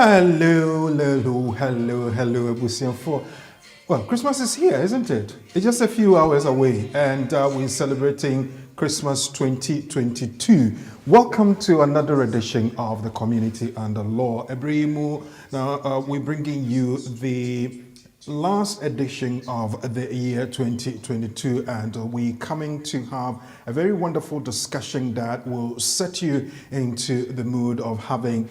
Hello, Ebusianfo. Well, Christmas is here, isn't it? It's just a few hours away, and we're celebrating Christmas 2022. Welcome to another edition of the Community and the Law. Ebrimu, now we're bringing you the last edition of the year 2022, and we're coming to have a very wonderful discussion that will set you into the mood of having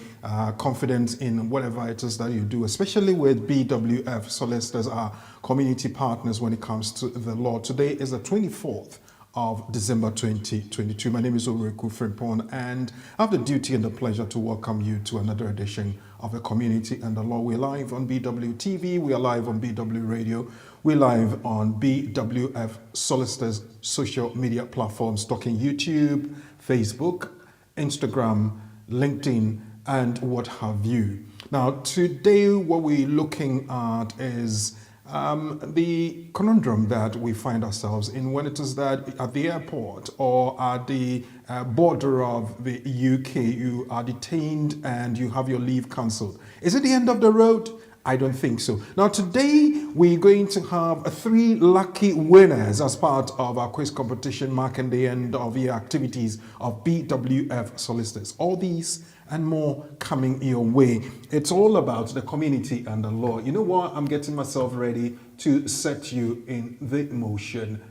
confidence in whatever it is that you do, especially with BWF solicitors, our community partners when it comes to the law. Today is the 24th of December 2022. My name is Oreku Frimpon, and I have the duty and the pleasure to welcome you to another edition of the Community and the Law. We're live on BW TV, we are live on BW Radio, we're live on BWF Solicitors social media platforms, talking YouTube, Facebook, Instagram, LinkedIn, and what have you. Now, today what we're looking at is the conundrum that we find ourselves in when it is that at the airport or at the border of the UK, you are detained and you have your leave cancelled. Is it the end of the road? I don't think so. Now today we're going to have three lucky winners as part of our quiz competition marking the end of year activities of BWF solicitors. All these and more coming your way. It's all about the community and the law. You know what? I'm getting myself ready to set you in the motion.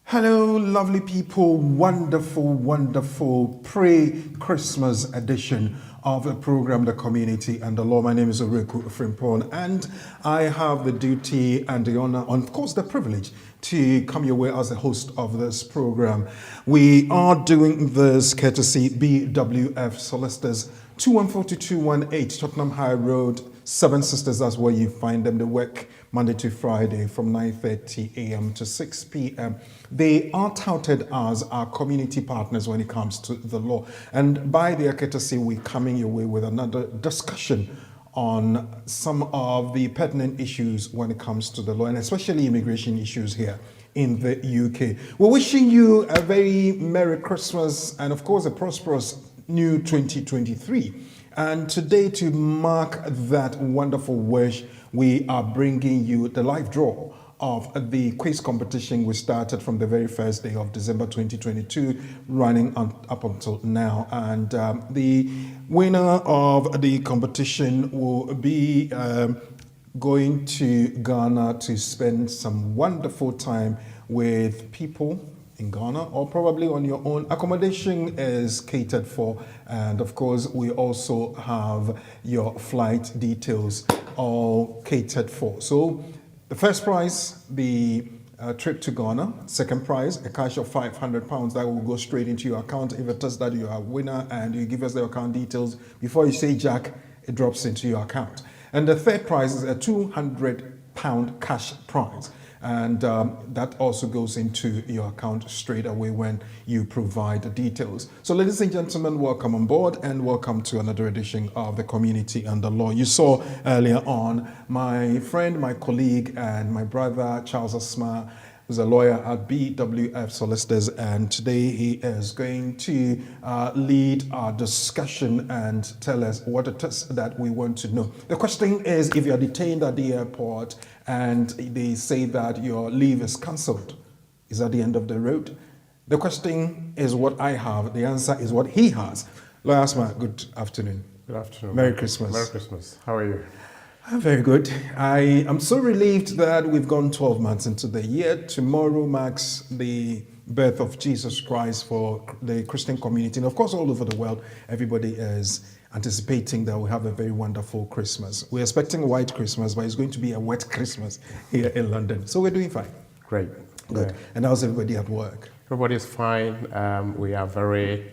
Hello, lovely people. Wonderful pre-Christmas edition of the program, The Community and the Law. My name is Oreku Frimpon, and I have the duty and the honor, and of course the privilege, to come your way as the host of this program. We are doing this courtesy BWF Solicitors, 214218 Tottenham High Road, Seven Sisters. That's where you find them. They work Monday to Friday from 9:30 a.m. to 6 p.m. They are touted as our community partners when it comes to the law. And by their courtesy, we're coming your way with another discussion on some of the pertinent issues when it comes to the law, and especially immigration issues here in the UK. We're wishing you a very Merry Christmas and, of course, a prosperous new 2023. And today, to mark that wonderful wish, we are bringing you the live draw of the quiz competition we started from the very first day of December 2022, running up until now. And the winner of the competition will be going to Ghana to spend some wonderful time with people in Ghana, or probably on your own. Accommodation is catered for, and of course we also have your flight details all catered for. So the first prize, the trip to Ghana. Second prize, a cash of £500 that will go straight into your account. If it is that you are a winner and you give us the account details before you say Jack, it drops into your account. And the third prize is a £200 cash prize. And that also goes into your account straight away when you provide the details. So ladies and gentlemen, welcome on board and welcome to another edition of the Community and the Law. You saw earlier on my friend, my colleague, and my brother, Charles Asma, who's a lawyer at BWF Solicitors, and today he is going to lead our discussion and tell us what it is that we want to know. The question is, if you're detained at the airport and they say that your leave is cancelled, is that the end of the road? The question is what I have. The answer is what he has. Lawyer Asma, good afternoon. Good afternoon. Merry Christmas. Merry Christmas. How are you? Very good. I am so relieved that we've gone 12 months into the year. Tomorrow marks the birth of Jesus Christ for the Christian community. And of course, all over the world, everybody is anticipating that we have a very wonderful Christmas. We're expecting a white Christmas, but it's going to be a wet Christmas here in London. So we're doing fine. Great. Good. And how's everybody at work? Everybody's fine. We are very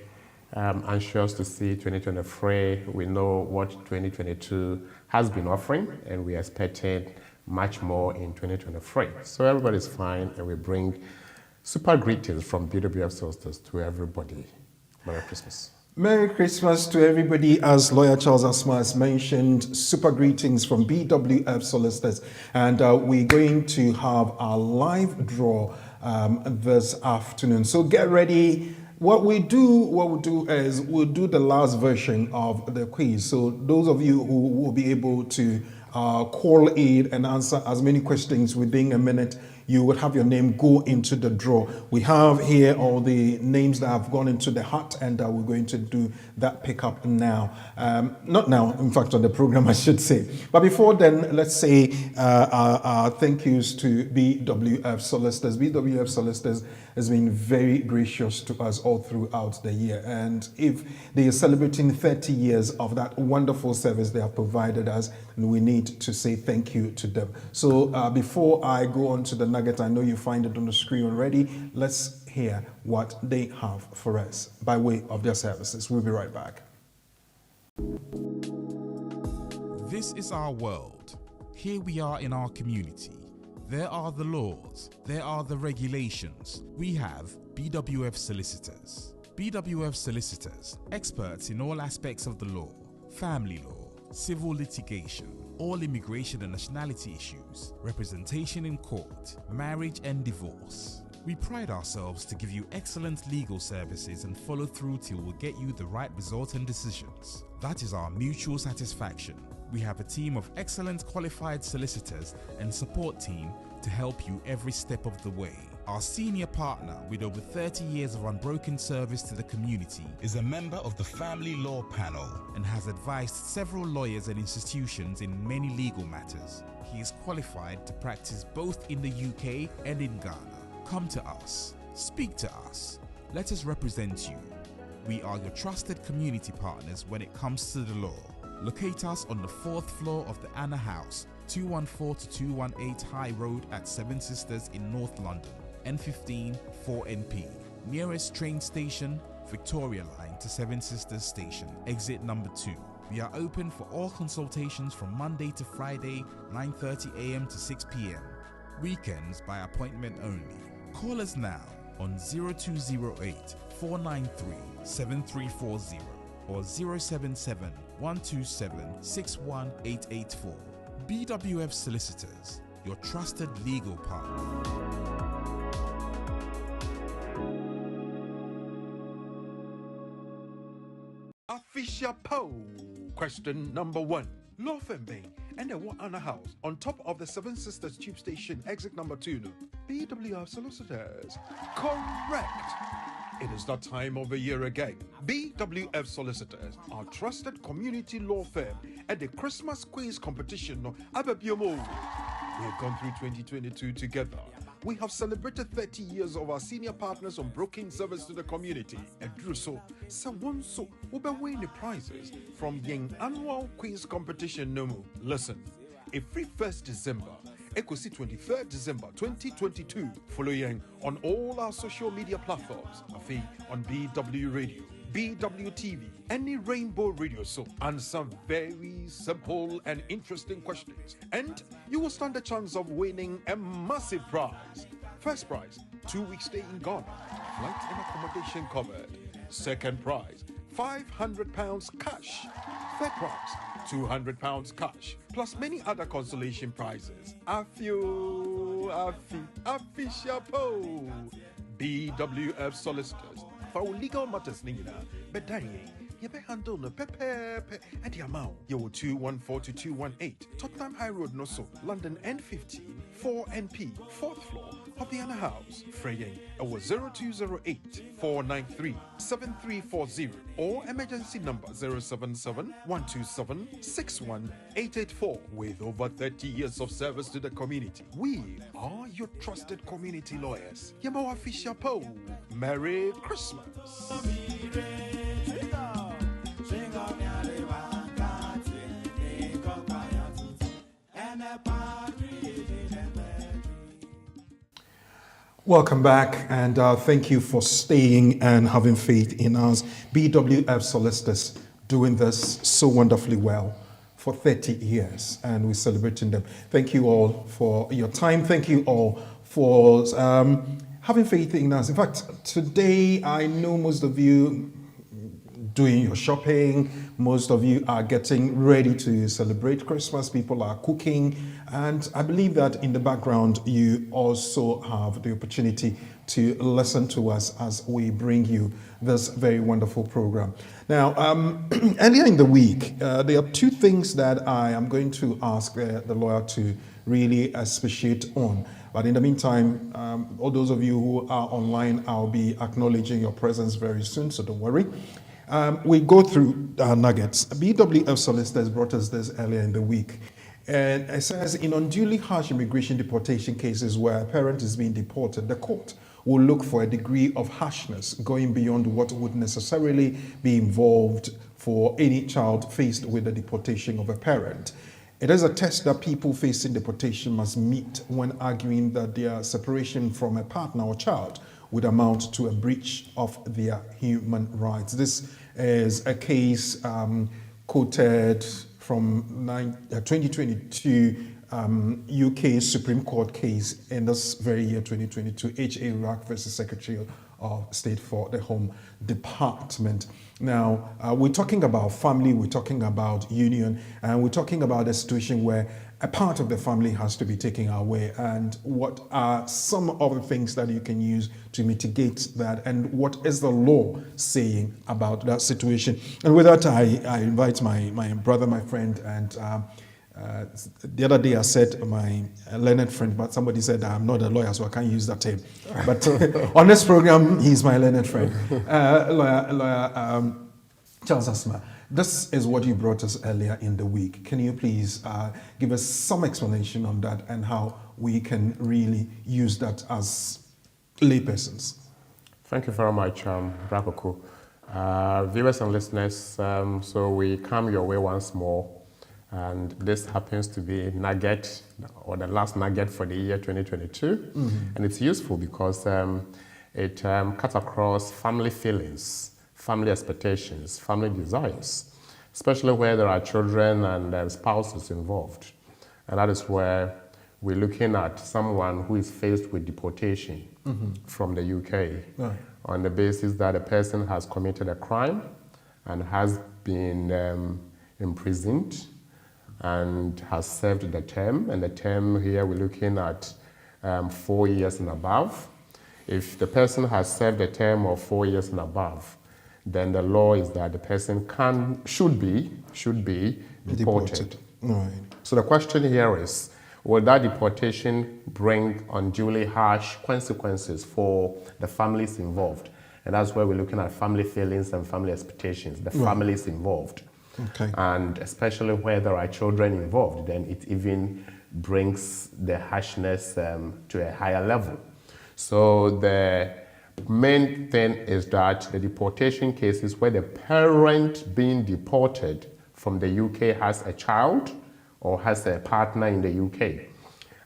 anxious to see 2023. We know what 2022 has been offering, and we are expecting much more in 2023. So everybody's fine, and we bring super greetings from BWF Solicitors to everybody. Merry Christmas. Merry Christmas to everybody. As Lawyer Charles Asma has mentioned, super greetings from BWF Solicitors. And we're going to have our live draw this afternoon. So get ready. What we do is we'll do the last version of the quiz. So those of you who will be able to call in and answer as many questions within a minute, you would have your name go into the draw. We have here all the names that have gone into the hat, and we're going to do that pickup now. Not now, in fact, on the program, I should say. But before then, let's say our thank yous to BWF Solicitors. BWF Solicitors has been very gracious to us all throughout the year. And if they are celebrating 30 years of that wonderful service they have provided us, and we need to say thank you to them. So before I go on to the nugget, I know you find it on the screen already. Let's hear what they have for us by way of their services. We'll be right back. This is our world. Here we are in our community. There are the laws. There are the regulations. We have BWF Solicitors. BWF Solicitors, experts in all aspects of the law, family law, civil litigation, all immigration and nationality issues, representation in court, marriage and divorce. We pride ourselves to give you excellent legal services and follow through till we get you the right result and decisions. That is our mutual satisfaction. We have a team of excellent qualified solicitors and support team to help you every step of the way. Our senior partner, with over 30 years of unbroken service to the community, is a member of the Family Law Panel and has advised several lawyers and institutions in many legal matters. He is qualified to practice both in the UK and in Ghana. Come to us. Speak to us. Let us represent you. We are your trusted community partners when it comes to the law. Locate us on the 4th floor of the Anna House, 214 to 218 High Road at Seven Sisters in North London, N15 4NP. Nearest train station, Victoria Line to Seven Sisters Station, exit number 2. We are open for all consultations from Monday to Friday, 9:30 a.m. to 6 p.m. Weekends by appointment only. Call us now on 0208 493 7340 or 077 127 61884. BWF Solicitors, your trusted legal partner. Official poll. Question number 1. Law firm Bay and the one Anna House on top of the Seven Sisters Tube Station, exit number 2. No. BWF Solicitors. Correct. It is that time of the year again. BWF Solicitors, our trusted community law firm at the Christmas quiz competition. No, Ababiomo. We have gone through 2022 together. We have celebrated 30 years of our senior partners on broken service to the community. And do so, someone so will be winning prizes from the annual quiz competition. No, listen, every 1st December, Ecosi 23rd December 2022, following on all our social media platforms, on BW Radio, BW TV, any Rainbow Radio show, and some very simple and interesting questions. And you will stand a chance of winning a massive prize. First prize, 2 weeks stay in Ghana, flight and accommodation covered. Second prize, £500 cash. Third prize, £200 cash, plus many other consolation prizes. Official BWF Solicitors. For our legal matters, but you be handle no pepe and the amount. You 214 to 218 Tottenham High Road, no so London N15 4NP 4th floor of the Anna House. Freying was 0208 493 7340 or emergency number 077 127 61884. With over 30 years of service to the community, we are your trusted community lawyers. Yamo official poll. Merry Christmas. Welcome back, and thank you for staying and having faith in us. BWF Solicitors doing this so wonderfully well for 30 years, and we're celebrating them. Thank you all for your time. Thank you all for having faith in us. In fact, today I know most of you doing your shopping. Most of you are getting ready to celebrate Christmas. People are cooking. And I believe that in the background, you also have the opportunity to listen to us as we bring you this very wonderful program. Now, earlier in the week, there are two things that I am going to ask the lawyer to really expatiate on. But in the meantime, all those of you who are online, I'll be acknowledging your presence very soon, so don't worry. We go through nuggets. BWF Solicitors brought us this earlier in the week. And it says, in unduly harsh immigration deportation cases where a parent is being deported, the court will look for a degree of harshness going beyond what would necessarily be involved for any child faced with the deportation of a parent. It is a test that people facing deportation must meet when arguing that their separation from a partner or child would amount to a breach of their human rights. This is a case quoted from 2022 UK Supreme Court case in this very year, 2022, H.A. Rack versus Secretary of State for the Home Department. Now, we're talking about family, we're talking about union, and we're talking about a situation where a part of the family has to be taken away, and what are some of the things that you can use to mitigate that, and what is the law saying about that situation. And with that, I invite my brother, my friend, and the other day I said my learned friend, but somebody said I'm not a lawyer, so I can't use that term. But on this program, he's my learned friend. Lawyer Charles Asma, this is what you brought us earlier in the week. Can you please give us some explanation on that and how we can really use that as laypersons? Thank you very much, Rakoko. Viewers and listeners, so we come your way once more. And this happens to be nugget, or the last nugget for the year 2022. Mm-hmm. And it's useful because it cuts across family feelings, family expectations, family desires, especially where there are children and spouses involved. And that is where we're looking at someone who is faced with deportation from the UK on the basis that a person has committed a crime and has been imprisoned and has served the term, and the term here we're looking at 4 years and above. If the person has served a term of 4 years and above, then the law is that the person should be deported. Right. So the question here is, will that deportation bring unduly harsh consequences for the families involved? And that's where we're looking at family feelings and family expectations, the families involved. Okay. And especially where there are children involved, then it even brings the harshness to a higher level. So the main thing is that the deportation cases where the parent being deported from the UK has a child or has a partner in the UK.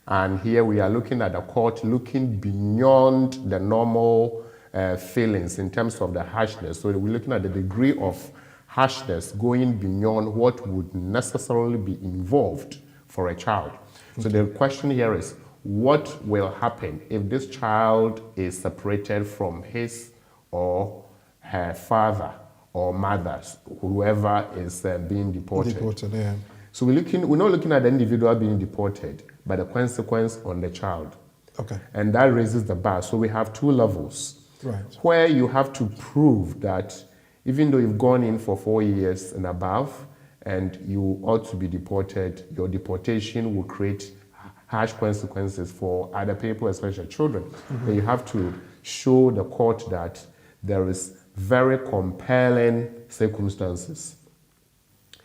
And here we are looking at the court looking beyond the normal feelings in terms of the harshness. So we're looking at the degree of harshness going beyond what would necessarily be involved for a child. So the question here is, what will happen if this child is separated from his or her father or mother, whoever is being deported? Yeah. So we're not looking at the individual being deported, but the consequence on the child. Okay. And that raises the bar. So we have two levels, right, where you have to prove that even though you've gone in for 4 years and above and you ought to be deported, your deportation will create harsh consequences for other people, especially children. Then you have to show the court that there is very compelling circumstances.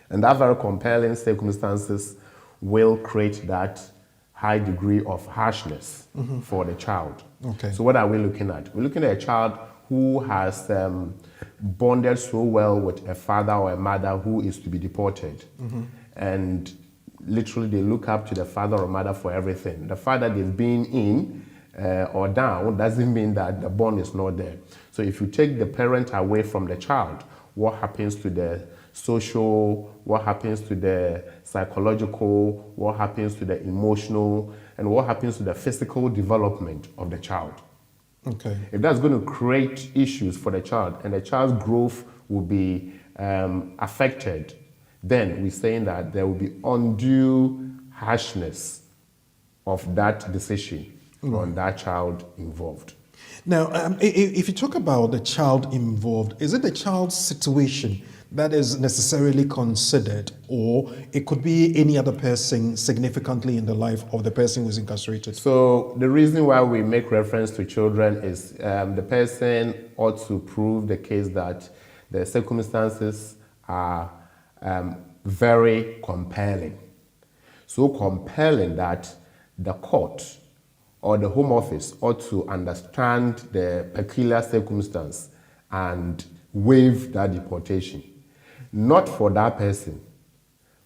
And that very compelling circumstances will create that high degree of harshness for the child. Okay. So what are we looking at? We're looking at a child who has bonded so well with a father or a mother who is to be deported. And literally they look up to the father or mother for everything. The father they've been in or down doesn't mean that the bond is not there. So if you take the parent away from the child, what happens to the social, what happens to the psychological, what happens to the emotional, and what happens to the physical development of the child? Okay. If that's going to create issues for the child and the child's growth will be affected, then we're saying that there will be undue harshness of that decision on that child involved. Now, if you talk about the child involved, is it the child's situation that is necessarily considered, or it could be any other person significantly in the life of the person who's incarcerated? So the reason why we make reference to children is the person ought to prove the case that the circumstances are very compelling. So compelling that the court or the Home Office ought to understand the peculiar circumstance and waive that deportation. Not for that person,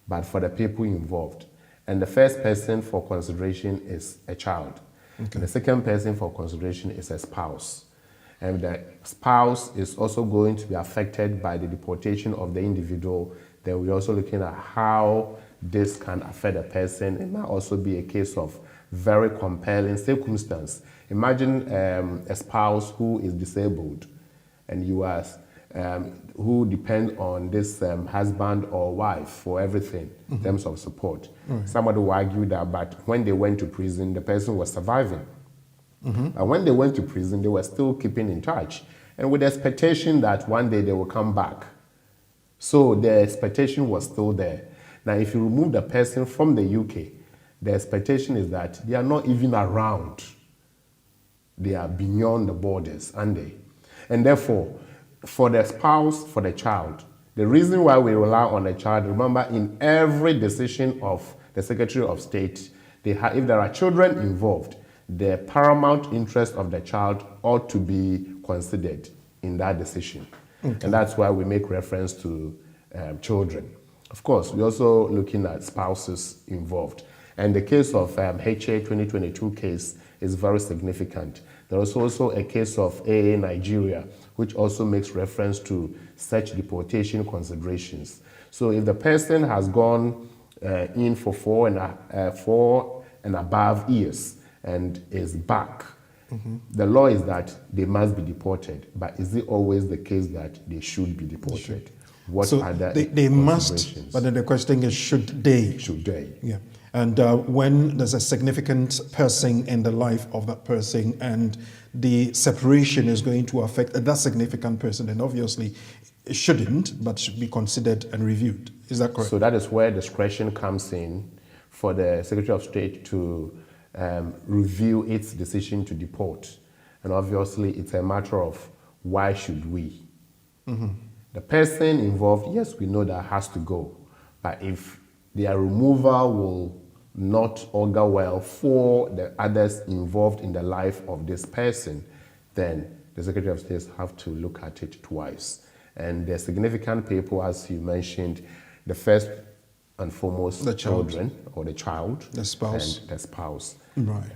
but for the people involved. And the first person for consideration is a child. Okay. And the second person for consideration is a spouse. And the spouse is also going to be affected by the deportation of the individual. Then we're also looking at how this can affect a person. It might also be a case of very compelling circumstance. Imagine a spouse who is disabled and you are who depend on this husband or wife for everything in terms of support. Somebody will argue that, but when they went to prison, the person was surviving. And when they went to prison, they were still keeping in touch and with the expectation that one day they will come back. So the expectation was still there. Now, if you remove the person from the UK, the expectation is that they are not even around. They are beyond the borders, aren't they? And therefore, for the spouse, for the child, the reason why we rely on the child, remember, in every decision of the Secretary of State, if there are children involved, the paramount interest of the child ought to be considered in that decision. Okay. And that's why we make reference to children. Of course, we're also looking at spouses involved. And the case of HA 2022 case is very significant. There is also a case of AA Nigeria, which also makes reference to such deportation considerations. So if the person has gone in for 4 and above years and is back, the law is that they must be deported. But is it always the case that they should be deported? What so are they must, but then the question is, should they? Should they? Yeah. And when there's a significant person in the life of that person and the separation is going to affect that significant person, then obviously it shouldn't, but should be considered and reviewed. Is that correct? So that is where discretion comes in for the Secretary of State to review its decision to deport. And obviously it's a matter of why should we? The person involved, yes, we know that has to go. But if their removal will not augur well for the others involved in the life of this person, then the Secretary of State have to look at it twice. And the significant people, as you mentioned, the first and foremost, the children or the child, the spouse, and the spouse. Right.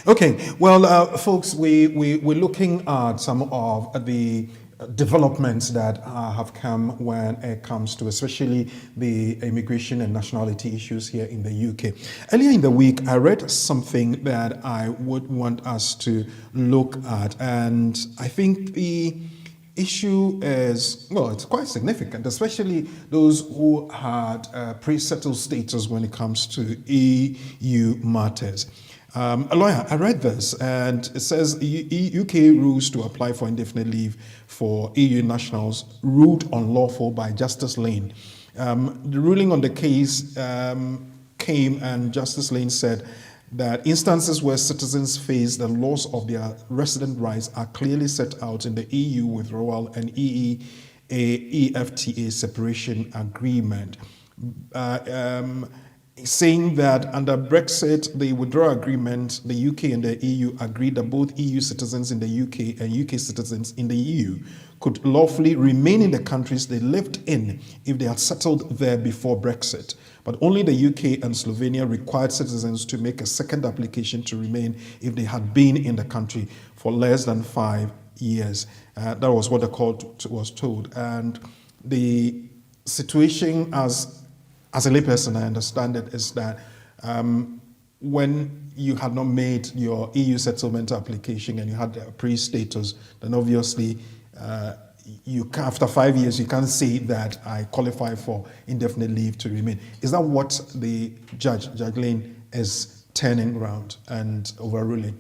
Okay. Well, folks, we're looking at some of the developments that have come when it comes to especially the immigration and nationality issues here in the UK. Earlier in the week, I read something that I would want us to look at, and I think the issue is, well, it's quite significant, especially those who had pre-settled status when it comes to EU matters. A lawyer, I read this, and it says UK rules to apply for indefinite leave for EU nationals ruled unlawful by Justice Lane. The ruling on the case came, and Justice Lane said that instances where citizens face the loss of their resident rights are clearly set out in the EU withdrawal and EFTA separation agreement. saying that under Brexit, the withdrawal agreement, the UK and the EU agreed that both EU citizens in the UK and UK citizens in the EU could lawfully remain in the countries they lived in if they had settled there before Brexit. But only the UK and Slovenia required citizens to make a second application to remain if they had been in the country for less than 5 years. That was what the court was told. And the situation, as a layperson, I understand it, is that when you had not made your EU settlement application and you had a pre-status, then obviously after 5 years, you can't say that I qualify for indefinite leave to remain. Is that what the Judge Lane, is turning around and overruling?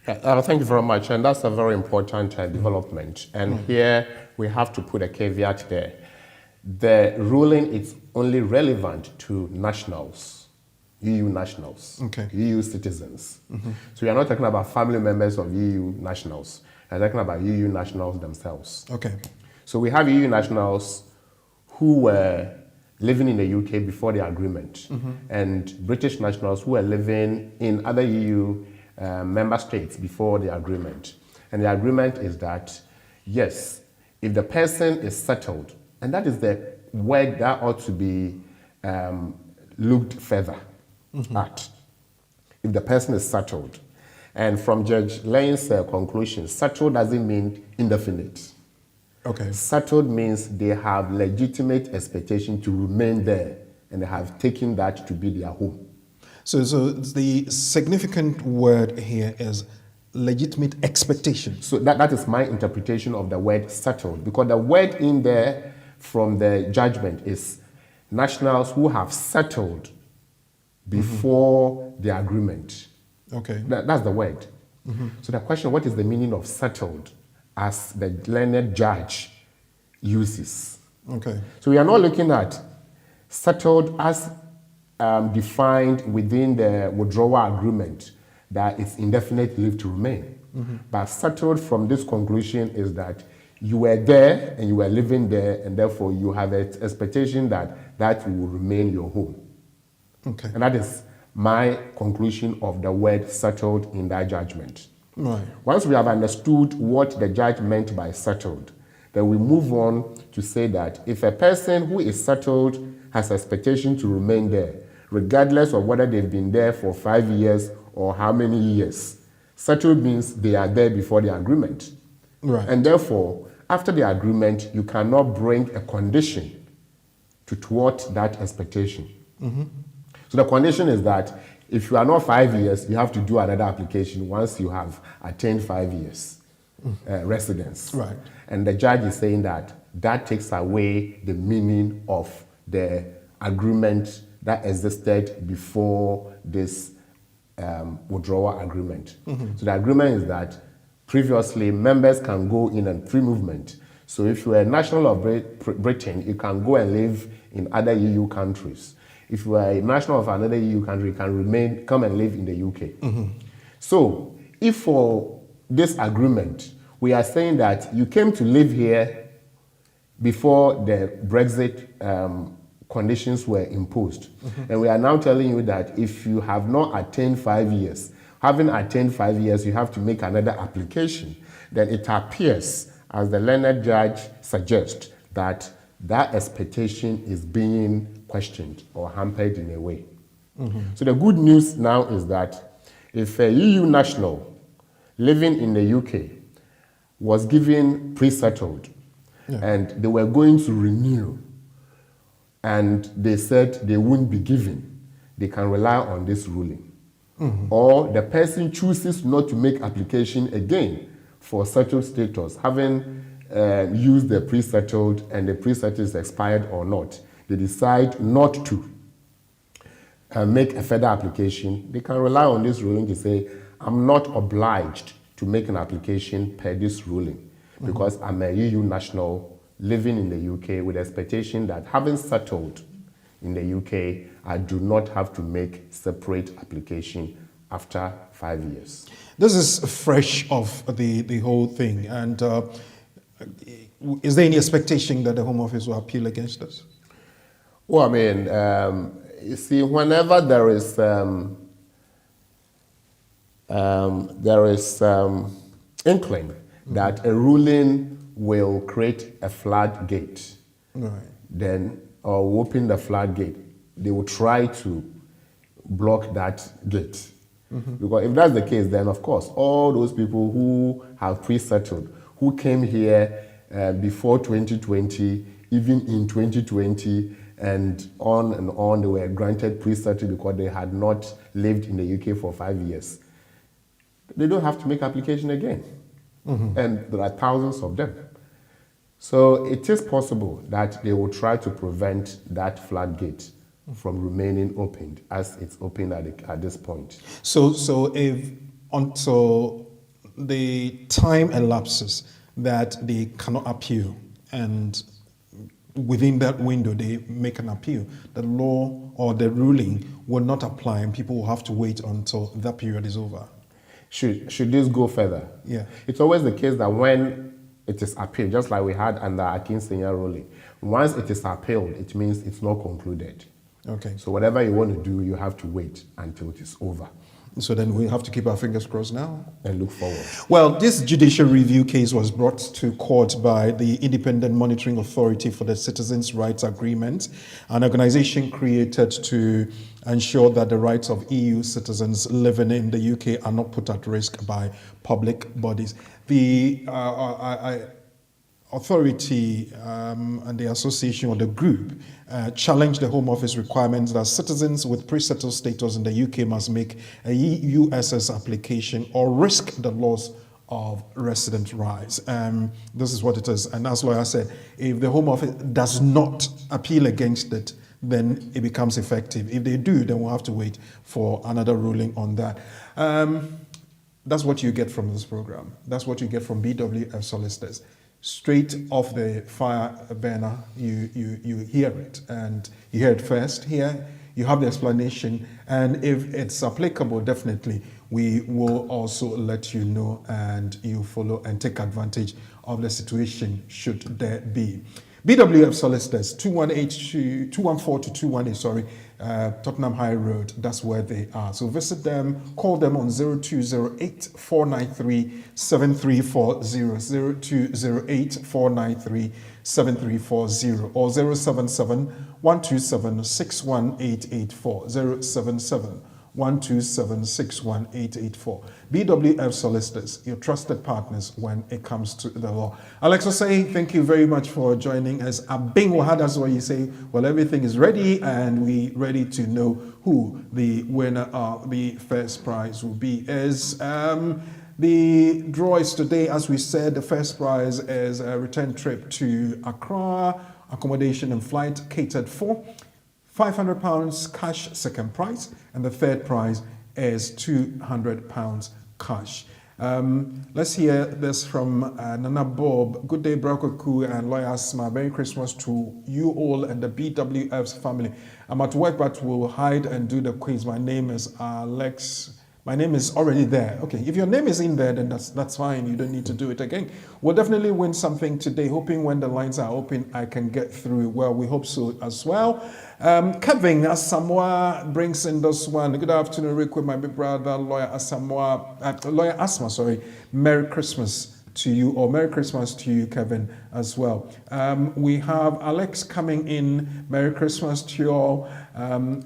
Thank you very much. And that's a very important development. And here we have to put a caveat there. The ruling is only relevant to nationals, EU nationals, EU citizens. So we are not talking about family members of EU nationals. We are talking about EU nationals themselves. So we have EU nationals who were living in the UK before the agreement, and British nationals who were living in other EU member states before the agreement. And the agreement is that, yes, if the person is settled, and that is the word that ought to be looked further at. If the person is settled. And from Judge Lane's conclusion, settled doesn't mean indefinite. Settled means they have legitimate expectation to remain there, and they have taken that to be their home. So the significant word here is legitimate expectation. So that is my interpretation of the word settled, because the word in there from the judgment is nationals who have settled before the agreement. That's the word. So the question, what is the meaning of settled, as the learned judge uses? So we are not looking at settled as defined within the withdrawal agreement, that it's indefinite leave to remain. But settled from this conclusion is that you were there and you were living there, and therefore you have an expectation that that will remain your home. And that is my conclusion of the word settled in that judgment. Once we have understood what the judge meant by settled, then we move on to say that if a person who is settled has expectation to remain there, regardless of whether they've been there for 5 years or how many years, settled means they are there before the agreement. And therefore, after the agreement, you cannot bring a condition to thwart that expectation. So the condition is that if you are not 5 years, you have to do another application once you have attained 5 years residence. And the judge is saying that that takes away the meaning of the agreement that existed before this withdrawal agreement. So the agreement is that previously members can go in and free movement. So if you are a national of Britain, you can go and live in other EU countries. If you are a national of another EU country, you can come and live in the UK. So if for this agreement, we are saying that you came to live here before the Brexit conditions were imposed. And we are now telling you that if you have not attained 5 years, having attained 5 years, you have to make another application. Then it appears, as the learned judge suggests, that that expectation is being questioned or hampered in a way. So the good news now is that if a EU national living in the UK was given pre-settled and they were going to renew, and they said they wouldn't be given, they can rely on this ruling. Or the person chooses not to make application again for settled status, having used the pre-settled and the pre-settled is expired or not. They decide not to make a further application. They can rely on this ruling to say, I'm not obliged to make an application per this ruling because I'm a EU national living in the UK with the expectation that having settled in the UK, I do not have to make separate application after 5 years. This is fresh off the whole thing. And is there any expectation that the Home Office will appeal against this? Well, I mean, You see, whenever there is inkling that a ruling will create a floodgate, Right. then or open the floodgate, they will try to block that gate. Because if that's the case, then of course all those people who have pre-settled, who came here before 2020, even in 2020, and on, they were granted pre-settled because they had not lived in the UK for 5 years. They don't have to make application again. And there are thousands of them. So it is possible that they will try to prevent that floodgate from remaining opened as it's open at this point. So if until the time elapses that they cannot appeal, and within that window they make an appeal, the law or the ruling will not apply, and people will have to wait until that period is over. Should this go further? Yeah. It's always the case that when it is appealed, just like we had under Akin Senior ruling, once it is appealed, it means it's not concluded. Okay. So whatever you want to do, you have to wait until it is over So then we have to keep our fingers crossed now. and look forward. Well, this judicial review case was brought to court by the Independent Monitoring Authority for the Citizens' Rights Agreement, an organization created to ensure that the rights of EU citizens living in the UK are not put at risk by public bodies. The authority and the association or the group challenged the Home Office requirements that citizens with pre-settled status in the UK must make a USS application or risk the loss of resident rights. This is what it is. And as lawyer said, if the Home Office does not appeal against it, then it becomes effective. If they do, then we'll have to wait for another ruling on that. That's what you get from this program. That's what you get from BWF solicitors. Straight off the fire burner, you hear it, and you hear it first here. You have the explanation, and if it's applicable, definitely we will also let you know, and you follow and take advantage of the situation should there be. BWF solicitors 214 to 218, sorry, Tottenham High Road. That's where they are. So visit them, call them on 0208 493 7340, 0208 493 7340, or 077 127 61884, 077 127 61884. BWF Solicitors, your trusted partners when it comes to the law. Alexa say, thank you very much for joining us. Abing Wahad, that's what you say. Well, everything is ready, and we ready to know who the winner of the first prize will be. The draw is today, as we said. The first prize is a return trip to Accra, accommodation and flight catered for. £500 cash second prize, and the third prize is £200 cash. Let's hear this from Nana Bob. Good day, Brakoku and Lawyer Asma. Merry Christmas to you all and the BWF's family. I'm at work, but will hide and do the quiz. My name is Alex. My name is already there. Okay, if your name is in there, then that's fine. You don't need to do it again. We'll definitely win something today. Hoping when the lines are open, I can get through. Well, we hope so as well. Kevin Asamoah brings in this one. Good afternoon, Rick, with my big brother, Lawyer Asma, sorry. Merry Christmas to you, or Merry Christmas to you, Kevin, as well. We have Alex coming in. Merry Christmas to you all.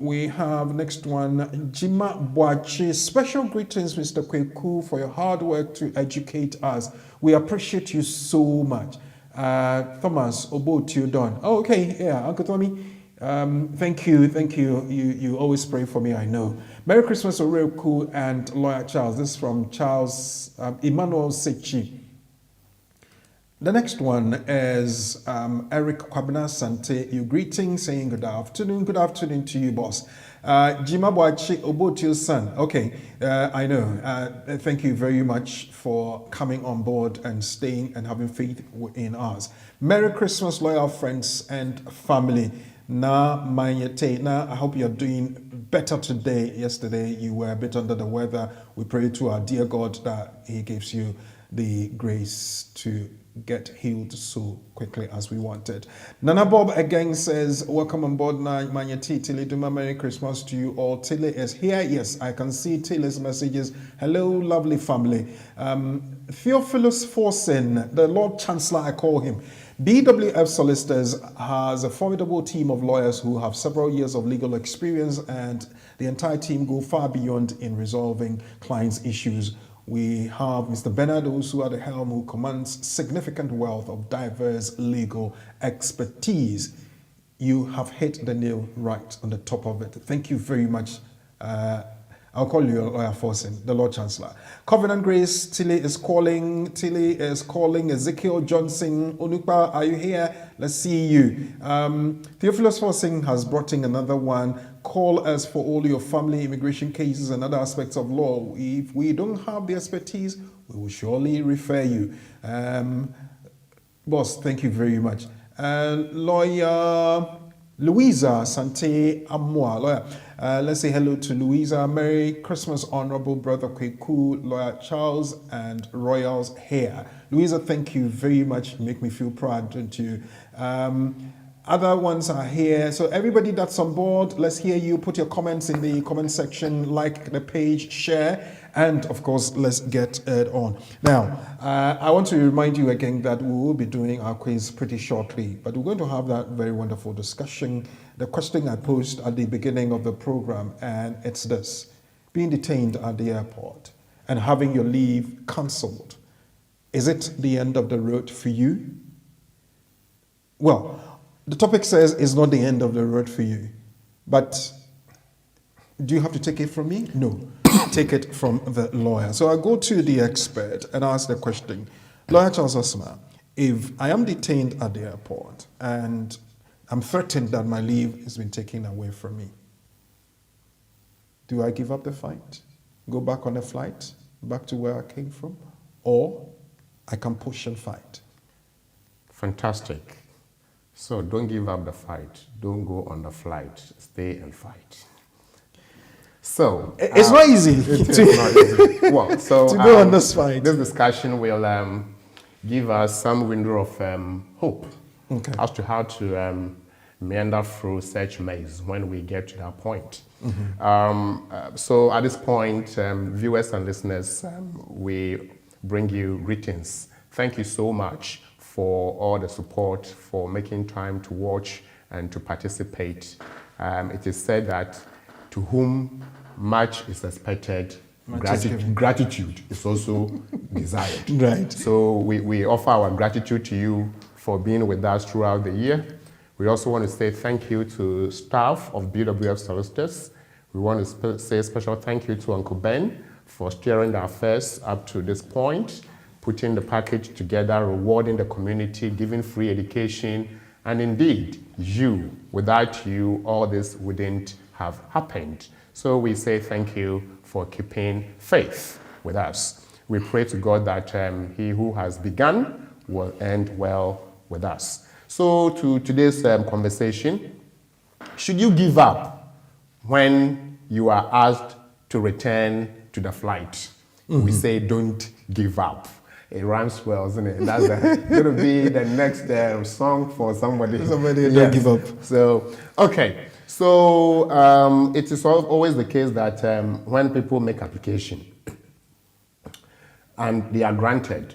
We have next one, Jima Boachi. Special greetings, Mr. Kweku, for your hard work to educate us. We appreciate you so much. Thomas Obotiodon. Oh, okay, yeah, Uncle Tommy. Thank you. You always pray for me, I know. Merry Christmas, Oreku and Lawyer Charles. This is from Charles Emmanuel Sechi. The next one is Eric Kwabena Sante. You greeting, saying good afternoon. Good afternoon to you, boss. Jima Boachi Obotio's son. Okay, I know. Thank you very much for coming on board and staying and having faith in us. Merry Christmas, loyal friends and family. Na Mayete. I hope you're doing better today. Yesterday you were a bit under the weather. We pray to our dear God that He gives you the grace to get healed so quickly as we wanted. Nana Bob again says, welcome on board, Manyati Tilly Duma. Merry Christmas to you all. Tilly is here. Yes, I can see Tilly's messages. Hello, lovely family. Theophilus Forsen, the Lord Chancellor, I call him. BWF Solicitors has a formidable team of lawyers who have several years of legal experience, and the entire team go far beyond in resolving clients' issues. We have Mr. Bernard Owusu at the helm, who commands significant wealth of diverse legal expertise. You have hit the nail right on the top of it. Thank you very much. I'll call you Lawyer Forsen, the Lord Chancellor. Covenant Grace, Tilly is calling. Ezekiel Johnson, Onukpa, are you here? Let's see you. Theophilus Forsen has brought in another one. Call us for all your family immigration cases and other aspects of law. If we don't have the expertise, we will surely refer you. Boss, thank you very much. Lawyer Louisa Sante Amwa, lawyer. Let's say hello to Louisa. Merry Christmas, Honorable Brother Kweku, Lawyer Charles, and Royals here. Louisa, thank you very much. You make me feel proud, don't you? Other ones are here. So everybody that's on board, let's hear you. Put your comments in the comment section, like the page, share, and of course, let's get it on. Now, I want to remind you again that we will be doing our quiz pretty shortly, but we're going to have that very wonderful discussion. The question I posed at the beginning of the program, and it's this: being detained at the airport and having your leave cancelled, is it the end of the road for you? Well, the topic says it's not the end of the road for you, but do you have to take it from me? No, take it from the lawyer. So I go to the expert and ask the question, Lawyer Charles Osma, if I am detained at the airport and I'm threatened that my leave has been taken away from me, do I give up the fight, go back on a flight, back to where I came from, or I can push and fight? Fantastic. So don't give up the fight. Don't go on the flight. Stay and fight. So it's not easy. It's not easy. Well, so to go on this fight. This discussion will give us some window of hope as to how to meander through such maze when we get to that point. So at this point, viewers and listeners, we bring you greetings. Thank you so much for all the support, for making time to watch and to participate. It is said that to whom much is expected, gratitude is also desired. Right. So we offer our gratitude to you for being with us throughout the year. We also want to say thank you to staff of BWF Solicitors. We want to say a special thank you to Uncle Ben for steering the affairs up to this point, putting the package together, rewarding the community, giving free education, and indeed, you. Without you, all this wouldn't have happened. So we say thank you for keeping faith with us. We pray to God that he who has begun will end well with us. So to today's conversation, should you give up when you are asked to return to the flight? We say don't give up. It rhymes well, isn't it? That's going to be the next song for somebody. Somebody don't give up. So, okay. So it is always the case that when people make application and they are granted,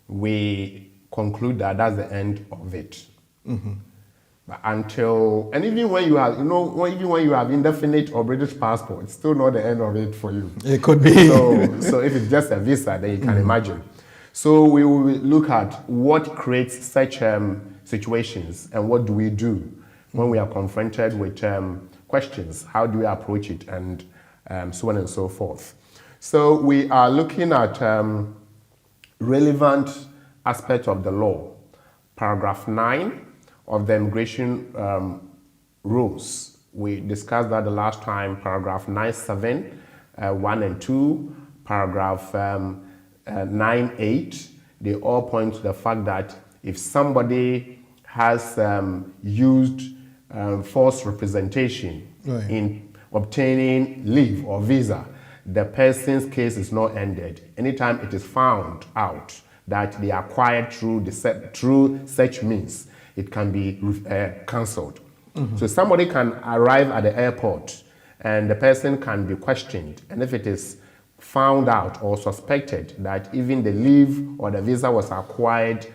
we conclude that that's the end of it. But and even when you have, even when you have indefinite or British passport, it's still not the end of it for you. It could be. So if it's just a visa, then you can imagine. So we will look at what creates such situations and what do we do when we are confronted with questions. How do we approach it, and so on and so forth. So we are looking at relevant aspects of the law. Paragraph 9 of the immigration rules. We discussed that the last time. Paragraph 9.7, 1 and 2. Paragraph 9.8. They all point to the fact that if somebody has used false representation in obtaining leave or visa, the person's case is not ended. Anytime it is found out that they acquired through through such means, it can be cancelled. So somebody can arrive at the airport and the person can be questioned, and if it is found out or suspected that even the leave or the visa was acquired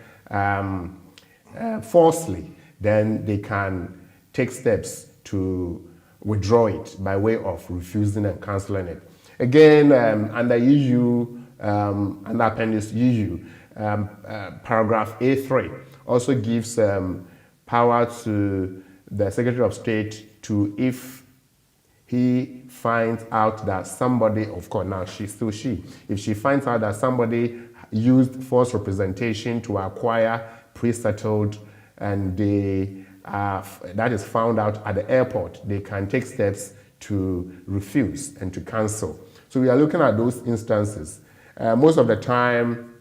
falsely, then they can take steps to withdraw it by way of refusing and cancelling it. Again, under EU, under Appendix EU, paragraph A3 also gives power to the Secretary of State to, if he finds out that somebody, of course now she's still she, if she finds out that somebody used false representation to acquire pre-settled and that is found out at the airport, they can take steps to refuse and to cancel. So we are looking at those instances. Most of the time,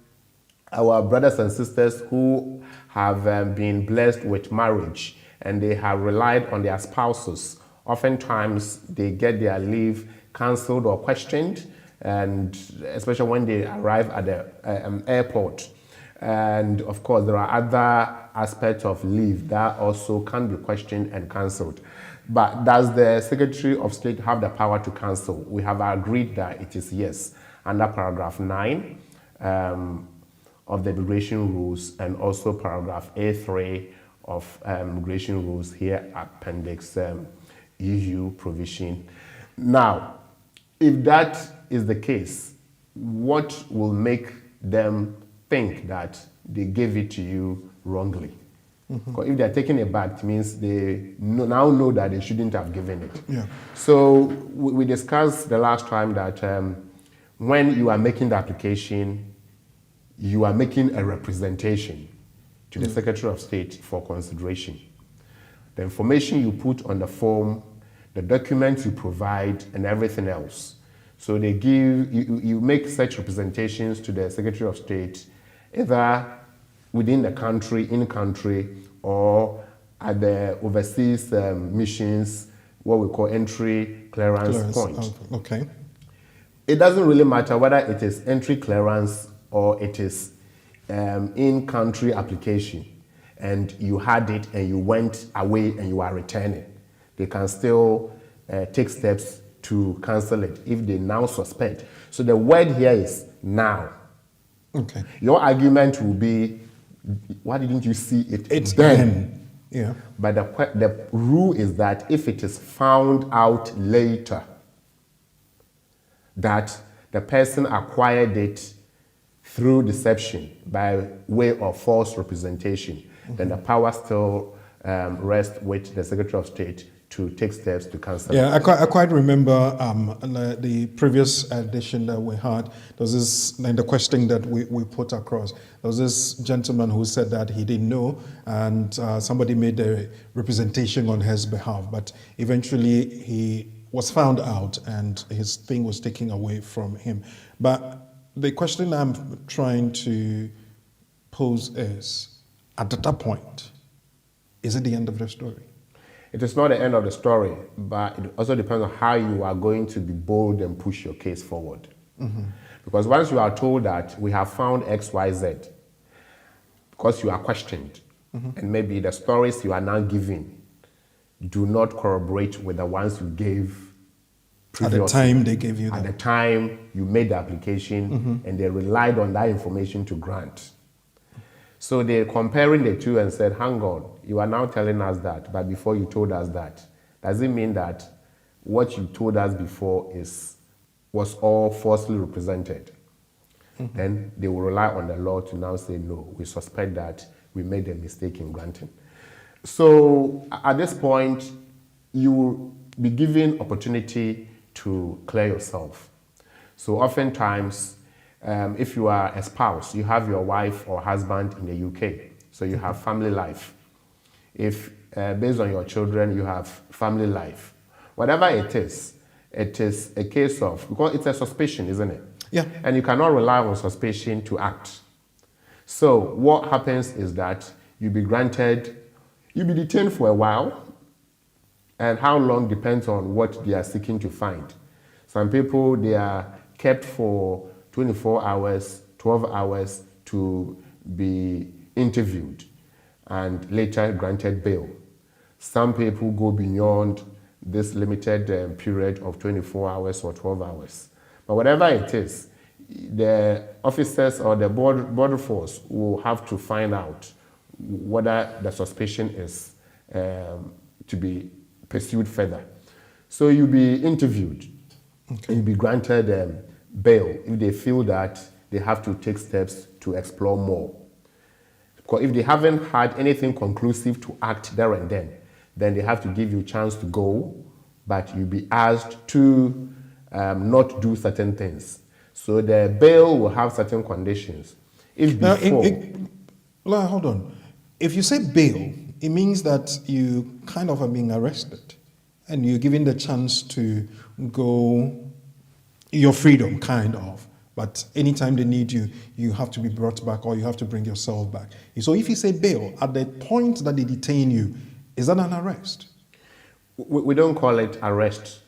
our brothers and sisters who have been blessed with marriage and they have relied on their spouses, oftentimes they get their leave cancelled or questioned, and especially when they arrive at the airport. And of course, there are other aspects of leave that also can be questioned and cancelled. But does the Secretary of State have the power to cancel? We have agreed that it is yes, under paragraph 9 of the immigration rules, and also paragraph A3 of immigration rules, here appendix EU provision. Now, if that is the case, what will make them think that they gave it to you wrongly? Because if they're taking it back, it means they now know that they shouldn't have given it. Yeah. So we discussed the last time that when you are making the application, you are making a representation to the Secretary of State for consideration. The information you put on the form, the documents you provide, and everything else. So they give you make such representations to the Secretary of State, either within the country, in country, or at the overseas missions, what we call entry clearance point. Okay. It doesn't really matter whether it is entry clearance or it is in-country application, and you had it and you went away and you are returning. They can still take steps to cancel it if they now suspect. So the word here is now. Okay. Your argument will be, why didn't you see it It's then? Yeah. But the rule is that if it is found out later that the person acquired it through deception by way of false representation, then the power still rests with the Secretary of State to take steps to cancel it. Yeah, I quite remember the previous edition that we had. There was this, and the question that we put across. There was this gentleman who said that he didn't know, and somebody made a representation on his behalf, but eventually he was found out and his thing was taken away from him. But the question I'm trying to pose is, at that point, is it the end of the story? It is not the end of the story, but it also depends on how you are going to be bold and push your case forward. Because once you are told that we have found X, Y, Z, because you are questioned, and maybe the stories you are now giving do not corroborate with the ones you gave previously. At the time they gave you At that. the time you made the application, and they relied on that information to grant. So they're comparing the two and said, hang on, you are now telling us that, but before you told us that. Does it mean that what you told us before was all falsely represented? Then they will rely on the law to now say, no, we suspect that we made a mistake in granting. So at this point, you will be given opportunity to clear yourself. So oftentimes, if you are a spouse, you have your wife or husband in the UK, so you have family life. If based on your children, you have family life. Whatever it is a case of, because it's a suspicion, isn't it? Yeah. And you cannot rely on suspicion to act. So what happens is that you'll be detained for a while, and how long depends on what they are seeking to find. Some people, they are kept for 24 hours, 12 hours, to be interviewed and later granted bail. Some people go beyond this limited period of 24 hours or 12 hours. But whatever it is, the officers or the border force will have to find out whether the suspicion is to be pursued further. So you'll be interviewed. Okay. You'll be granted bail if they feel that they have to take steps to explore more. Because if they haven't had anything conclusive to act there and then they have to give you a chance to go, but you'll be asked to not do certain things. So the bail will have certain conditions. If before... Hold on. If you say bail, it means that you kind of are being arrested and you're given the chance to go your freedom, kind of. But anytime they need you, you have to be brought back or you have to bring yourself back. So if you say bail, at the point that they detain you, is that an arrest? We don't call it arrest.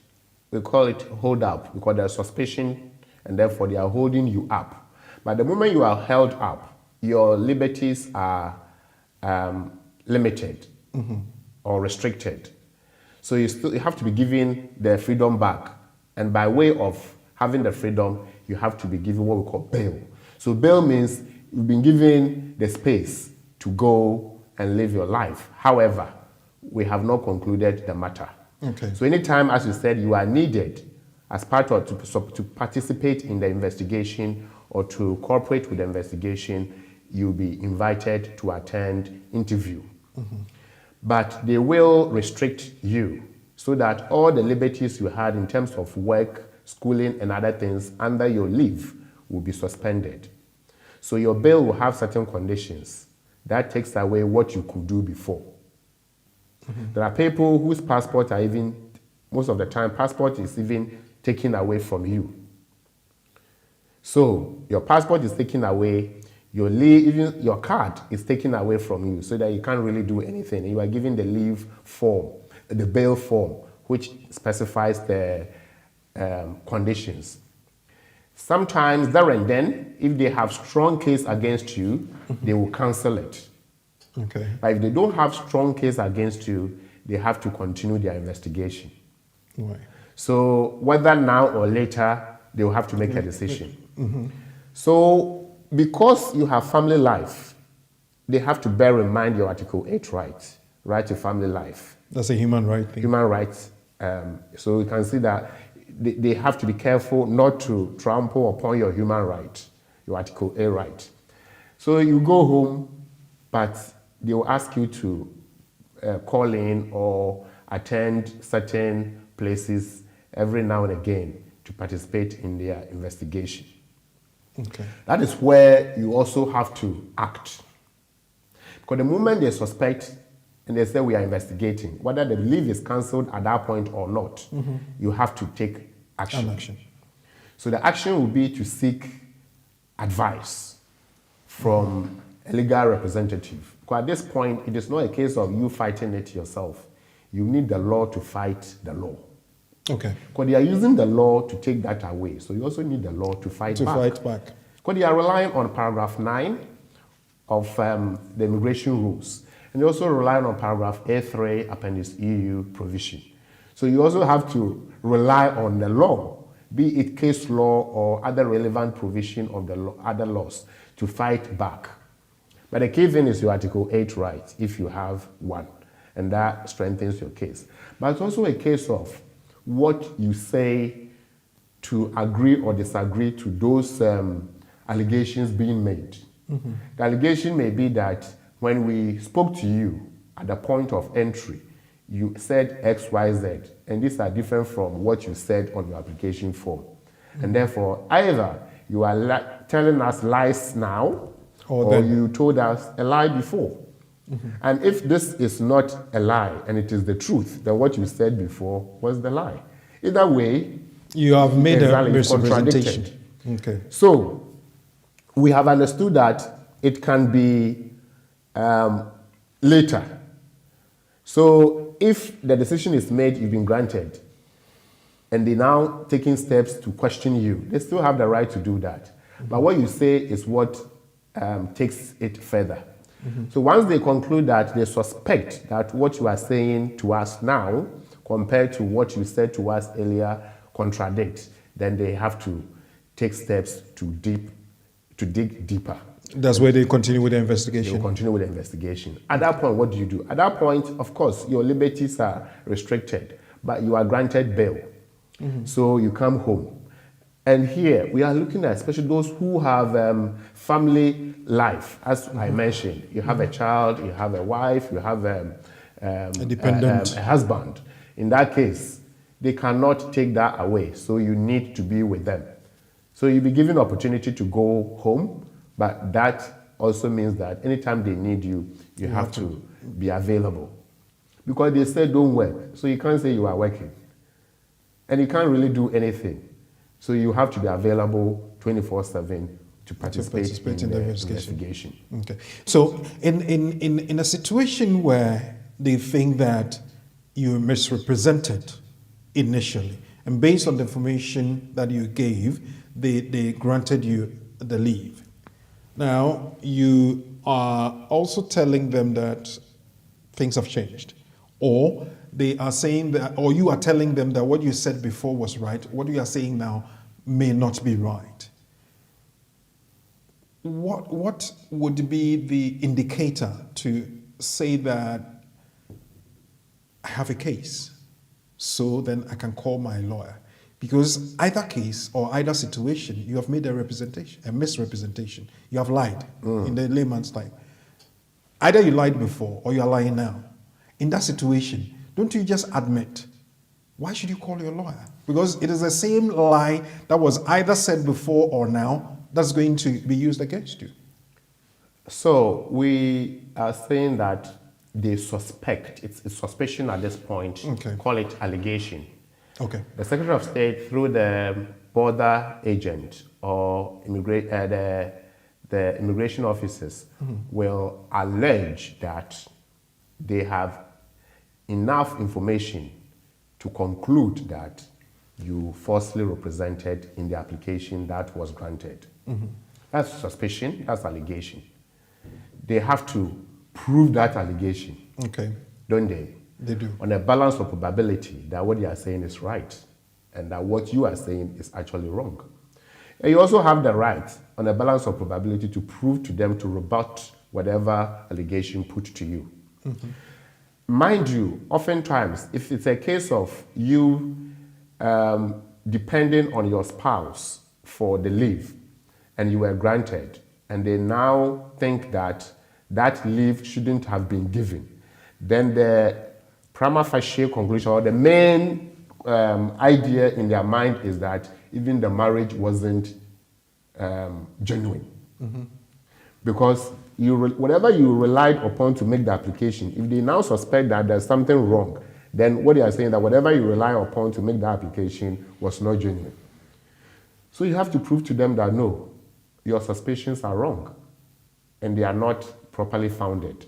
We call it hold up because there's suspicion and therefore they are holding you up. But the moment you are held up, your liberties are limited or restricted. So you have to be given the freedom back. And by way of having the freedom, you have to be given what we call bail. So bail means you've been given the space to go and live your life. However, we have not concluded the matter. Okay. So anytime, as you said, you are needed as part of to participate in the investigation or to cooperate with the investigation, you'll be invited to attend interview. But they will restrict you so that all the liberties you had in terms of work, schooling, and other things under your leave will be suspended. So your bail will have certain conditions. That takes away what you could do before. There are people whose passport are even, most of the time, passport is even taken away from you. So your passport is taken away, your leave, even your card is taken away from you so that you can't really do anything. You are given the leave form, the bail form, which specifies the conditions. Sometimes there and then, if they have strong case against you, they will cancel it. Okay. But if they don't have strong case against you, they have to continue their investigation. Right. So whether now or later, they will have to make a decision. So because you have family life, they have to bear in mind your Article 8 right to family life. That's a human right thing. Human rights. So you can see that they have to be careful not to trample upon your human right, your Article 8 right. So you go home, but they will ask you to call in or attend certain places every now and again to participate in their investigation. Okay. That is where you also have to act. Because the moment they suspect and they say we are investigating, whether the leave is cancelled at that point or not, you have to take action. So the action will be to seek advice from a legal representative. Because at this point, it is not a case of you fighting it yourself. You need the law to fight the law. Okay. Because they are using the law to take that away. So you also need the law to fight back. Because they are relying on paragraph 9 of the immigration rules. And they also rely on paragraph A3, appendix EU provision. So you also have to rely on the law, be it case law or other relevant provision of the law, other laws, to fight back. But the key thing is your Article 8 right, if you have one, and that strengthens your case. But it's also a case of what you say to agree or disagree to those allegations being made. The allegation may be that when we spoke to you at the point of entry, you said X, Y, Z, and these are different from what you said on your application form. And therefore, either you are telling us lies now, or you told us a lie before. And if this is not a lie and it is the truth, then what you said before was the lie. Either way, you have made a misrepresentation. Okay. So we have understood that it can be later. So if the decision is made, you've been granted, and they now taking steps to question you, they still have the right to do that. But what you say is what takes it further. So once they conclude that they suspect that what you are saying to us now compared to what you said to us earlier contradict, then they have to take steps to dig deeper. That's where they continue with the They will investigation. continue with the investigation. At that point, what do you do? At that point, of course, your liberties are restricted, but you are granted bail. So you come home. And here, we are looking at especially those who have family life. As I mentioned, you have a child, you have a wife, you have a dependent. a husband. In that case, they cannot take that away. So you need to be with them. So you'll be given opportunity to go home, but that also means that anytime they need you, you have to be available. Because they say don't work, so you can't say you are working. And you can't really do anything. So you have to be available 24/7 to participate in the investigation. Okay. So in a situation where they think that you were misrepresented initially, and based on the information that you gave, they granted you the leave. Now, you are also telling them that things have changed, or they are saying that, or you are telling them that what you said before was right, what you are saying now may not be right. What would be the indicator to say that I have a case, so then I can call my lawyer? Because either case or either situation, you have made a misrepresentation. You have lied in the layman's time. Either you lied before or you are lying now. In that situation, don't you just admit? Why should you call your lawyer? Because it is the same lie that was either said before or now that's going to be used against you. So we are saying that they suspect, it's suspicion at this point, Okay. Call it allegation. Okay. The Secretary of State, through the border agent or the immigration officers, will allege that they have enough information to conclude that you falsely represented in the application that was granted. That's suspicion, that's allegation. They have to prove that allegation, Okay. don't they? They do. On a balance of probability that what they are saying is right and that what you are saying is actually wrong. And you also have the right, on a balance of probability, to prove to them to rebut whatever allegation put to you. Mind you, oftentimes, if it's a case of you depending on your spouse for the leave and you were granted, and they now think that that leave shouldn't have been given, then the prima facie conclusion or the main idea in their mind is that even the marriage wasn't genuine. Because whatever you relied upon to make the application, if they now suspect that there's something wrong, then what they are saying that whatever you rely upon to make the application was not genuine. So you have to prove to them that no, your suspicions are wrong and they are not properly founded.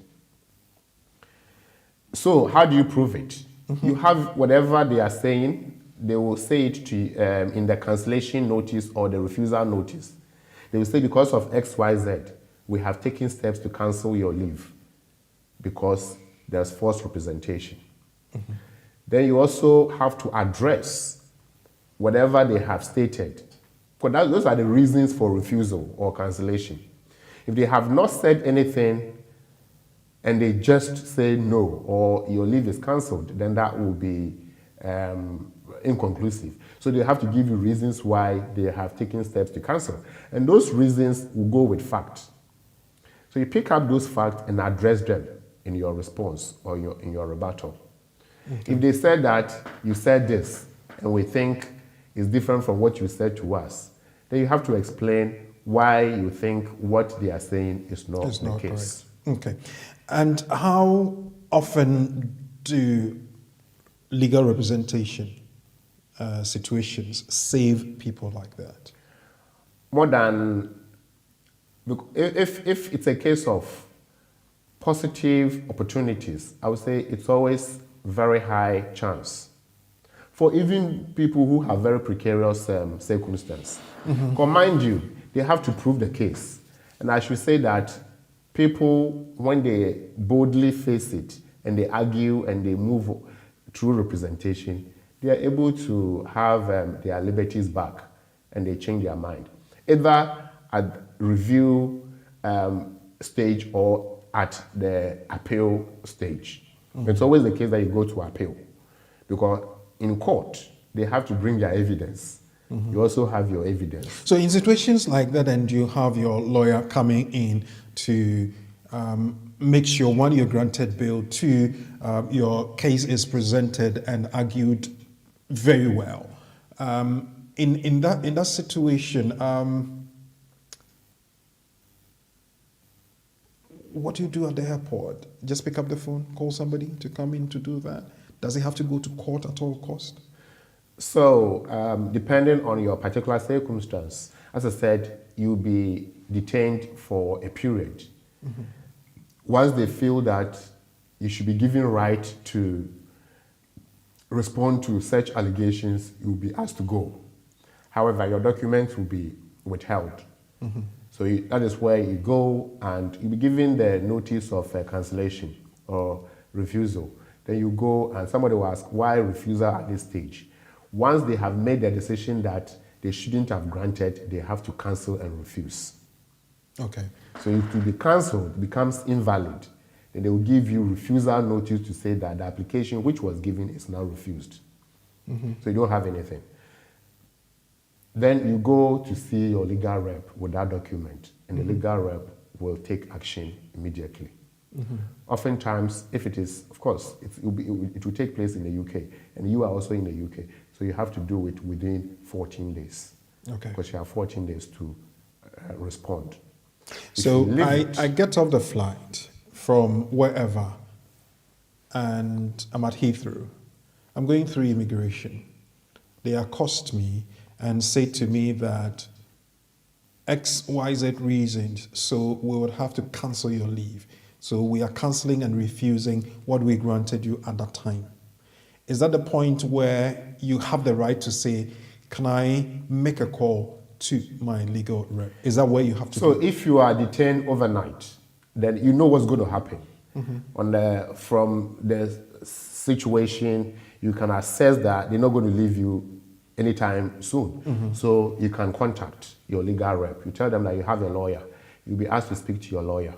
So how do you prove it? You have whatever they are saying, they will say it to in the cancellation notice or the refusal notice. They will say because of XYZ, we have taken steps to cancel your leave because there's false representation. Then you also have to address whatever they have stated. Because those are the reasons for refusal or cancellation. If they have not said anything and they just say no or your leave is cancelled, then that will be inconclusive. So they have to give you reasons why they have taken steps to cancel. And those reasons will go with facts. So you pick up those facts and address them in your response or in your rebuttal. Okay. If they said that you said this and we think it's different from what you said to us, then you have to explain why you think what they are saying is not the case. Correct. Okay. And how often do legal representation situations save people like that? More than, if it's a case of positive opportunities, I would say it's always very high chance. For even people who have very precarious circumstances. Mind you, they have to prove the case. And I should say that people, when they boldly face it and they argue and they move through representation, they are able to have their liberties back and they change their mind, either at review stage or at the appeal stage. It's always the case that you go to appeal, because in court, they have to bring their evidence. You also have your evidence. So in situations like that, and you have your lawyer coming in to make sure, one, you're granted bail, two, your case is presented and argued very well. In that situation, what do you do at the airport? Just pick up the phone, call somebody to come in to do that? Does it have to go to court at all cost? So, depending on your particular circumstance, as I said, you'll be detained for a period. Once they feel that you should be given right to respond to such allegations, you'll be asked to go. However, your documents will be withheld. So that is where you go and you'll be given the notice of cancellation or refusal. Then you go and somebody will ask, why refusal at this stage? Once they have made the decision that they shouldn't have granted, they have to cancel and refuse. Okay. So if it be cancelled, it becomes invalid. Then they will give you refusal notice to say that the application which was given is now refused. So you don't have anything. Then you go to see your legal rep with that document, and the legal rep will take action immediately. Oftentimes, if it is, of course, it will take place in the UK, and you are also in the UK, so you have to do it within 14 days. Okay. Because you have 14 days to respond. So I get off the flight from wherever, and I'm at Heathrow. I'm going through immigration. They accost me and say to me that X, Y, Z reasons, so we would have to cancel your leave. So we are cancelling and refusing what we granted you at that time. Is that the point where you have the right to say, can I make a call to my legal rep? Is that where you have to So do? if you are detained overnight, then you know what's going to happen. From the situation, you can assess that they're not going to leave you anytime soon. So you can contact your legal rep. You tell them that you have a lawyer. You'll be asked to speak to your lawyer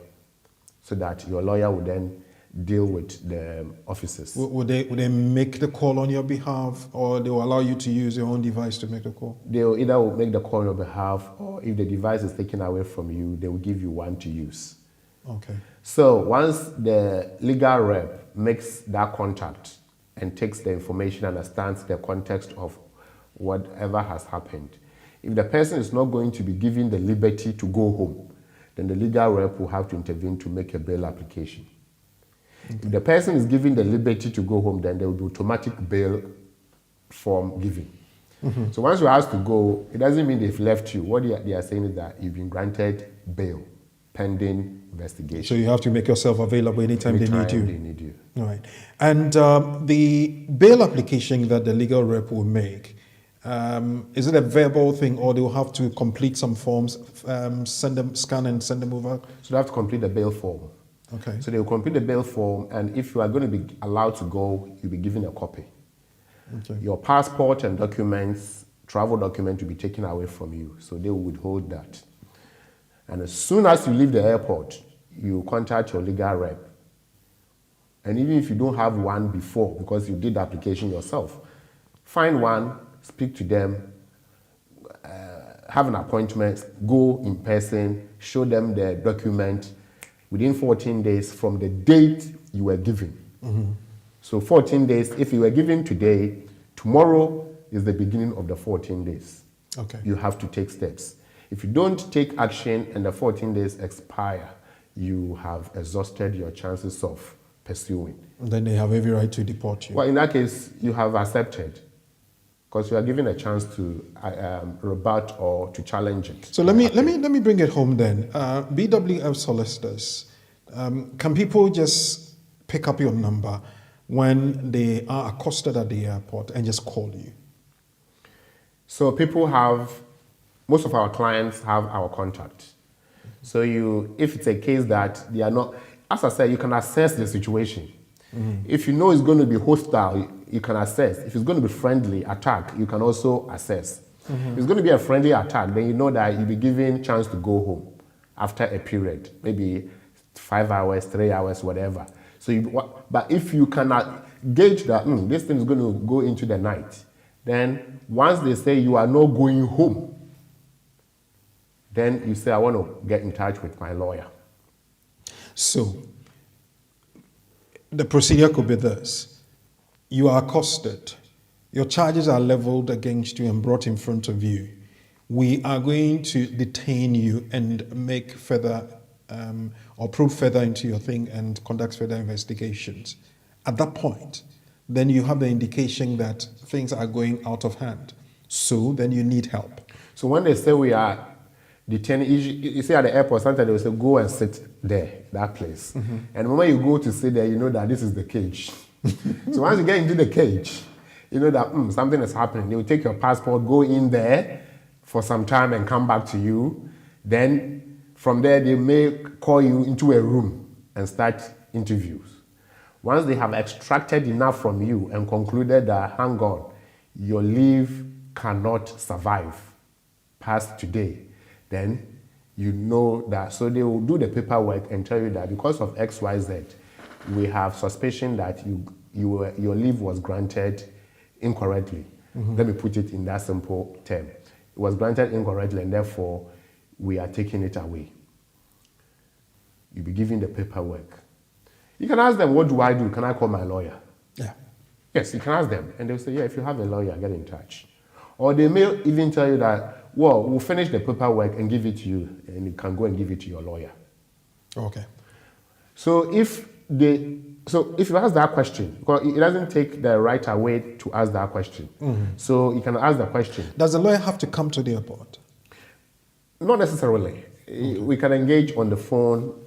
so that your lawyer will then deal with the officers. Would they make the call on your behalf, or they will allow you to use your own device to make the call? They will either make the call on your behalf, or if the device is taken away from you, they will give you one to use. Okay. So once the legal rep makes that contact and takes the information, understands the context of whatever has happened, if the person is not going to be given the liberty to go home, then the legal rep will have to intervene to make a bail application. If the person is given the liberty to go home, then there will be automatic bail form given. So once you're asked to go, it doesn't mean they've left you. What they are saying is that you've been granted bail pending investigation. So you have to make yourself available anytime they need you. They need you. All right. And the bail application that the legal rep will make, is it a verbal thing, or they will have to complete some forms, scan and send them over? So they have to complete the bail form. Okay. So they will complete the bail form, and if you are going to be allowed to go, you'll be given a copy. Okay. Your passport and documents, travel document will be taken away from you, so they will withhold that. And as soon as you leave the airport, you contact your legal rep. And even if you don't have one before, because you did the application yourself, find one, speak to them, have an appointment, go in person, show them the document within 14 days from the date you were given. So 14 days, if you were given today, tomorrow is the beginning of the 14 days. Okay. You have to take steps. If you don't take action and the 14 days expire, you have exhausted your chances of pursuing. And then they have every right to deport you. Well, in that case, you have accepted, because you are given a chance to rebut or to challenge it. So let me bring it home then. BWF solicitors, can people just pick up your number when they are accosted at the airport and just call you? So most of our clients have our contact. So if it's a case that they are not, as I said, you can assess the situation. If you know it's going to be hostile, you can assess. If it's going to be friendly attack, you can also assess. If it's going to be a friendly attack, then you know that you'll be given chance to go home after a period, maybe 5 hours, 3 hours, whatever. But if you cannot gauge that this thing is going to go into the night, then once they say you are not going home, then you say, I want to get in touch with my lawyer. So, the procedure could be this. You are accosted. Your charges are leveled against you and brought in front of you. We are going to detain you and make further or probe further into your thing and conduct further investigations. At that point, then you have the indication that things are going out of hand. So then you need help. So when they say we are detaining, you see at the airport, sometimes they will say, go and sit there, that place. And when you go to sit there, you know that this is the cage. So once you get into the cage, you know that something is happening. They will take your passport, go in there for some time and come back to you. Then from there, they may call you into a room and start interviews. Once they have extracted enough from you and concluded that, hang on, your leave cannot survive past today, then you know that. So they will do the paperwork and tell you that because of XYZ, we have suspicion that your leave was granted incorrectly. Let me put it in that simple term. It was granted incorrectly and therefore we are taking it away. You'll be given the paperwork. You can ask them, what do I do? Can I call my lawyer? Yeah. Yes, you can ask them. And they'll say, yeah, if you have a lawyer, get in touch. Or they may even tell you that, well, we'll finish the paperwork and give it to you, and you can go and give it to your lawyer. Okay. So if you ask that question, because it doesn't take the right away to ask that question. So you can ask the question. Does the lawyer have to come to the airport? Not necessarily. Okay. We can engage on the phone.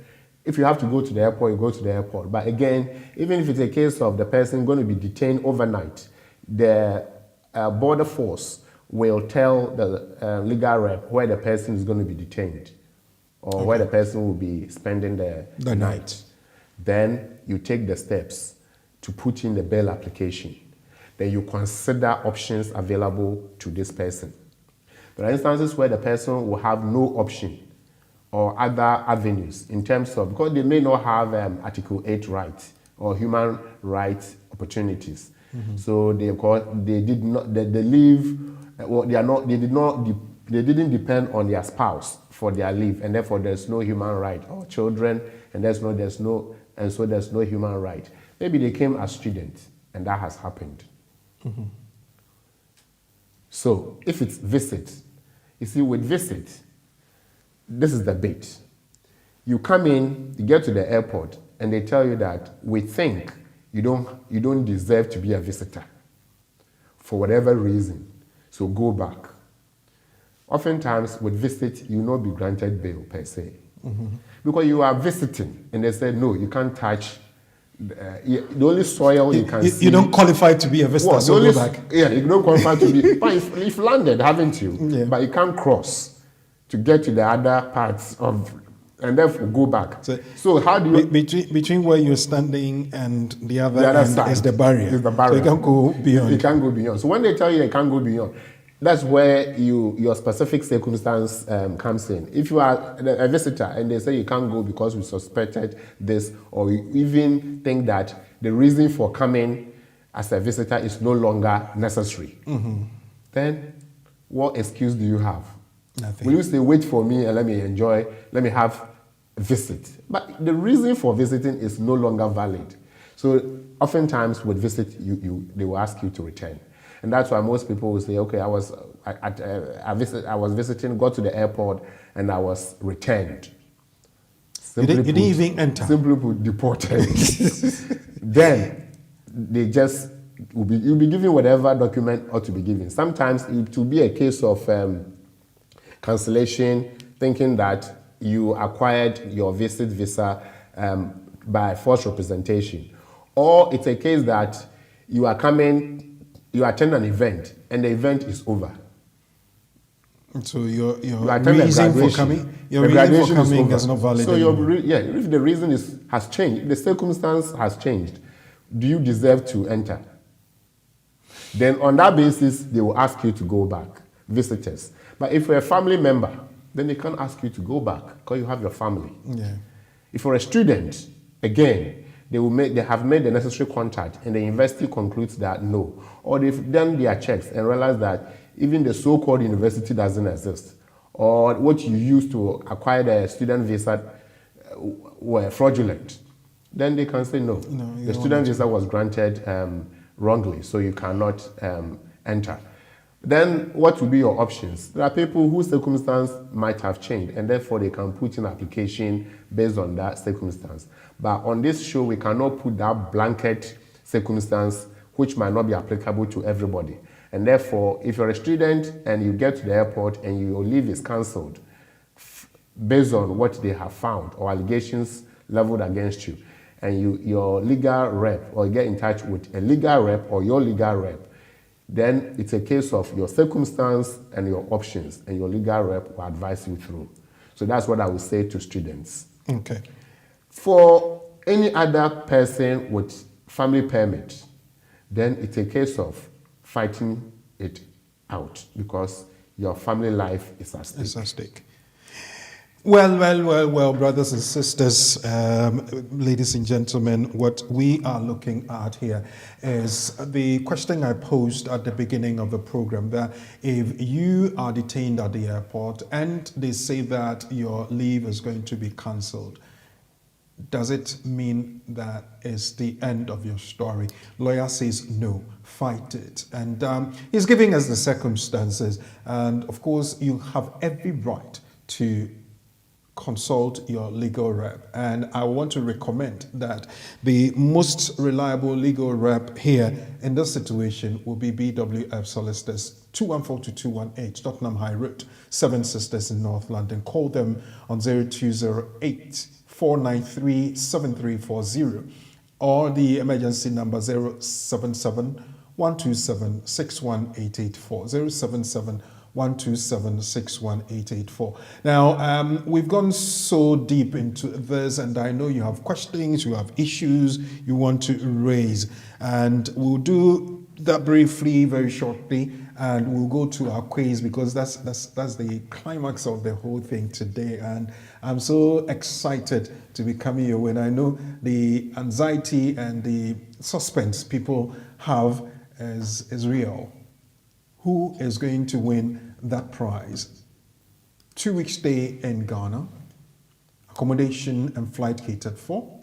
If you have to go to the airport, you go to the airport. But again, even if it's a case of the person going to be detained overnight, the border force will tell the legal rep where the person is going to be detained or where the person will be spending the night. Then you take the steps to put in the bail application. Then you consider options available to this person. There are instances where the person will have no option or other avenues in terms of, because they may not have Article 8 rights or human rights opportunities. So they didn't depend on their spouse for their leave, and therefore there's no human right, or children, and so there's no human right. Maybe they came as students, and that has happened. So if it's visit, you see, with visit, this is the bait. You come in, you get to the airport, and they tell you that we think you don't deserve to be a visitor for whatever reason, so go back. Oftentimes, with visit, you will not be granted bail per se. Because you are visiting, and they said, no, you can't touch the only soil you can see. You don't qualify to be a visitor, so go back. Yeah, you don't qualify to be. But you've landed, haven't you? Yeah. But you can't cross to get to the other parts of, and therefore go back. So how do you... Between where you're standing and the other end side is the barrier. Is the barrier. So you can't go beyond. You can't go beyond. So when they tell you they can't go beyond, that's where your specific circumstance comes in. If you are a visitor and they say you can't go because we suspected this, or you even think that the reason for coming as a visitor is no longer necessary, then what excuse do you have? Nothing. Will you say, wait for me and let me have a visit? But the reason for visiting is no longer valid. So oftentimes with visit, they will ask you to return. And that's why most people will say, okay, I was visiting, got to the airport, and I was returned. You didn't even enter. Simply put, deported. Then you'll be given whatever document ought to be given. Sometimes it will be a case of cancellation, thinking that you acquired your visit visa by false representation. Or it's a case that you attend an event and the event is over. So your You attend the reason for graduation. coming, your The reason for graduation is coming over. is not valid So your anymore. if the reason has changed, if the circumstance has changed, do you deserve to enter? Then on that basis, they will ask you to go back, visitors. But if you're a family member, then they can't ask you to go back because you have your family. Yeah. If you're a student, again, they have made the necessary contact and the university concludes that no. Or they've done their checks and realized that even the so-called university doesn't exist. Or what you used to acquire the student visa were fraudulent. Then they can say no. The student visa was granted wrongly, so you cannot enter. Then what will be your options? There are people whose circumstance might have changed and therefore they can put in application based on that circumstance. But on this show, we cannot put that blanket circumstance which might not be applicable to everybody. And therefore, if you're a student and you get to the airport and your leave is cancelled based on what they have found or allegations leveled against you, and your legal rep or get in touch with a legal rep or your legal rep, then it's a case of your circumstance and your options, and your legal rep will advise you through. So that's what I would say to students. Okay. For any other person with family permit, then it's a case of fighting it out because your family life is at stake. It's at stake. Well, brothers and sisters, ladies and gentlemen, what we are looking at here is the question I posed at the beginning of the program, that if you are detained at the airport and they say that your leave is going to be cancelled, does it mean that it's the end of your story? Lawyer says no, fight it. And he's giving us the circumstances. And of course, you have every right to consult your legal rep. And I want to recommend that the most reliable legal rep here in this situation will be BWF Solicitors, 214-218 Tottenham High Road, Seven Sisters in North London. Call them on 0208 493 7340 or the emergency number 077 127 61884 077 127 61884. Now, we've gone so deep into this, and I know you have questions, you have issues you want to raise, and we'll do that briefly, very shortly, and we'll go to our quiz because that's the climax of the whole thing today. And I'm so excited to be coming your way. And I know the anxiety and the suspense people have is real. Who is going to win that prize? 2 weeks stay in Ghana, accommodation and flight catered for,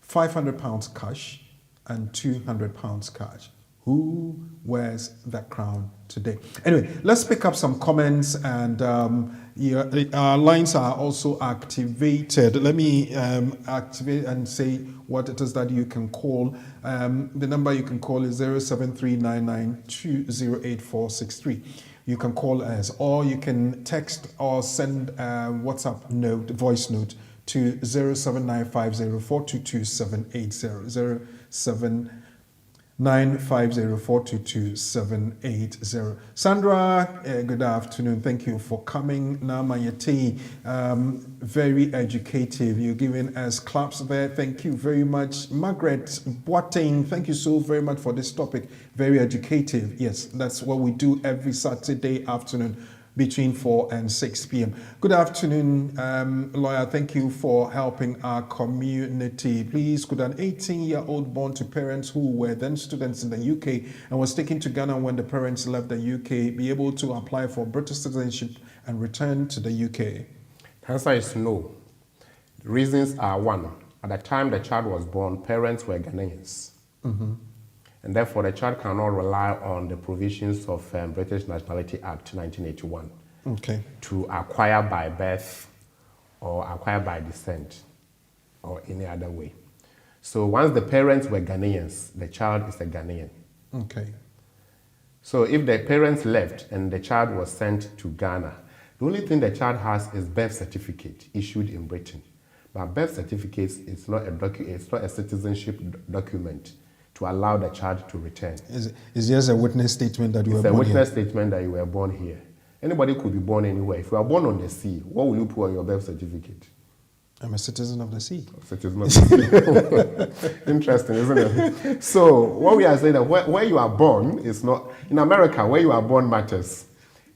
£500 cash and £200 cash. Who wears that crown today? Anyway, let's pick up some comments, and our lines are also activated. Let me activate and say what it is that you can call. The number you can call is 07399208463. You can call us, or you can text or send a WhatsApp note, voice note to 07950422780 07950422780. Sandra, good afternoon. Thank you for coming. Namayati, very educative. You're giving us claps there. Thank you very much. Margaret Boateng, thank you so very much for this topic. Very educative. Yes, that's what we do every Saturday afternoon between 4 and 6 p.m. Good afternoon, lawyer. Thank you for helping our community. Please, could an 18-year-old born to parents who were then students in the UK and was taken to Ghana when the parents left the UK be able to apply for British citizenship and return to the UK? The answer is no. The reasons are: one, at the time the child was born, parents were Ghanaians. And therefore, the child cannot rely on the provisions of British Nationality Act 1981 to acquire by birth or acquire by descent or any other way. So once the parents were Ghanaians, the child is a Ghanaian. So if the parents left and the child was sent to Ghana, the only thing the child has is birth certificate issued in Britain. But birth certificates is not a citizenship document to allow the child to return. It's just a witness statement that you were born here. It's a witness statement that you were born here. Anybody could be born anywhere. If you are born on the sea, what will you put on your birth certificate? I'm a citizen of the sea. Citizen of the sea. Interesting, isn't it? So what we are saying that where you are born is not in America. Where you are born matters.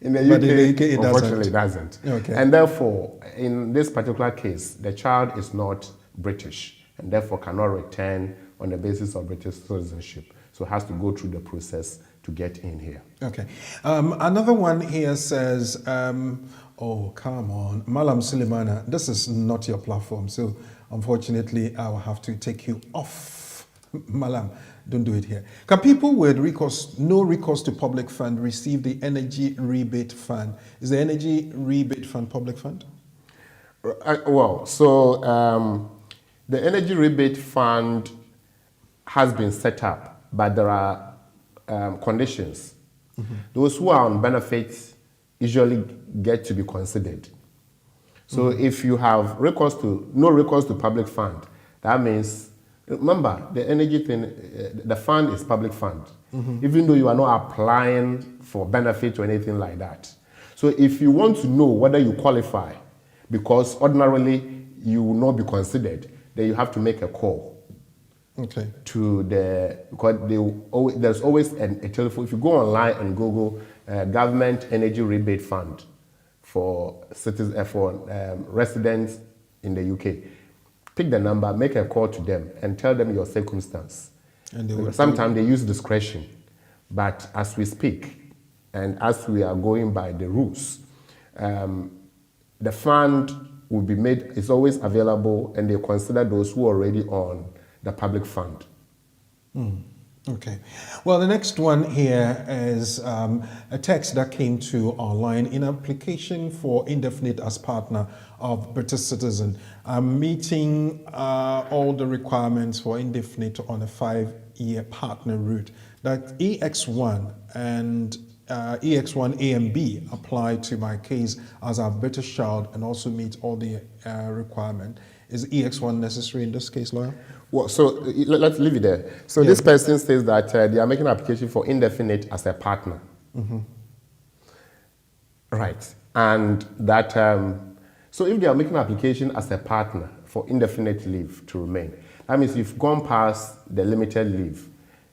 In the UK, it unfortunately, it doesn't. Okay. And therefore, in this particular case, the child is not British and therefore cannot return on the basis of British citizenship. So has to go through the process to get in here. Okay. Another one here says, oh, come on. Malam Sulemana, this is not your platform. So unfortunately, I will have to take you off. Malam, don't do it here. Can people with no recourse to public fund receive the energy rebate fund? Is the energy rebate fund public fund? The energy rebate fund has been set up, but there are conditions. Mm-hmm. Those who are on benefits usually get to be considered. So if you have no recourse to public fund, that means, remember, the energy thing, the fund is public fund, even though you are not applying for benefit or anything like that. So if you want to know whether you qualify, because ordinarily you will not be considered, then you have to make a call. Okay. To because there's always a telephone. If you go online and Google government energy rebate fund for residents in the UK, pick the number, make a call to them, and tell them your circumstance. And sometimes they use discretion, but as we speak, and as we are going by the rules, the fund will be made. It's always available, and they consider those who are already on the public fund. Okay. Well, the next one here is a text that came to our line in application for indefinite as partner of British citizen. I'm meeting all the requirements for indefinite on a 5-year partner route. That EX1 and EX1 A and B apply to my case as a British child and also meet all the requirement. Is EX1 necessary in this case, lawyer? Well, so let's leave it there. So this person says that they are making an application for indefinite as a partner. Right. And that, so if they are making an application as a partner for indefinite leave to remain, that means you've gone past the limited leave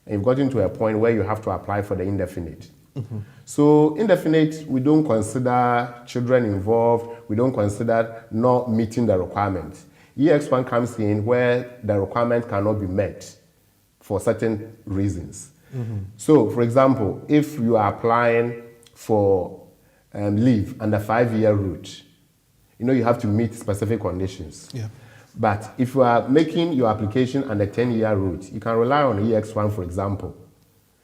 and you've gotten to a point where you have to apply for the indefinite. So indefinite, we don't consider children involved, we don't consider not meeting the requirements. EX1 comes in where the requirement cannot be met for certain reasons. So, for example, if you are applying for leave under 5-year route, you have to meet specific conditions. Yeah. But if you are making your application under 10-year route, you can rely on EX1, for example,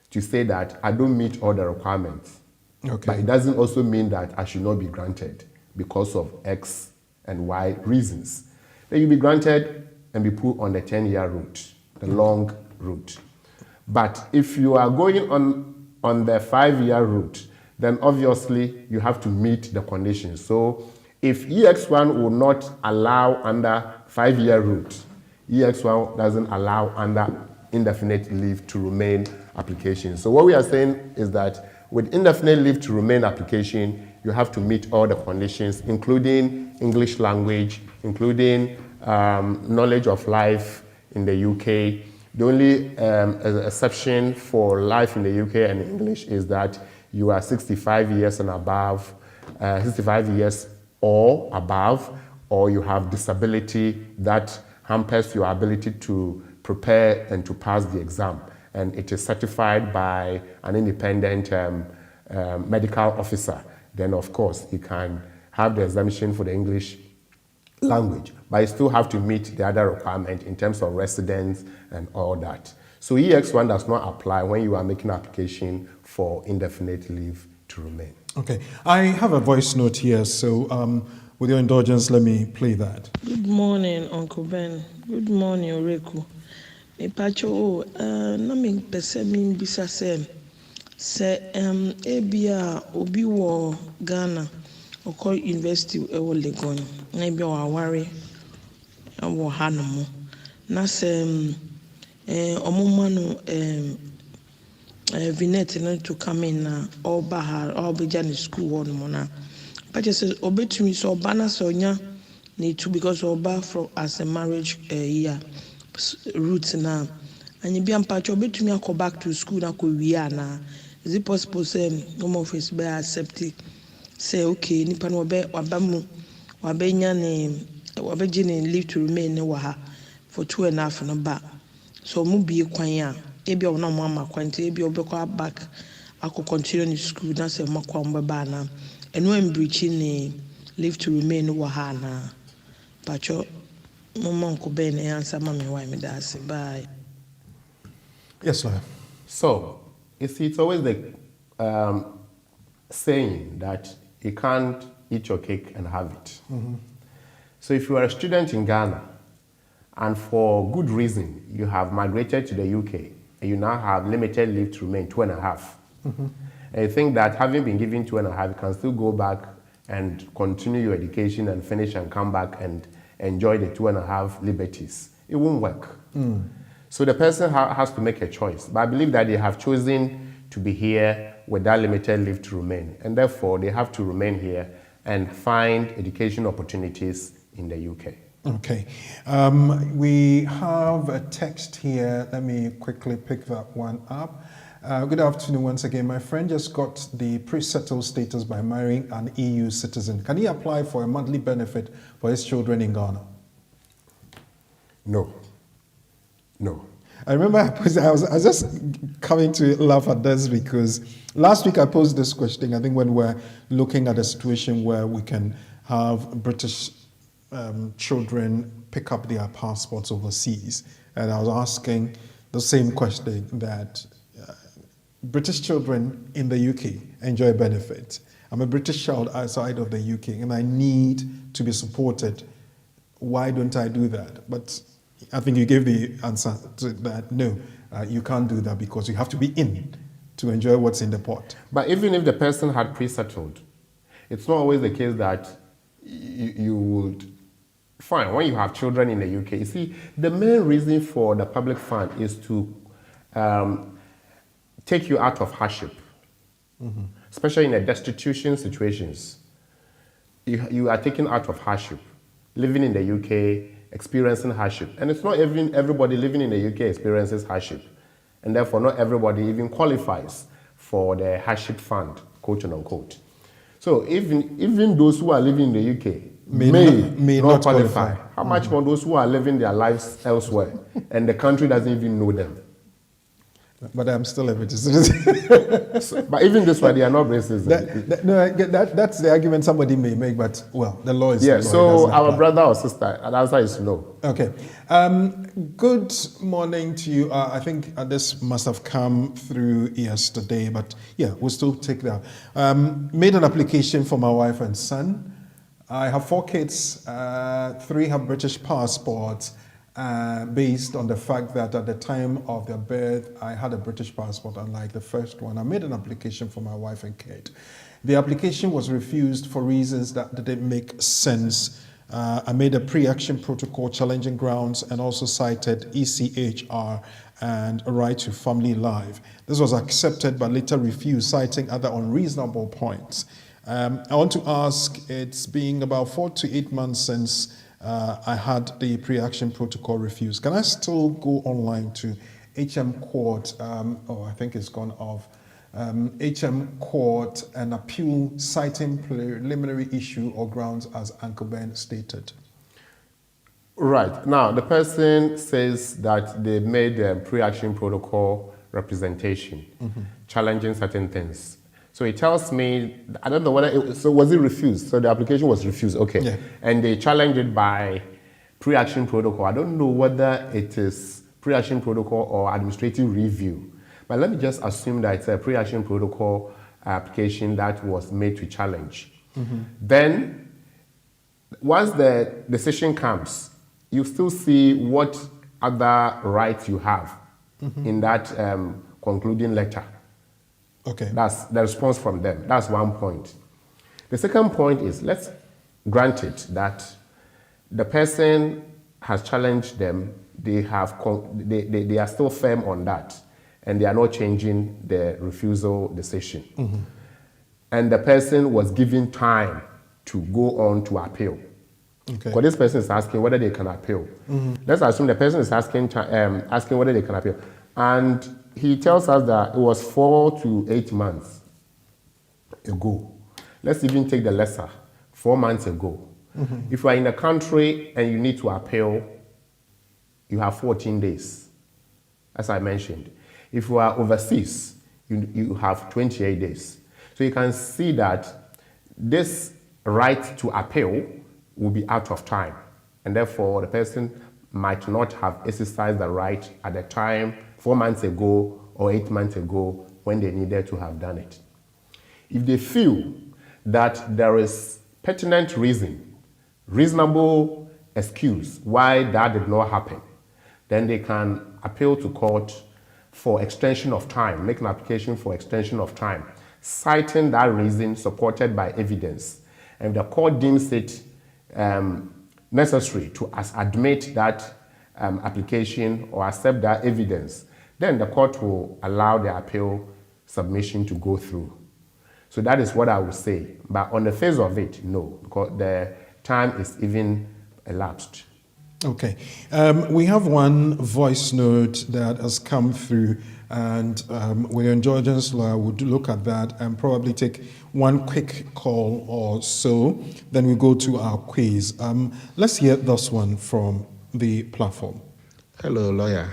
to say that I don't meet all the requirements. Okay. But it doesn't also mean that I should not be granted because of X and Y reasons. Then you'll be granted and be put on the 10-year route, the long route. But if you are going on the 5-year route, then obviously you have to meet the conditions. So if EX1 will not allow under 5-year route, EX1 doesn't allow under indefinite leave to remain application. So what we are saying is that with indefinite leave to remain application, you have to meet all the conditions, including English language, including knowledge of life in the UK. The only exception for life in the UK and English is that you are 65 years and above, 65 years or above, or you have disability that hampers your ability to prepare and to pass the exam. And it is certified by an independent medical officer. Then, of course, you can have the exemption for the English language, but you still have to meet the other requirement in terms of residence and all that. So EX1 does not apply when you are making an application for indefinite leave to remain. Okay, I have a voice note here, so with your indulgence, let me play that. Good morning, Uncle Ben. Good morning, Oreku. Me pacho na me pese me bisa se ebia obi wo Ghana oko university ewo Legon na ebia wa ware wo hanomo na se omuma no Vinet no to come in na oba ha obeja ne school one mo na but just obetumi so oba na so nya need to because oba from as a marriage year route na and bi ampa cho obetumi akọ back to school na ko wi ana is it possible say home office be accept say okay nipa no obe wabamu wabenya ne wabeji ne leave to remain ne wa ha for 2.5 no ba so mu bi kwan a ebi ona mo ama kwante ebi obekọ back akọ continue in school na say makwa mbeba na eno am breaching ni leave to remain wa ha na pacho mama nko be na answer mama why me da say bye. Yes, sir. So, you see, it's always the saying that you can't eat your cake and have it. So if you are a student in Ghana and for good reason you have migrated to the UK and you now have limited leave to remain 2.5, and you think that having been given 2.5, you can still go back and continue your education and finish and come back and enjoy the 2.5 liberties, it won't work. So the person has to make a choice. But I believe that they have chosen to be here with that limited leave to remain, and therefore they have to remain here and find education opportunities in the UK. Okay. We have a text here. Let me quickly pick that one up. Good afternoon once again. My friend just got the pre-settled status by marrying an EU citizen. Can he apply for a monthly benefit for his children in Ghana? No. No. I remember I was just coming to laugh at this because last week I posed this question, I think when we're looking at a situation where we can have British children pick up their passports overseas. And I was asking the same question that British children in the UK enjoy benefits. I'm a British child outside of the UK and I need to be supported. Why don't I do that? But I think you gave the answer to that. No, you can't do that because you have to be in to enjoy what's in the pot. But even if the person had pre-settled, it's not always the case that you would. Fine, when you have children in the UK, you see, the main reason for the public fund is to take you out of hardship, especially in the destitution situations. You are taken out of hardship, living in the UK, experiencing hardship. And it's not even everybody living in the UK experiences hardship. And therefore, not everybody even qualifies for the hardship fund, quote unquote. So even those who are living in the UK may not qualify. How much more those who are living their lives elsewhere and the country doesn't even know them? But I'm still a British citizen. But even this way, they are not racist. That's the argument somebody may make, but well, the law is. Yeah, the law. so our brother or sister, the answer is no. Okay. Good morning to you. I think this must have come through yesterday, but yeah, we'll still take that. Made an application for my wife and son. I have 4 kids. 3 have British passports. Based on the fact that at the time of their birth, I had a British passport, unlike the first one. I made an application for my wife and kid. The application was refused for reasons that didn't make sense. I made a pre-action protocol challenging grounds and also cited ECHR and a right to family life. This was accepted but later refused, citing other unreasonable points. I want to ask, it's been about 4 to 8 months since I had the pre-action protocol refused. Can I still go online to HM Court, I think it's gone off, HM Court and appeal citing preliminary issue or grounds as Uncle Ben stated? Right. Now, the person says that they made a pre-action protocol representation, challenging certain things. So it tells me, I don't know whether, so was it refused? So the application was refused, okay. Yeah. And they challenged it by pre-action protocol. I don't know whether it is pre-action protocol or administrative review. But let me just assume that it's a pre-action protocol application that was made to challenge. Then, once the decision comes, you still see what other rights you have in that concluding letter. Okay. That's the response from them. That's one point. The second point is, let's grant it that the person has challenged them. They are still firm on that, and they are not changing the refusal decision. And the person was given time to go on to appeal. Okay. Because this person is asking whether they can appeal. Let's assume the person is asking whether they can appeal. And he tells us that it was 4 to 8 months ago. Let's even take the lesser, 4 months ago. If you are in the country and you need to appeal, you have 14 days, as I mentioned. If you are overseas, you have 28 days. So you can see that this right to appeal will be out of time. And therefore, the person might not have exercised the right at the time 4 months ago or 8 months ago when they needed to have done it. If they feel that there is pertinent reason, reasonable excuse why that did not happen, then they can appeal to court for extension of time, make an application for extension of time, citing that reason supported by evidence. And if the court deems it necessary to admit that application or accept that evidence, then the court will allow the appeal submission to go through. So that is what I would say. But on the face of it, no, because the time is even elapsed. Okay. We have one voice note that has come through, and with your indulgence, I would look at that and probably take one quick call or so. Then we go to our quiz. Let's hear this one from the platform. Hello, lawyer.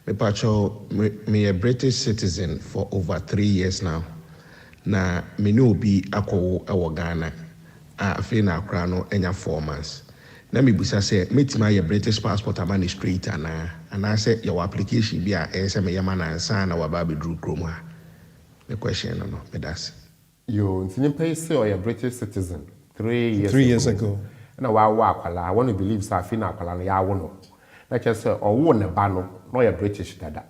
Me a British citizen for over 3 years now. Na me no bi akwo ewo Ghana. Afi na akra no enya 4 months. Na me busa say metima ye British passport administrator and I say your application bi a say me yama na ansa na waba be dru krom ha. The question no me das. You ntinimpa say or a British citizen 3 years 3 years ago. Na wa akwala, I want to believe say afi na akwala no ya wo no. Na che say owo ne ba no ya British dada.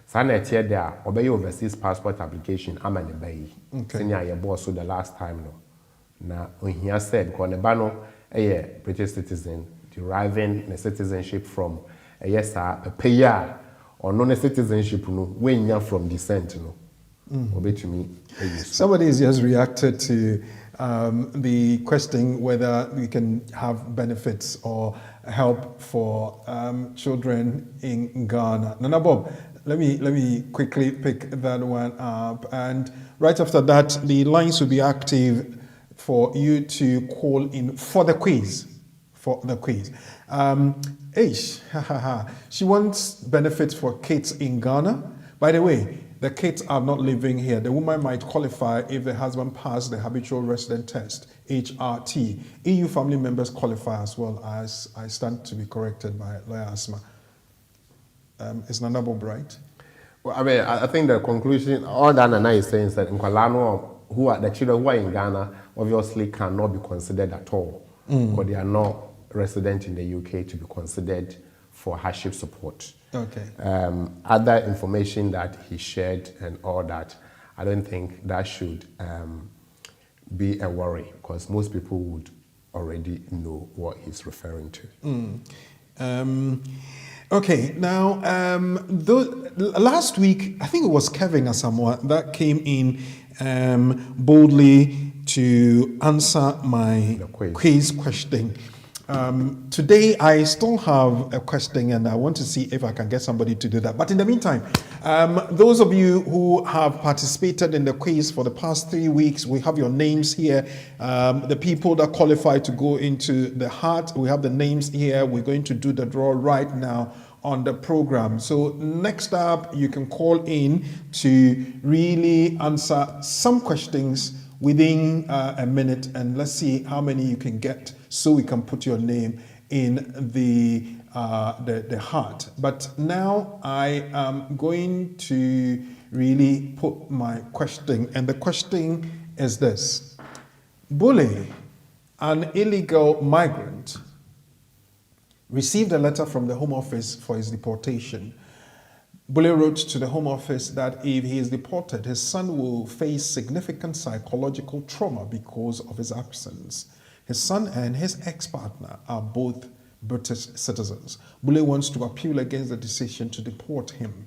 Sana etie there obey overseas passport application ama ne bayi. Senior your boss so the last time no. Na ohia said because ne ba no a British citizen deriving the citizenship from a yes a payer or non citizenship no when you from descent no. Obey to me. Somebody has just reacted to the question whether we can have benefits or help for children in Ghana. Nana Bob, let me quickly pick that one up, and right after that, the lines will be active for you to call in for the quiz. She wants benefits for kids in Ghana. By the way, the kids are not living here. The woman might qualify if the husband passed the habitual resident test, HRT. EU family members qualify as well, as I stand to be corrected by Lawyer Asma. Is Nana Bob right? Well, I mean, I think the conclusion, all that Nana is saying is that in Kwalano, the children who are in Ghana obviously cannot be considered at all, because they are not resident in the UK to be considered for hardship support. Okay. Other information that he shared and all that, I don't think that should be a worry, because most people would already know what he's referring to. Okay, now, last week, I think it was Kevin Asamoah that came in boldly to answer my quiz question. Today, I still have a question, and I want to see if I can get somebody to do that. But in the meantime, those of you who have participated in the quiz for the past 3 weeks, we have your names here. The people that qualify to go into the heart, we have the names here. We're going to do the draw right now on the program. So next up, you can call in to really answer some questions within a minute, and let's see how many you can get so we can put your name in the heart. But now I am going to really put my question, and the question is this. Bule, an illegal migrant, received a letter from the Home Office for his deportation. Bule wrote to the Home Office that if he is deported, his son will face significant psychological trauma because of his absence. His son and his ex-partner are both British citizens. Bule wants to appeal against the decision to deport him.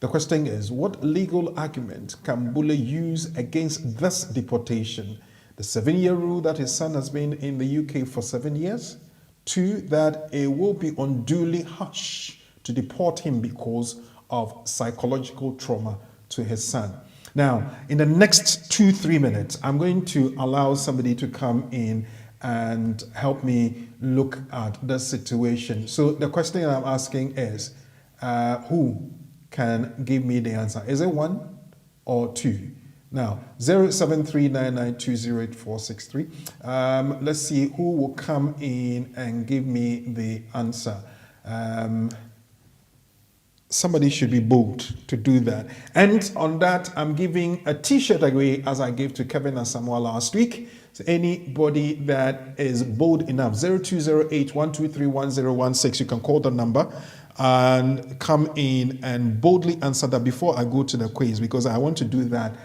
The question is, what legal argument can Bule use against this deportation? The 7-year rule that his son has been in the UK for 7 years. 2, that it will be unduly harsh to deport him because of psychological trauma to his son. Now, in the next 2-3 minutes, I'm going to allow somebody to come in and help me look at the situation. So the question I'm asking is, who can give me the answer? Is it 1 or 2? Now, 0739920843. Let's see who will come in and give me the answer. Somebody should be bold to do that. And on that, I'm giving a t-shirt away as I gave to Kevin Asamoah last week. So anybody that is bold enough, 0208-123-1016, you can call the number and come in and boldly answer that before I go to the quiz, because I want to do that.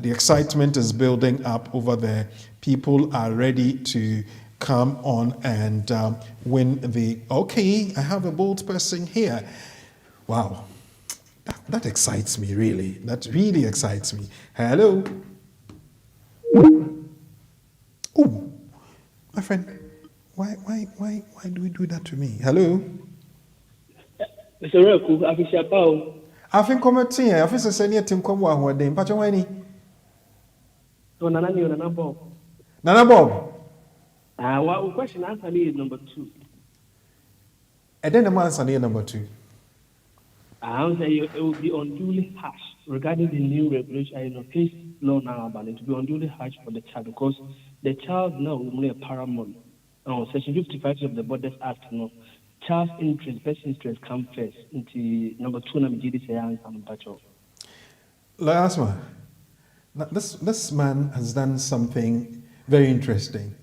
The excitement is building up over there. People are ready to come on and win the... Okay, I have a bold person here. Wow, that excites me, really. That really excites me. Hello. Oh, my friend, why do we do that to me? Hello. Mr. Reku, Afisha Pao. I think committee, I think senior team come one day. Pacho wani? So Nana Bob. Nana Bob. What question answer me is number 2. And then the man answer number 2. I would say it will be unduly harsh regarding the new regulation, case law now about it to be unduly harsh for the child, because the child now will be a paramount. Section 55 of the Borders Act, child's interest, best interest come first. Into number 2, number GDC. Last one. This man has done something very interesting.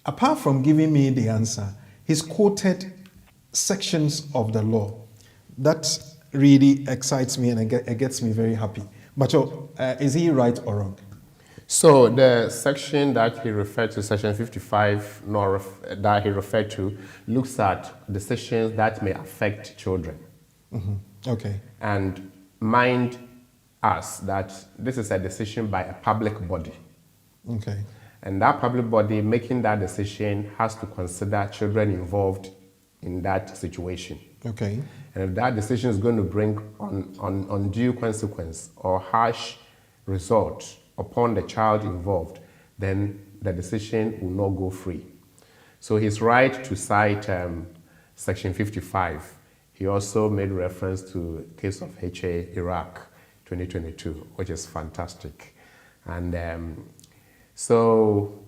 Apart from giving me the answer, he's quoted sections of the law. That really excites me and it gets me very happy. But is he right or wrong? So the section that he referred to, section 55, that he referred to, looks at decisions that may affect children. Mm-hmm. Okay. And mind us that this is a decision by a public body. Okay. And that public body making that decision has to consider children involved in that situation. Okay. And if that decision is going to bring on undue consequence or harsh result upon the child involved, then the decision will not go free. So he's right to cite section 55. He also made reference to the case of HA Iraq 2022, which is fantastic. And so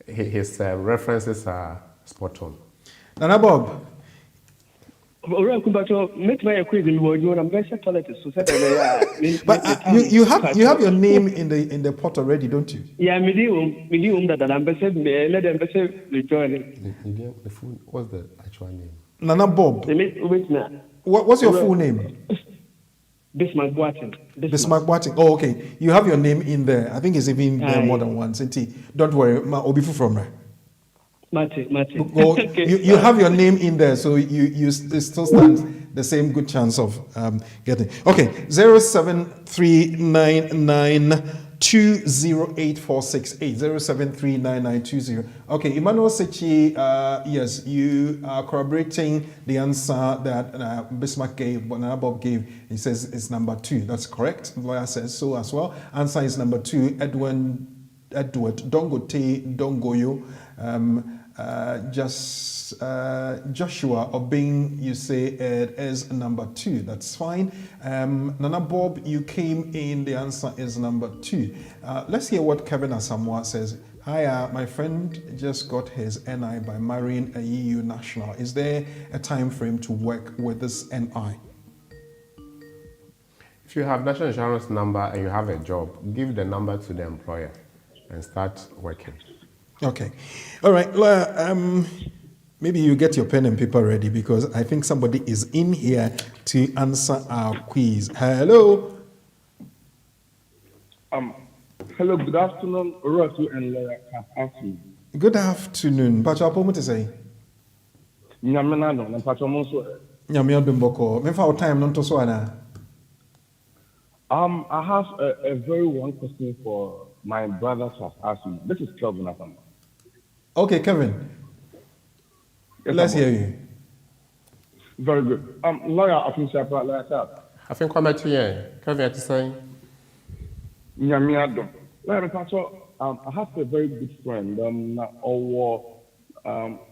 his references are spot on. Nana Bob. But you have your name in the pot already, don't you? Yeah, that What's the actual name? Nana Bob. What's your full name? Bismarck Boating. Bismarck Boating. Oh, okay. You have your name in there. I think it's even there more than once. Don't worry. Obifu from there. Mate. Well, you have your name in there, so you still stand the same good chance of getting. Okay, 0739920846 073992. Okay, Emmanuel Sechi, yes, you are corroborating the answer that Bismarck gave, but Bob gave. He says it's number 2. That's correct. The lawyer says so as well. Answer is number 2. Edward Dongote Dongoyo. Joshua Obing, you say it is number 2. That's fine. Nana Bob, you came in. The answer is number 2. Let's hear what Kevin Asamoah says. Hi, my friend just got his NI by marrying a EU national. Is there a time frame to work with this NI? If you have national insurance number and you have a job, give the number to the employer and start working. Okay. All right. Maybe you get your pen and paper ready because I think somebody is in here to answer our quiz. Hello. Hello, good afternoon, Orotu and Lawyer. Good afternoon. Pacho Apo to say? Nyamenano, na Pacho Monso. Nyamia Dumboko. Me for time non to so ana. I have a very one question for my brothers who have asked me. This is Kelvin Afam. Okay, Kevin, Yes, let's I'm hear on. you. Very good. Lawyer, I think Shapa, lawyer, I think come to you. Kevin, to say. Nyamiado. Lawyer, I have a very good friend, our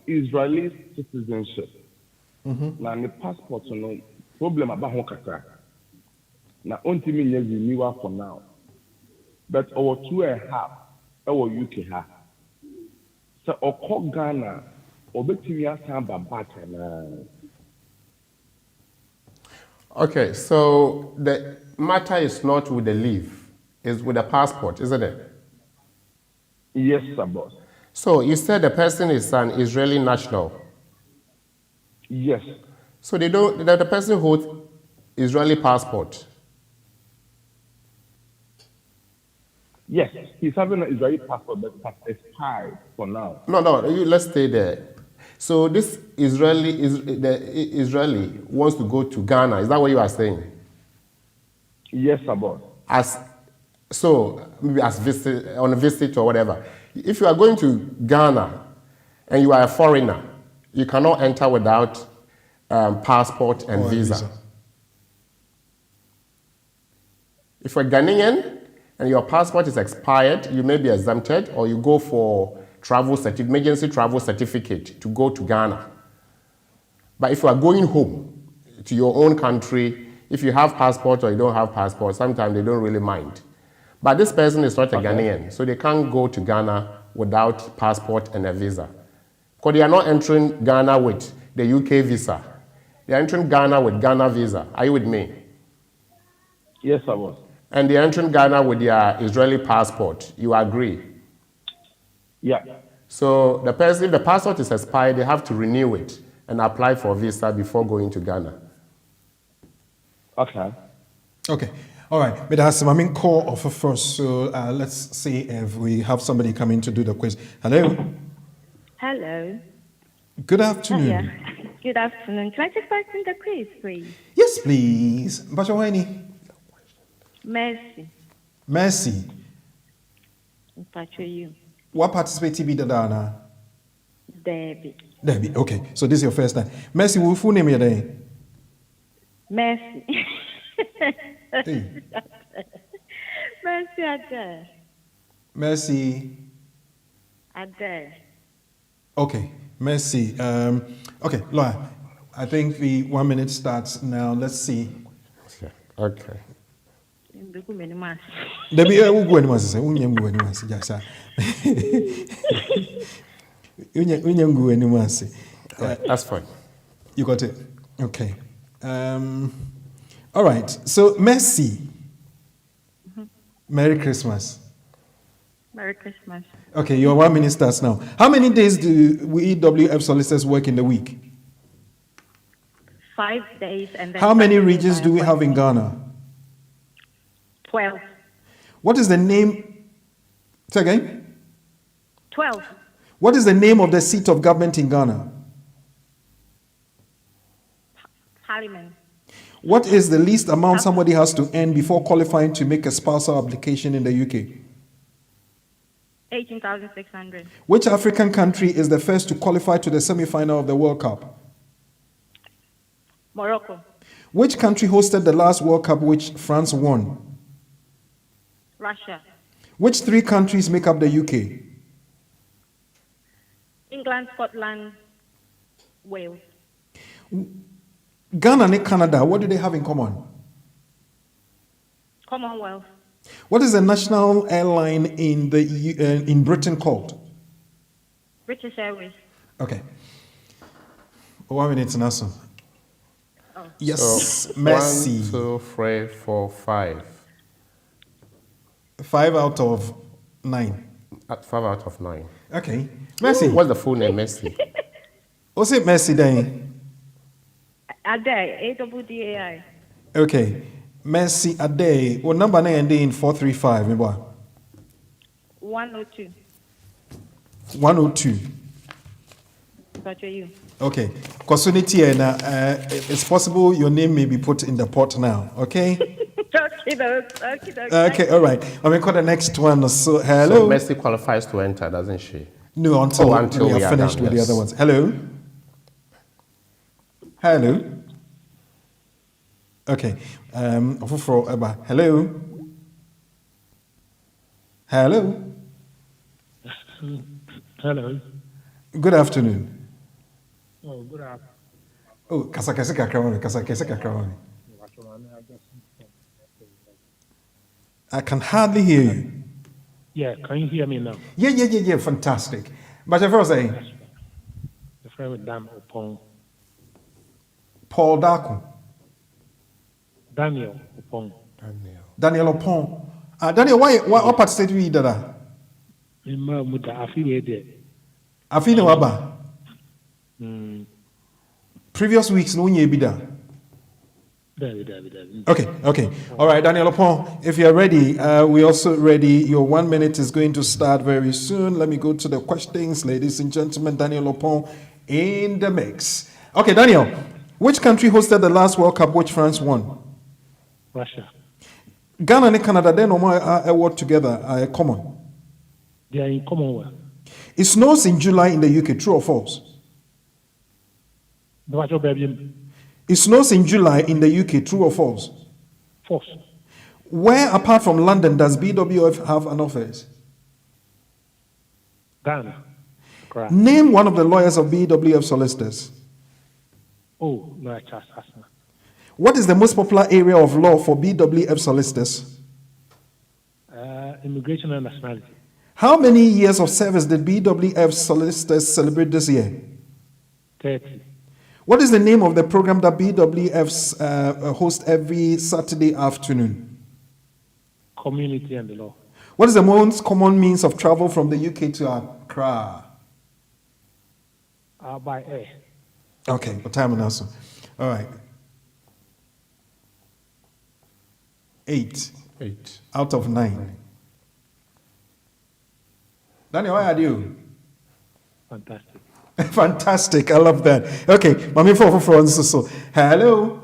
Israeli citizenship. Now, the passport, problem about Hokaka. Now, only me renewal for now. But our 2.5, our UK ha. So, our call Ghana, or Betty Samba Batten. Okay, so the matter is not with the leave, it's with the passport, isn't it? Yes, sir, boss. So you said the person is an Israeli national. Yes. So the person holds Israeli passport. Yes, he's having an Israeli passport, but it has expired for now. No, let's stay there. So this Israeli wants to go to Ghana. Is that what you are saying? Yes, sir, boss. Maybe on a visit or whatever. If you are going to Ghana and you are a foreigner, you cannot enter without passport and visa. If you're Ghanaian and your passport is expired, you may be exempted, or you go for emergency travel certificate to go to Ghana. But if you are going home to your own country, if you have passport or you don't have passport, sometimes they don't really mind. But this person is not a Ghanaian, so they can't go to Ghana without passport and a visa. Because they are not entering Ghana with the UK visa. They are entering Ghana with Ghana visa. Are you with me? Yes, sir, boss. And they are entering Ghana with their Israeli passport. You agree? Yeah. So the person, if the passport is expired, they have to renew it and apply for a visa before going to Ghana. Okay. Okay. All right. But that's some call offer first. So let's see if we have somebody coming to do the quiz. Hello. Hello. Good afternoon. Yeah. Good afternoon. Can I take part in the quiz, please? Yes, please. Bachawaini. Mercy. Mercy. You. What participate be the Dana? Debbie. Debbie. Okay. So this is your first time. Mercy, will full name your day? Mercy. Hey. Mercy Adair. Mercy. Adair. Okay. Mercy. Okay, Laura. I think the 1 minute starts now. Let's see. Okay. Debbie, who go anymore? Say, who go anymore? Say, yes, sir. Who go anymore? Say, that's fine. You got it. Okay. All right. So, Mercy. Merry Christmas. Merry Christmas. Okay, your 1 minute starts now. How many days do we EWF solicitors work in the week? 5 days and then. How many regions do we have in Ghana? 12. What is the name? Say again? 12. What is the name of the seat of government in Ghana? Parliament. What is the least amount somebody has to earn before qualifying to make a spousal application in the UK? 18,600. Which African country is the first to qualify to the semi-final of the World Cup? Morocco. Which country hosted the last World Cup which France won? Russia. Which 3 countries make up the UK? England, Scotland, Wales. Ghana and Canada, what do they have in common? Commonwealth. What is the national airline in Britain called? British Airways. Okay. 1 minute, Naso. Oh. Yes, So, Mercy. 1, 2, 3, 4, 5. 5 out of 9. 5 out of 9. Okay. Mercy. What's the full name, Mercy? What's it, Mercy, then? Adair, A-double-D-A-I. Okay. Mercy Ade. What number name ending in 435? 102. 102. Got you. Okay. Kosuniti, it's possible your name may be put in the pot now. Okay. Okay. Okay, all right. Let me call the next one. So, So hello. Mercy qualifies to enter, doesn't she? No, until, until we we are are finished done, with yes. the other ones. Hello. Hello. Okay. Hello. Hello. Hello. Good afternoon. Oh, good afternoon. Oh, kasakese kakrawani. I can hardly hear you. Yeah, can you hear me now? Yeah. Fantastic. But your first saying, The friend with Dan Opong. Paul Daku, Daniel Opong. Daniel Opon. Daniel, why what part state we did that? Mma muda afi we there. Afi ne waba. Previous weeks no nye bida. David. Okay. All right, Daniel Opon, if you're ready, we're also ready. Your 1 minute is going to start very soon. Let me go to the questions, ladies and gentlemen. Daniel Opon in the mix. Okay, Daniel, which country hosted the last World Cup which France won? Russia. Ghana and Canada, they no more work together, common. They are in Commonwealth. It snows in July in the UK, true or false? The Wacho baby. It snows in July in the UK, true or false? False. Where, apart from London, does BWF have an office? Ghana. Correct. Name one of the lawyers of BWF solicitors. Oh, no, Charles Asna. What is the most popular area of law for BWF solicitors? Immigration and nationality. How many years of service did BWF solicitors celebrate this year? 30. What is the name of the program that BWF hosts every Saturday afternoon? Community and the law. What is the most common means of travel from the UK to Accra? By air. Okay, what time and answer? All right. 8 out of 9. Daniel, how are you? Fantastic. Fantastic, I love that. Okay, Mami for so. Hello.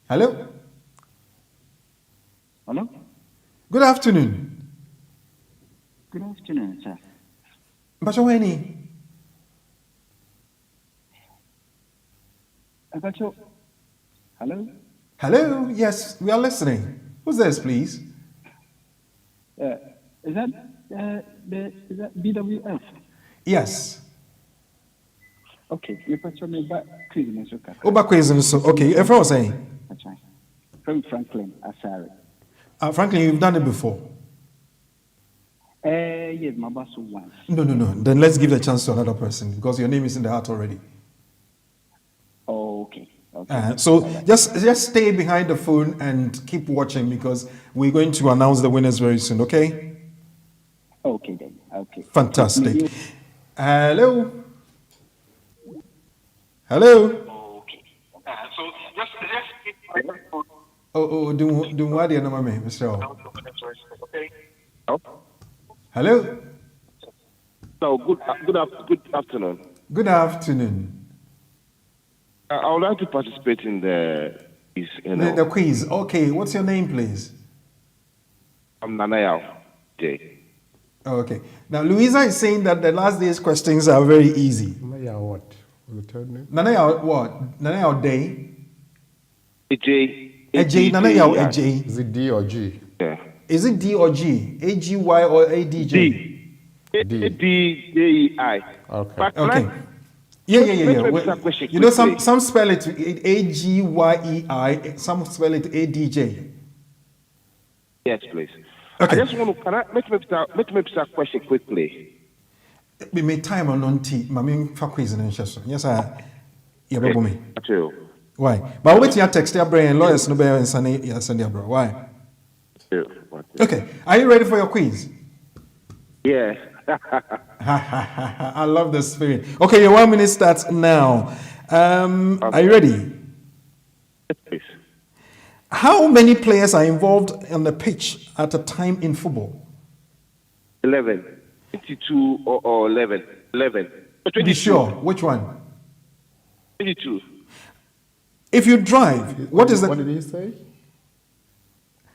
Hello. Hello? Good afternoon. Good afternoon, sir. Bashaweni. Abacho. Hello? Hello. Yes, we are listening. Who's this, please? Is that BWF? Yes. Okay, you put me back quiz in Suka. Oba quiz so. Okay, everyone was saying. That's right. From Franklin Asari. Franklin, you've done it before. Yes, my boss once. No. Then let's give the chance to another person because your name is in the hat already. Oh, okay. So right. just stay behind the phone and keep watching because we're going to announce the winners very soon, okay? Okay then. Okay. Fantastic. Hello? Hello? Okay. So just do what do you know, Mr. okay. Hello? So, good afternoon. Good afternoon. I would like to participate in the quiz. The quiz. Okay, what's your name, please? I'm Nanayao J. Oh, okay. Now, Louisa is saying that the last day's questions are very easy. Nanaya what? Was the third name? Nanaya what? Nanaya Day? AJ. Nanaya AJ. Is it D or G? Yeah. Is it D or G? AGY or ADJ? D. DJI. Okay. Okay. Yeah. You know, some spell it AGYEI, some spell it ADJ. Yes, please. Okay. I just want to, can I make me a question quickly? We make time on non-T. Mami for quiz and yes, I. Yeah, me. Why? But wait your text your brain lawyers no bear and send your bro. Why? Okay. Are you ready for your quiz? Yeah. I love the spirit. Okay, your 1 minute starts now. Are you ready? Yes, please. How many players are involved on the pitch at a time in football? 11. 22 or 11. 11. 22. Be sure. Which one? 22. If you drive, what did he say?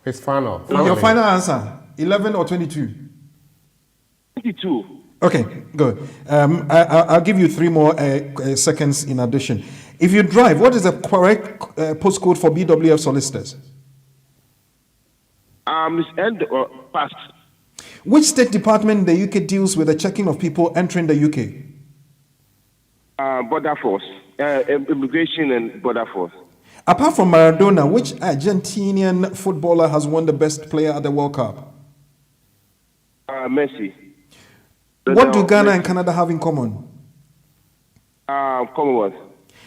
His final. Your final answer, 11 or 22? 22. Okay, good. I'll give you 3 more seconds in addition. If you drive, what is the correct postcode for BWF solicitors? It's end or past. Which state department in the UK deals with the checking of people entering the UK? Border Force. Immigration and Border Force. Apart from Maradona, which Argentinian footballer has won the best player at the World Cup? Messi. What do Ghana and Canada have in common? Commonwealth.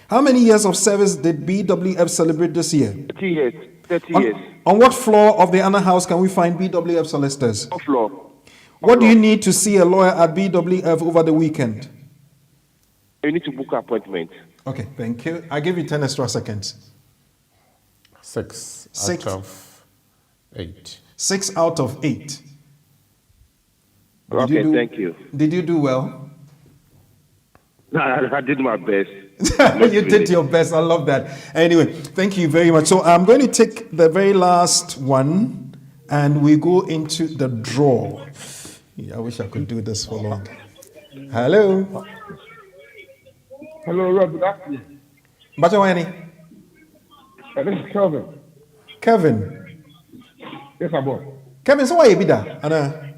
How many years of service did BWF celebrate this year? 30 years. 30 years. On what floor of the Anna House can we find BWF solicitors? Top floor. What do you need to see a lawyer at BWF over the weekend? You need to book an appointment. Okay, thank you. I give you 10 extra seconds. 6 out of 8. 6 out of 8. Okay, thank you. Did you do well? No, I did my best. You did your best. I love that. Anyway, thank you very much. So I'm going to take the very last one and we go into the draw. Yeah, I wish I could do this for long. Hello. Hello, Rob. Good afternoon. Bachawani. This is Kelvin. Kevin. Yes, my boy. Kevin, so why you be there? Anna.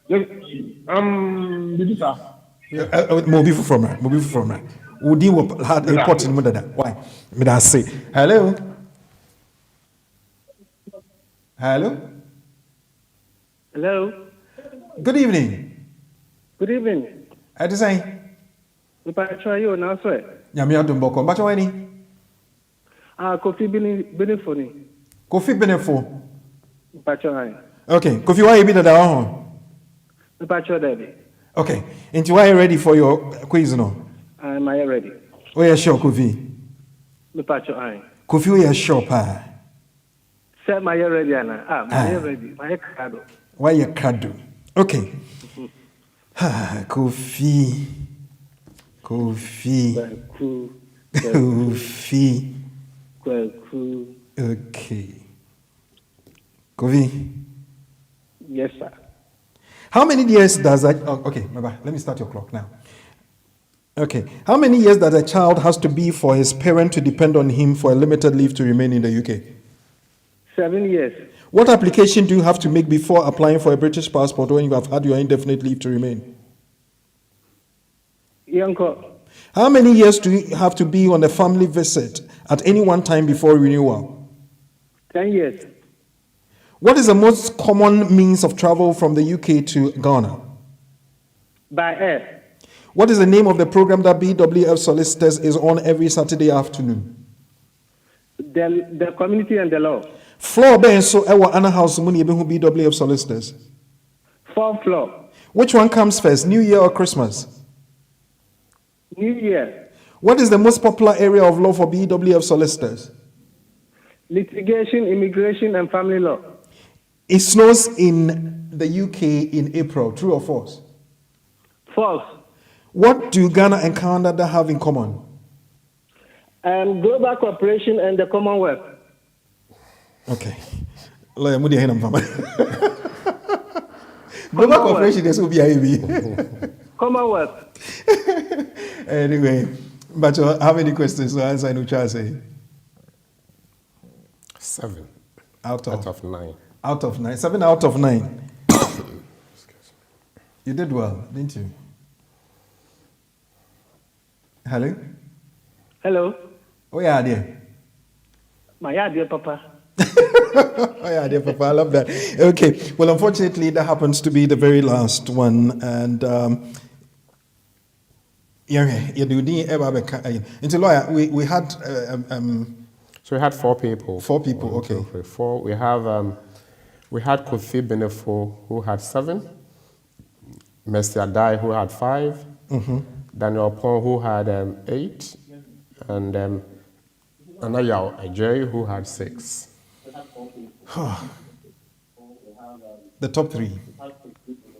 Yes, did you say? Mobi from her. Udi had a pot in mother. Why? Me that say. Hello. Hello. Hello. Good evening. Good evening. I say. Mpacho you now sir. Nyame adom boko. Bacho wani? Kofi Benefoni. Kofi Benefo. Mpacho hai. Okay. Kofi, why you be there ho? Mpacho Debbie. Okay. Into why you ready for your quiz no? Am I ready? Oh yeah, sure, Kofi. Mpacho hai. Kofi, we are sure pa. Say am I ready ana? I ready. My card. Why you card? Okay. Kofi. Okay. Kofi. Yes, sir. How many years does that? Oh, okay, let me start your clock now. Okay. How many years does a child has to be for his parent to depend on him for a limited leave to remain in the UK? 7 years. What application do you have to make before applying for a British passport when you have had your indefinite leave to remain? Yanko. How many years do you have to be on a family visit at any one time before renewal? 10 years. What is the most common means of travel from the UK to Ghana? By air. What is the name of the program that BWF Solicitors is on every Saturday afternoon? The community and the law. Floor ben so ewa Anna House muni ebe hu BWF Solicitors. 4th floor. Which one comes first, New Year or Christmas? New Year. What is the most popular area of law for BWF solicitors? Litigation, immigration, and family law. It snows in the UK in April. True or false? False. What do Ghana and Canada have in common? Global cooperation and the Commonwealth. Okay. Global cooperation is UBIB. Commonwealth. Anyway, but how many questions to answer in Uchase? 7 out of 9. Out of 9. 7 out of 9. You did well, didn't you? Hello? Hello. Oh yeah, dear. My dear Papa. Oh yeah, dear Papa, I love that. Okay, well, unfortunately, that happens to be the very last one, and until lawyer, we had so we had 4 people. 4 people, 1, 2, okay. 3, 4. We had Kofi Benefo who had 7, Mercy Adai who had 5, Daniel Pong who had 8, and Anayao Ajay who had 6. The top 3.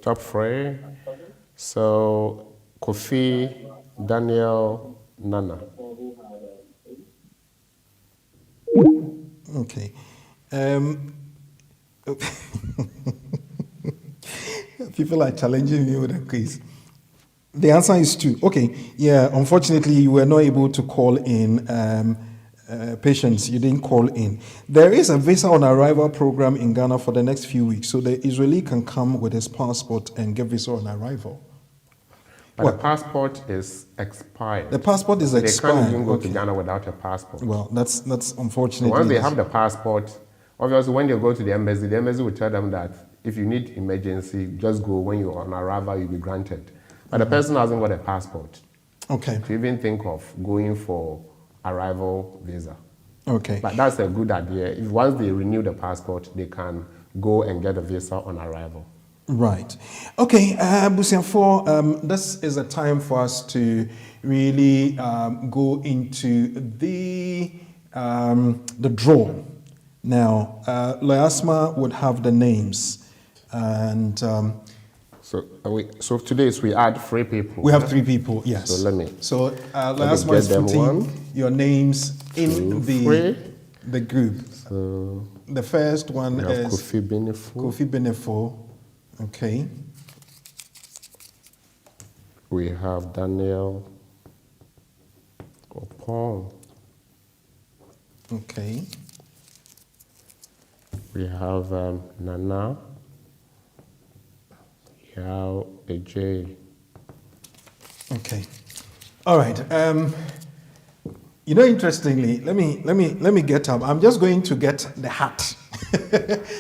Top 3. So Kofi, Daniel, Nana. Okay. People are challenging me with a quiz. The answer is 2. Okay. Yeah. Unfortunately, you were not able to call in. Patients, you didn't call in. There is a visa on arrival program in Ghana for the next few weeks, so the Israeli can come with his passport and get visa on arrival. But the passport is expired. The passport is expired. They can't even go to Ghana without a passport. Well, that's unfortunate. So once they have the passport, obviously when they go to the embassy will tell them that if you need emergency, just go. When you're on arrival, you'll be granted. But the person hasn't got a passport. Okay. To even think of going for arrival visa. Okay. But that's a good idea. If once they renew the passport, they can go and get a visa on arrival. Right. Okay, Busianfo, this is a time for us to really go into the draw. Now, Loyasma would have the names, and so today we add 3 people. We have 3 people. Yes. So let me. So Loyasma is putting your names in the group. So the first one is Kofi Benefo. Kofi Benefo. Okay. We have Daniel Opon. Okay. We have Nana Yao AJ. Okay. All right. Interestingly, let me get up. I'm just going to get the hat.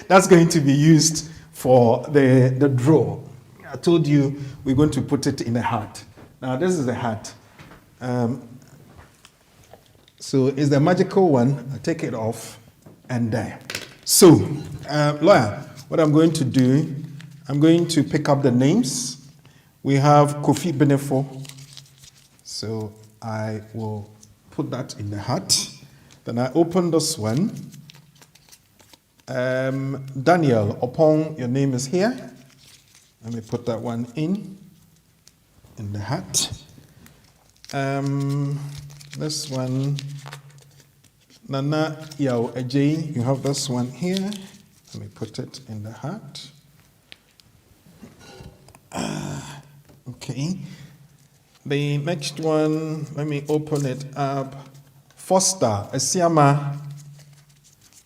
That's going to be used for the draw. I told you we're going to put it in a hat. Now this is the hat. So it's the magical one. I take it off and there. So, lawyer, what I'm going to do, I'm going to pick up the names. We have Kofi Benefo. So I will put that in the hat. Then I open this one. Daniel, upon your name is here. Let me put that one in the hat. This one, Nana Yao Ajay, you have this one here. Let me put it in the hat. Okay. The next one, let me open it up. Foster Esiama.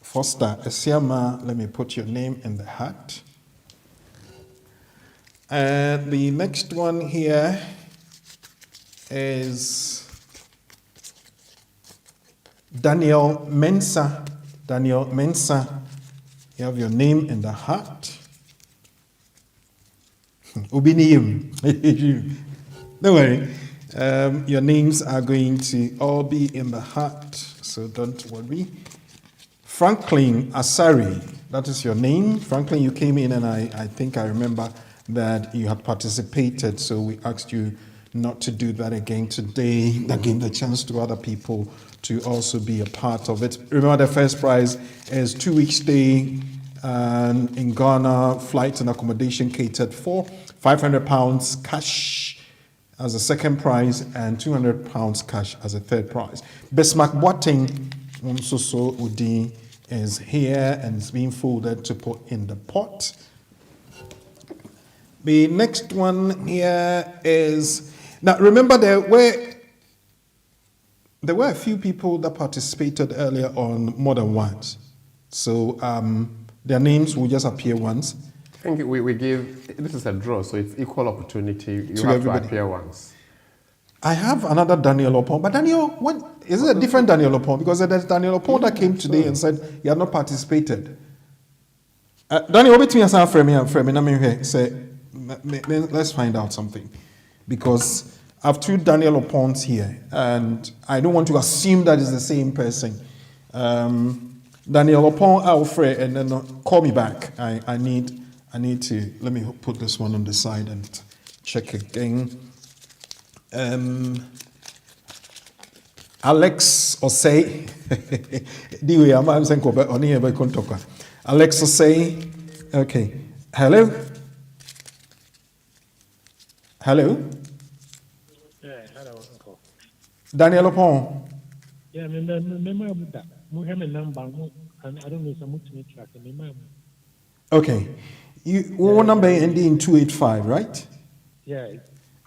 Foster Esiama, let me put your name in the hat. And the next one here is Daniel Mensah. Daniel Mensah, you have your name in the hat. Ubiniyim. Don't worry. Your names are going to all be in the hat, so don't worry. Franklin Asari, that is your name. Franklin, you came in and I think I remember that you had participated, so we asked you not to do that again today. That gave the chance to other people to also be a part of it. Remember, the first prize is 2 weeks stay in Ghana, flight and accommodation catered for, £500 cash as a second prize, and £200 cash as a third prize. Bismarck Boateng Mumsoso Udi is here and is being folded to put in the pot. The next one here is, now remember there were a few people that participated earlier on more than once. So their names will just appear once. I think we give, this is a draw, so it's equal opportunity. You have everybody to appear once. I have another Daniel Opon, but Daniel, what is it a different Daniel Opon? Because there's Daniel Opon that came today and said he had not participated. Daniel, between us and Frame, say, let's find out something. Because I have 2 Daniel Opons here, and I don't want to assume that it's the same person. Daniel Opon, Alfred, and then call me back. I need to, let me put this one on the side and check again. Alex Osei. Alex Osei. Okay. Hello? Hello? Yeah, hello, Uncle. Daniel Opon. Yeah, remember that. We have a number. I don't know, some to me track. Okay. What number ending in 285, right? Yeah.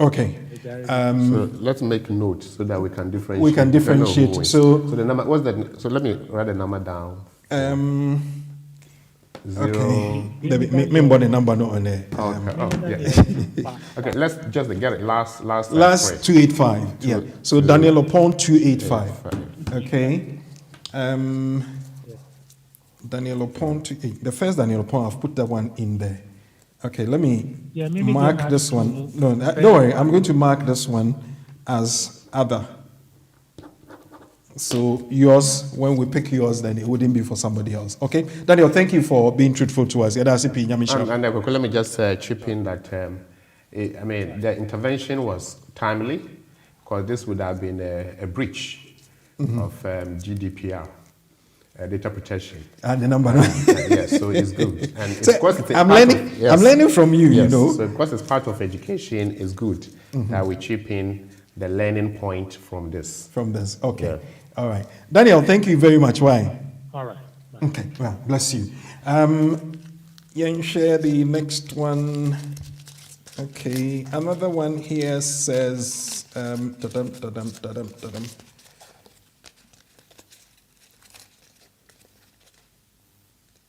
Okay. So let's make notes so that we can differentiate. We can differentiate. So the number, what's that? So let me write the number down. Zero. Okay. Remember the number not on there. Okay, let's just get it. Last 285. Yeah. So Daniel upon 285. Okay. Daniel upon 28. The first Daniel upon, I've put that one in there. Okay, let me mark this one. No, don't worry. I'm going to mark this one as other. So yours, when we pick yours, then it wouldn't be for somebody else. Okay, Daniel, thank you for being truthful to us. And let me just chip in that the intervention was timely, because this would have been a breach of GDPR. Data protection. And the number. Yes, so it's good. And so I'm learning from you, yes, you know. So because it's part of education, it's good that we chip in the learning point from this. From this, okay. Yeah. All right. Daniel, thank you very much. Why? All right. Bye. Okay, well, bless you. You share the next one. Okay, another one here says,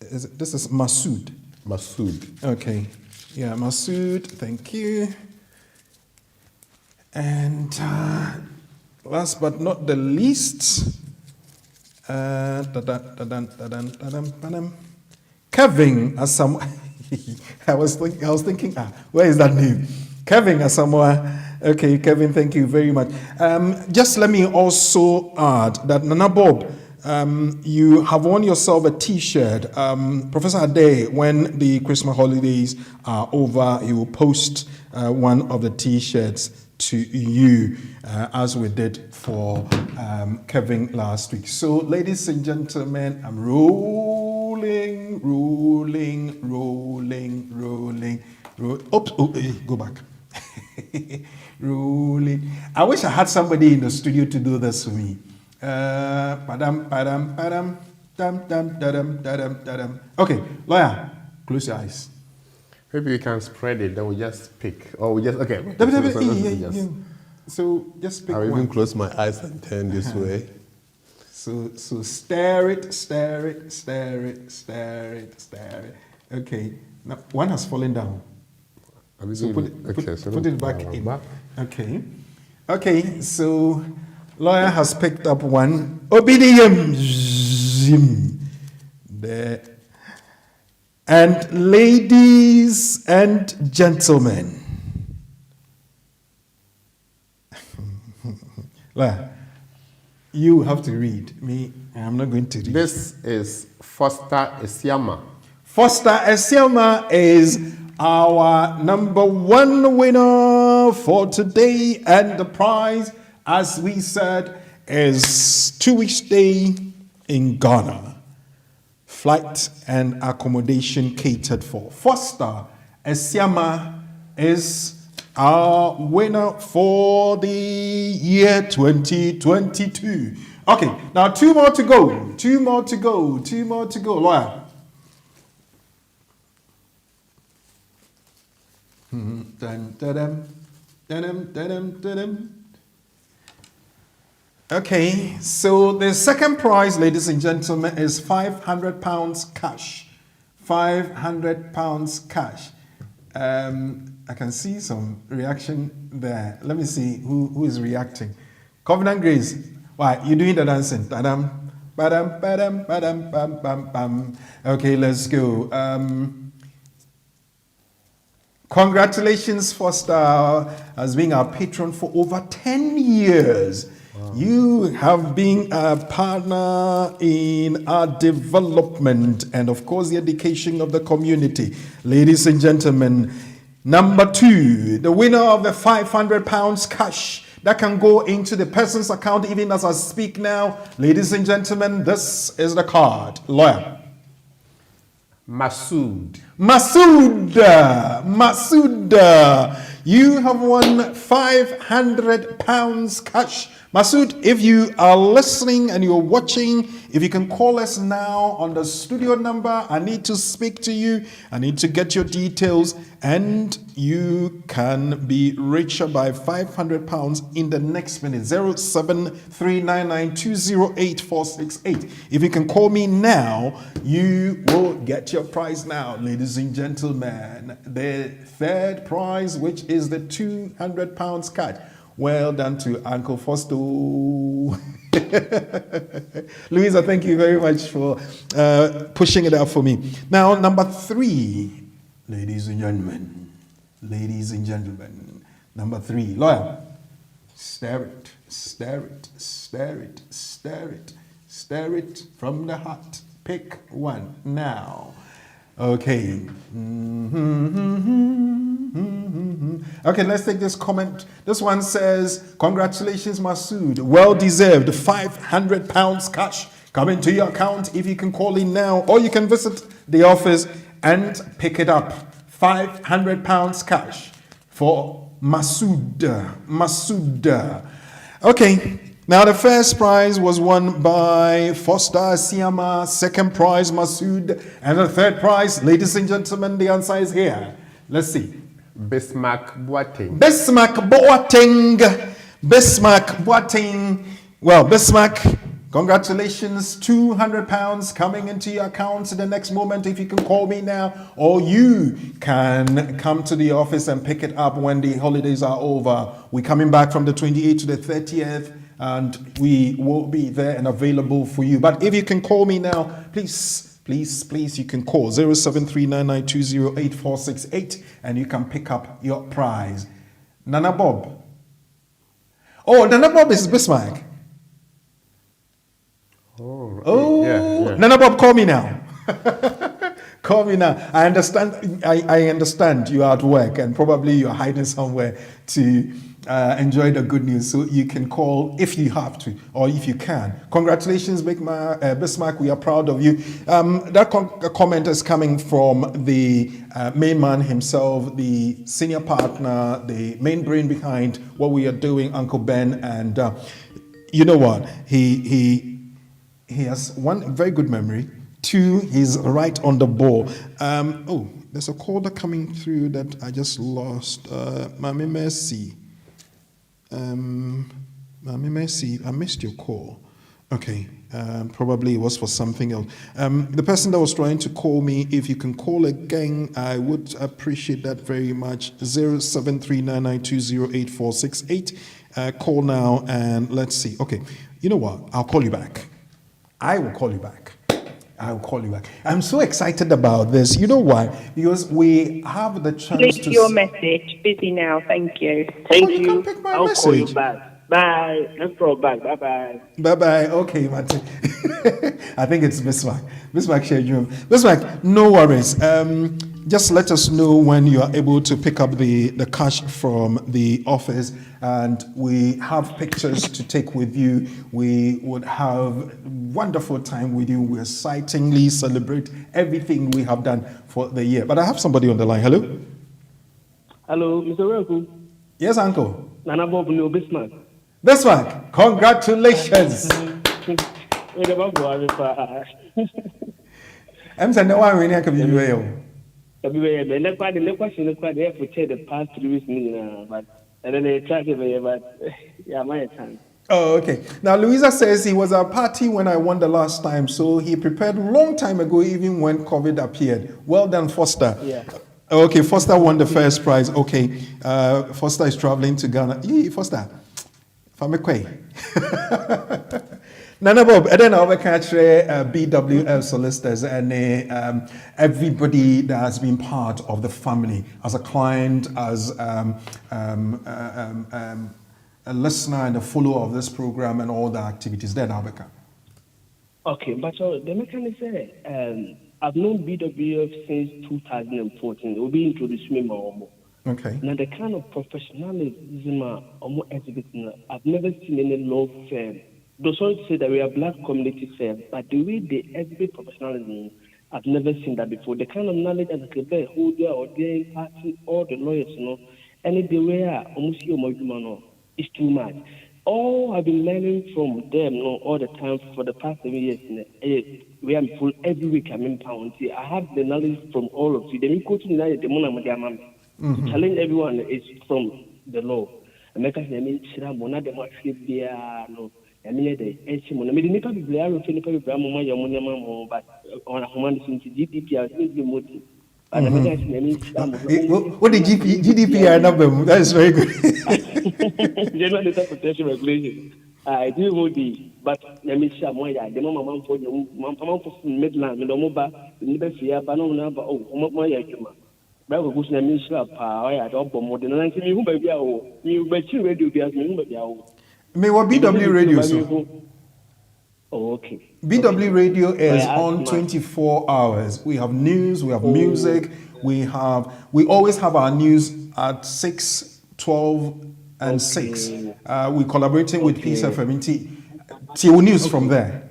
this is Masood. Masood. Okay. Yeah, Masood, thank you. And last but not the least, Kevin Asamoah. I was thinking, where is that name? Kevin Asamoah. Okay, Kevin, thank you very much. Just let me also add that Nana Bob, you have won yourself a T-shirt. Professor Ade, when the Christmas holidays are over, he will post one of the T-shirts to you, as we did for Kevin last week. So, ladies and gentlemen, I'm rolling. Oops, go back. Rolling. I wish I had somebody in the studio to do this for me. Okay, lawyer, close your eyes. Maybe we can spread it, then we just pick. Or we just, okay. So just pick I'll one. even close my eyes and turn this way. So stare it. Okay, now one has fallen down. So put it back in. Okay, so lawyer has picked up one. Obedience. There. And ladies and gentlemen, you have to read. Me, I'm not going to read. This is Foster Esiama. Foster Esiama is our number one winner for today, and the prize, as we said, is 2 weeks stay in Ghana. Flight and accommodation catered for. Foster Esiama is our winner for the year 2022. Okay, now two more to go. Lawyer. Okay, so the second prize, ladies and gentlemen, is £500 cash. £500 cash. I can see some reaction there. Let me see who is reacting. Covenant Grace, why you doing the dancing? Badam, badam, badam, badam, bam, bam, bam. Okay, let's go. Congratulations, Foster, as being our patron for over 10 years. Wow. You have been a partner in our development and, of course, the education of the community. Ladies and gentlemen, number 2, the winner of the £500 cash that can go into the person's account even as I speak now. Ladies and gentlemen, this is the card. Lawyer. Masood. You have won £500 cash. Masood, if you are listening and you're watching, if you can call us now on the studio number, I need to speak to you. I need to get your details, and you can be richer by £500 in the next minute. 07399208468. If you can call me now, you will get your prize now, ladies and gentlemen. The third prize, which is the £200 cash. Well done to Uncle Foster. Louisa, thank you very much for pushing it out for me. Now, number 3, ladies and gentlemen. Ladies and gentlemen. Number 3, lawyer. Stare it, stare it, stare it, stare it, stare it from the heart. Pick one now. Okay. Okay, let's take this comment. This one says, congratulations, Masood. Well deserved. £500 cash coming to your account if you can call in now, or you can visit the office and pick it up. £500 cash for Masood. Masood. Okay. Now, the first prize was won by Foster Siama, second prize Masood, and the third prize, ladies and gentlemen, the answer is here. Let's see. Bismarck Boateng. Bismarck Boateng. Bismarck Boateng. Well, Bismarck, congratulations. £200 coming into your account in the next moment if you can call me now, or you can come to the office and pick it up when the holidays are over. We're coming back from the 28th to the 30th. And we will be there and available for you. But if you can call me now, please, you can call 07399208468 and you can pick up your prize. Nana Bob. Oh, Nana Bob is Bismarck. Oh, yeah. Nana Bob, call me now. Call me now. I understand. I understand you are at work and probably you're hiding somewhere to enjoy the good news. So you can call if you have to, or if you can. Congratulations, Bismarck. We are proud of you. That comment is coming from the main man himself, the senior partner, the main brain behind what we are doing, Uncle Ben. And you know what? He has one very good memory. 2, he's right on the ball. Oh, there's a caller coming through that I just lost. Mami Mercy. Mami Mercy, I missed your call. Okay, probably it was for something else. The person that was trying to call me, if you can call again, I would appreciate that very much. 07399208468. Call now and let's see. Okay, you know what? I'll call you back. I will call you back. I'll call you back. I'm so excited about this. You know why? Because we have the chance Leave to... your message. Busy now. Thank you. Thank you. Can't pick my I'll message. call you back. Bye. Let's go back. Bye-bye. Bye-bye. Okay, Martin. I think it's Bismarck. Bismarck, share you. Bismarck, no worries. Just let us know when you are able to pick up the cash from the office, and we have pictures to take with you. We would have wonderful time with you. We excitingly celebrate everything we have done for the year. But I have somebody on the line. Hello? Hello, Mr. Reku. Yes, Uncle. Nana Bob, no Bismarck. Bismarck, congratulations. I'm saying no one really can be real. The question is quite there for the past 3 weeks, but and then they tried to but yeah, my time. Oh, okay. Now, Louisa says he was at a party when I won the last time, so he prepared a long time ago, even when COVID appeared. Well done, Foster. Yeah. Okay, Foster won the first prize. Okay, Foster is traveling to Ghana. Yee, Foster. Famekwe. Nana Bob, and then I'll catch BWF solicitors and everybody that has been part of the family as a client, as a listener and a follower of this program and all the activities. Then Albeka. Okay, but so the mechanic said, I've known BWF since 2014. It will be introduced me more. Okay. Now the kind of professionalism I've never seen any law firm. Though sorry to say that we are black community firm, but the way they exhibit professionalism, I've never seen that before. The kind of knowledge as a Quebec holder or their party, all the lawyers, and the way almost is too much. all I've been learning from them all the time for the past 7 years. We are full every week. I'm in pound. I have the knowledge from all of you. The coaching the to challenge everyone is from the law. I make us mona de no. I mean the Echimon. I mean the Nipa Biblia, Nipa Biblia, but on a human GDPR, What the GDPR number? That is very good. General Data Protection Regulation. I do Modi, but let me share more. The mama for the mama for Midland, the Moba, the Nibafia, Banana, my Yakima. Bravo Bush and Misha, I had all more than 90 who may be our you bet you radio be as me, but May what BW radio so? Oh, okay. BW radio is on 24 hours. We have news, we have music, we always have our news at 6, 12, and 6. We're collaborating with Peace FM. Till news from there.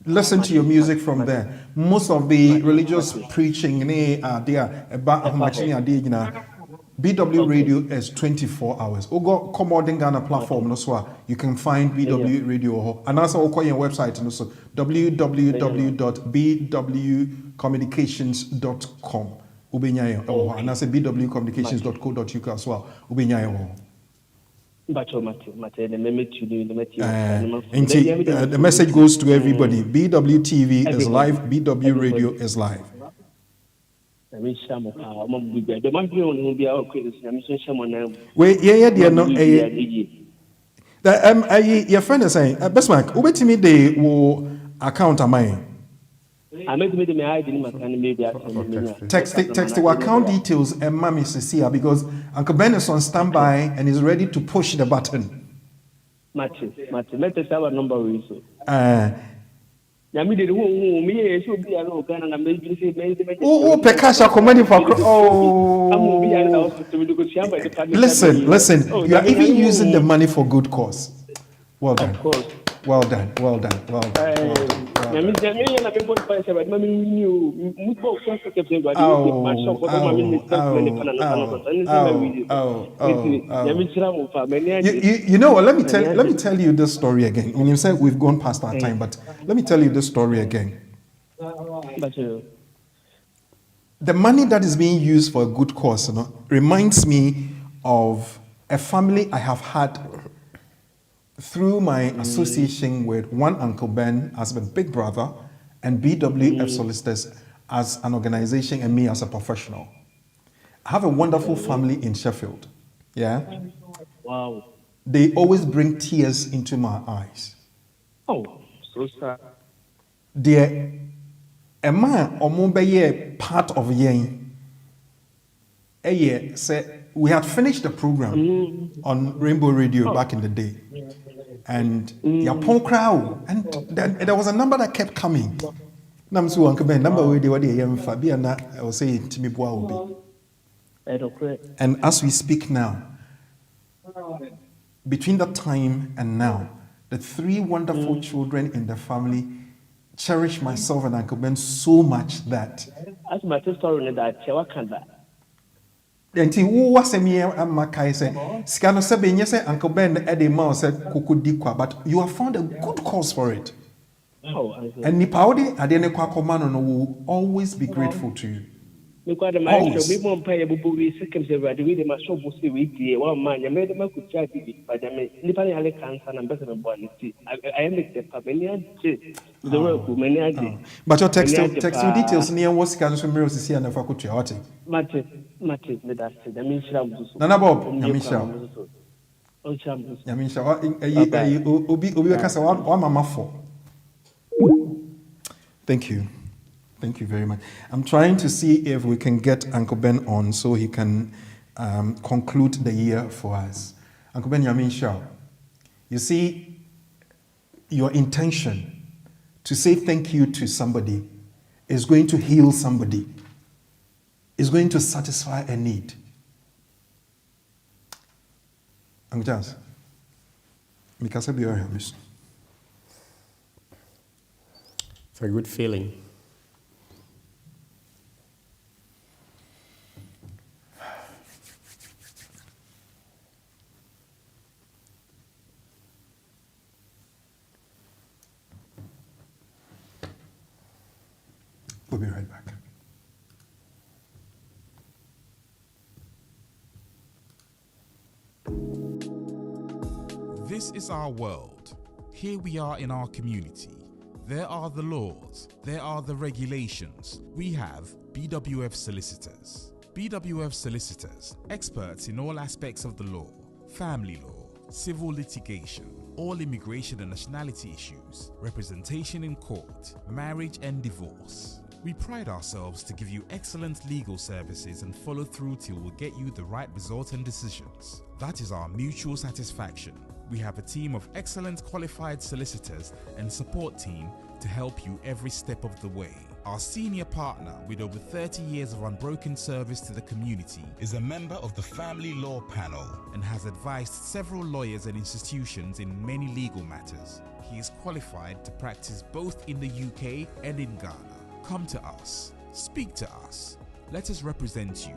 Listen to your music from there. Most of the religious preaching are there. BW Radio is 24 hours. Ogo Commoding Ghana platform no so you can find BW Radio and also call your website no so www.bwcommunications.com ubenyaye and also bwcommunications.co.uk as well ubenyaye the message goes to everybody. BW TV is live, BW Radio is live. Wait, your friend is saying, best man, who bet me they will account am I? Text the account details and mommy Cecilia because Uncle Ben is on standby and is ready to push the button. Matthew, let us have a number of reasons. Pekasha commanding for listen, you are even using the money for good cause. Well done. Well done. You know what? Let me tell you this story again. When you said we've gone past our time, but let me tell you this story again. The money that is being used for a good cause, reminds me of a family I have had through my association with one Uncle Ben as a big brother and BWF Solicitors as an organization and me as a professional. I have a wonderful family in Sheffield. Yeah. Wow. They always bring tears into my eyes. Oh, so sad. Dear, a man or part of yen. We had finished the program on Rainbow Radio back in the day. And Yapon crowd. And then there was a number that kept coming. Namsu Uncle Ben, number where they were there, I was saying to me, and as we speak now, between that time and now, the 3 wonderful children in the family cherish myself and Uncle Ben so much that. As my story that Enti wo wasemi amakai say skano sebe nye say Uncle Ben ede ma said kokudikwa, but you have found a good cause for it. And nipa odi ade ne kwa komano no will always be grateful to you. Always. But your text details near was can so mirrors see and for kutu ati. Nana Bob, Yamisha, obi kasa wa mama for. Thank you. Thank you very much. I'm trying to see if we can get Uncle Ben on so he can conclude the year for us. Uncle Ben Yamisha, you see, your intention to say thank you to somebody is going to heal somebody, is going to satisfy a need. Uncle Jazz, it's a good feeling. We'll be right back. This is our world. Here we are in our community. There are the laws, there are the regulations. We have BWF solicitors. BWF solicitors, experts in all aspects of the law, family law, civil litigation, all immigration and nationality issues, representation in court, marriage and divorce. We pride ourselves to give you excellent legal services and follow through till we get you the right result and decisions. That is our mutual satisfaction. We have a team of excellent qualified solicitors and support team to help you every step of the way. Our senior partner with over 30 years of unbroken service to the community is a member of the Family Law Panel and has advised several lawyers and institutions in many legal matters. He is qualified to practice both in the UK and in Ghana. Come to us. Speak to us. Let us represent you.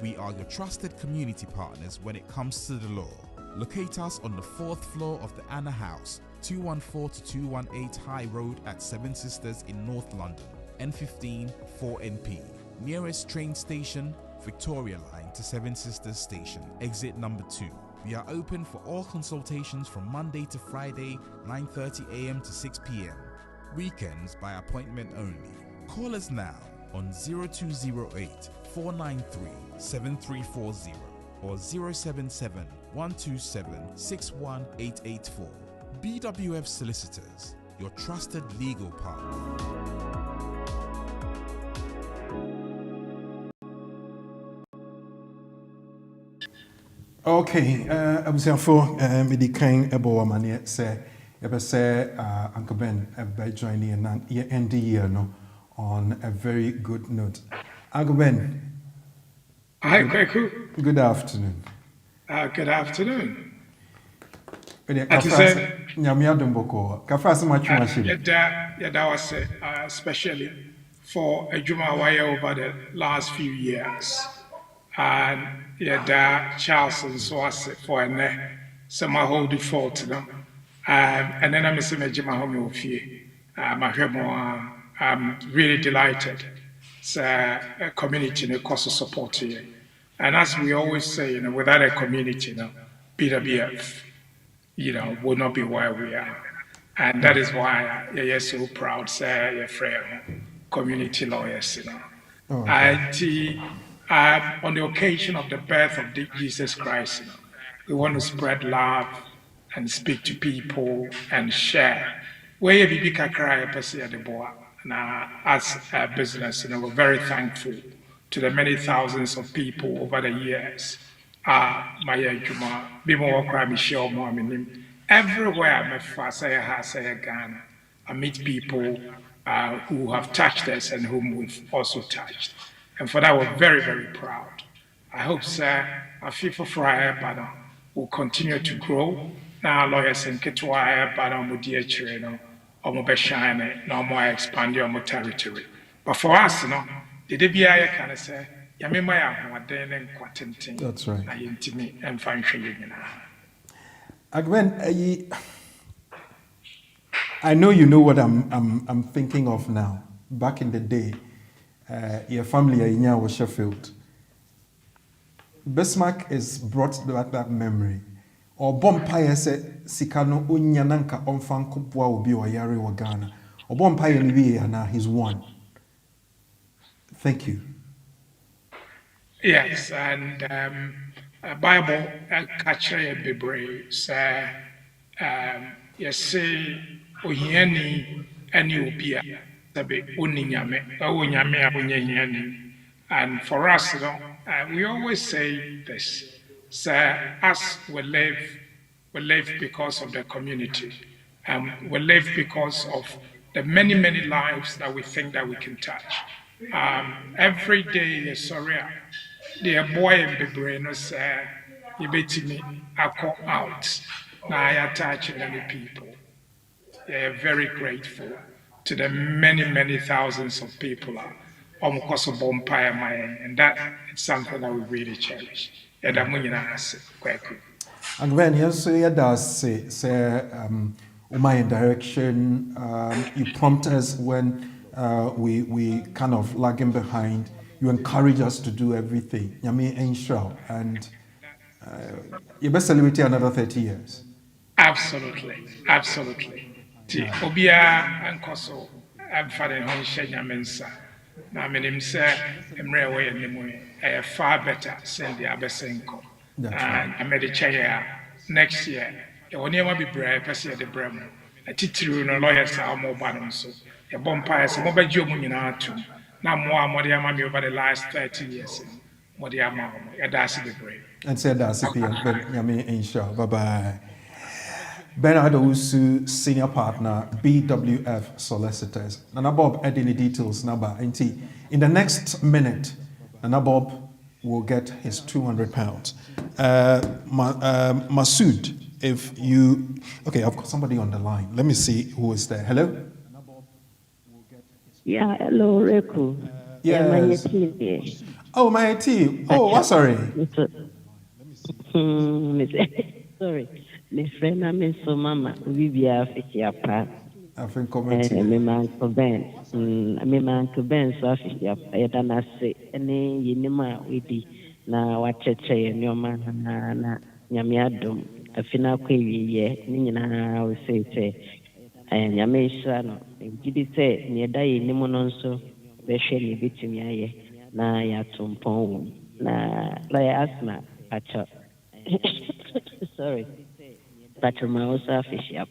We are your trusted community partners when it comes to the law. Locate us on the 4th floor of the Anna House, 214 to 218 High Road at Seven Sisters in North London, N15 4NP. Nearest train station, Victoria Line to Seven Sisters Station, exit number 2. We are open for all consultations from Monday to Friday, 9:30 a.m. to 6 p.m. Weekends by appointment only. Call us now on 0208 493 7340 or 077 127 61884. BWF Solicitors, your trusted legal partner. Okay, abusiafo mede kan ebo wa mane se ebe se Uncle Ben ebe join here na end the year no on a very good note. Uncle Ben. Hi, Kweku. Good afternoon. Good afternoon. Especially for Ejuma Waya over the last few years. And Charles and Swase for some whole default. And then I'm saying Ejuma Home I'm really delighted. It's a community and a cost of support here. And as we always say, without a community, BWF, would not be where we are. And that is why you're so proud, say, your friend, community lawyers, Okay. On the occasion of the birth of Jesus Christ, we want to spread love and speak to people and share. Where you be cry at the boy. Now, as a business, we're very thankful to the many thousands of people over the years. Everywhere I Ghana, I meet people who have touched us and whom we've also touched. And for that, we're very, very proud. I hope, sir, our FIFA for Banner will continue to grow. Now, lawyers and Ketwaya Banner Mudia or Mobeshine, no more expand your territory. But for us, the DBI can say, that's right. And function. Agwen, I know you know what I'm thinking of now. Back in the day, your family in was Sheffield. Bismarck is brought back that memory. Or Bompire said, Sikano Unyananka on Fankupwa will be or Yari or Ghana. Or Bompire Nibiana, he's one. Thank you. Yes, and Bible catcher be brave. Say, you say, Ohiani and you be a Uninyame, and for us, we always say this. Say, us we live because of the community. We live because of the many, many lives that we think that we can touch. Every day, sorry, the boy in the brain say, you bet me, I come out. Now I touch many people. They are very grateful to the many, many thousands of people almost a bonfire, and that is something that we really cherish. And when you say that, say, my direction, you prompt us when we kind of lagging behind. You encourage us to do everything. Yami Enshaw, and you best celebrate another 30 years. Absolutely, absolutely. Ti obia ankoso amfare ho hye nyame nsa. Na menim se emre we anim far better send the abesenko. That's right. And I made a chair next year. The one year be brave, person the brem. A titru no lawyers are more bottom so. A bumpire, some mobile job in our two. Now more mami over the last 30 years. Modiama, a dasy be brave. And said that's it, but Yami Enshaw. Bye bye. Bernard Owusu, Senior Partner, BWF Solicitors. Nana Bob adding the details number. In the next minute, Nana Bob will get his £200. Masood, if you... Okay, I've got somebody on the line. Let me see who is there. Hello? Yeah, hello, Reku. Yes. Oh, my team. Oh, sorry. Sorry. My friend, I'm so mama. We be Africa. I think commenting. My Uncle Ben. My Uncle Ben, so Africa. I don't say any Yinima Widi. Na wacheche nyoma na nyamiadum. Afina kwe ye. Nina we say nyame isra no gidi se ne da yi ni mononso be hwe ni bitimi aye na ya tumpon na la ya asma acha sorry but my also fish up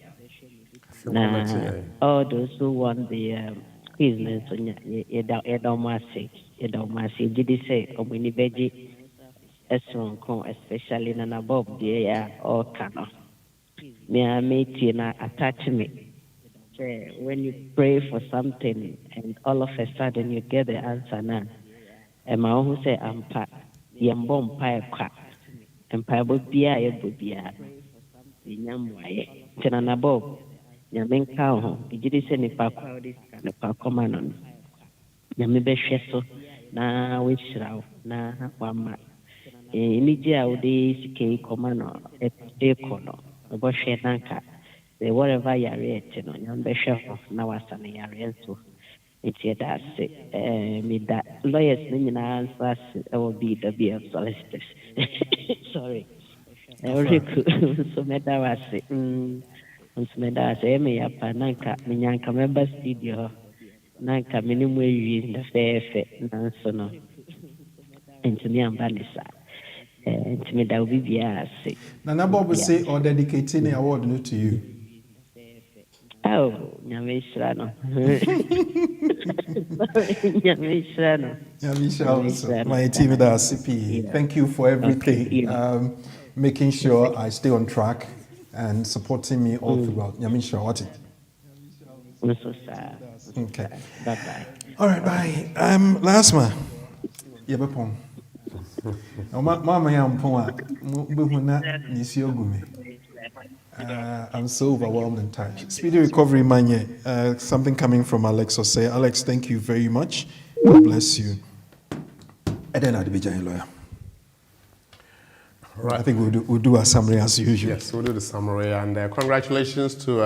na all those who want the business ye da masi gidi se omuni beji esron kon especially na bob de ya all kano me a mate na attach me. When you pray for something and all of a sudden you get the answer now, and my own say ampa yambom pie kwa ampa bobia ye bobia nyamwaye tena na bob nyamenka ho igidi se ni pa kwa ne pa komanon nyame behwe so na wishraw na kwama ni je awde sike komano e kono bo hwe nanka whatever you are at, no, chef now as an area, so it's yet as me that lawyers answers will be the BF solicitors. Sorry. So meda was meda say me up nanka minyanka member studio nanka minimum in the fair nanso no into me and Banisa. And me that will be say. Nana Bob will say or dedicating the award to you. Oh, Nyamishano. Nyamishano. My team with our CP. Thank you for everything. Okay, making sure I stay on track and supporting me all throughout. Nyamisha, what it? Okay. Bye-bye. All right, bye. Last one. Yabapong. Mama yampong. Mbuhuna nisiogumi. I'm so overwhelmed and tired. Speedy recovery, Manye. Something coming from Alex Osei. Alex, thank you very much. God bless you. And then Adibijay lawyer. Right. I think we'll do a summary as usual. Yes, we'll do the summary. And congratulations to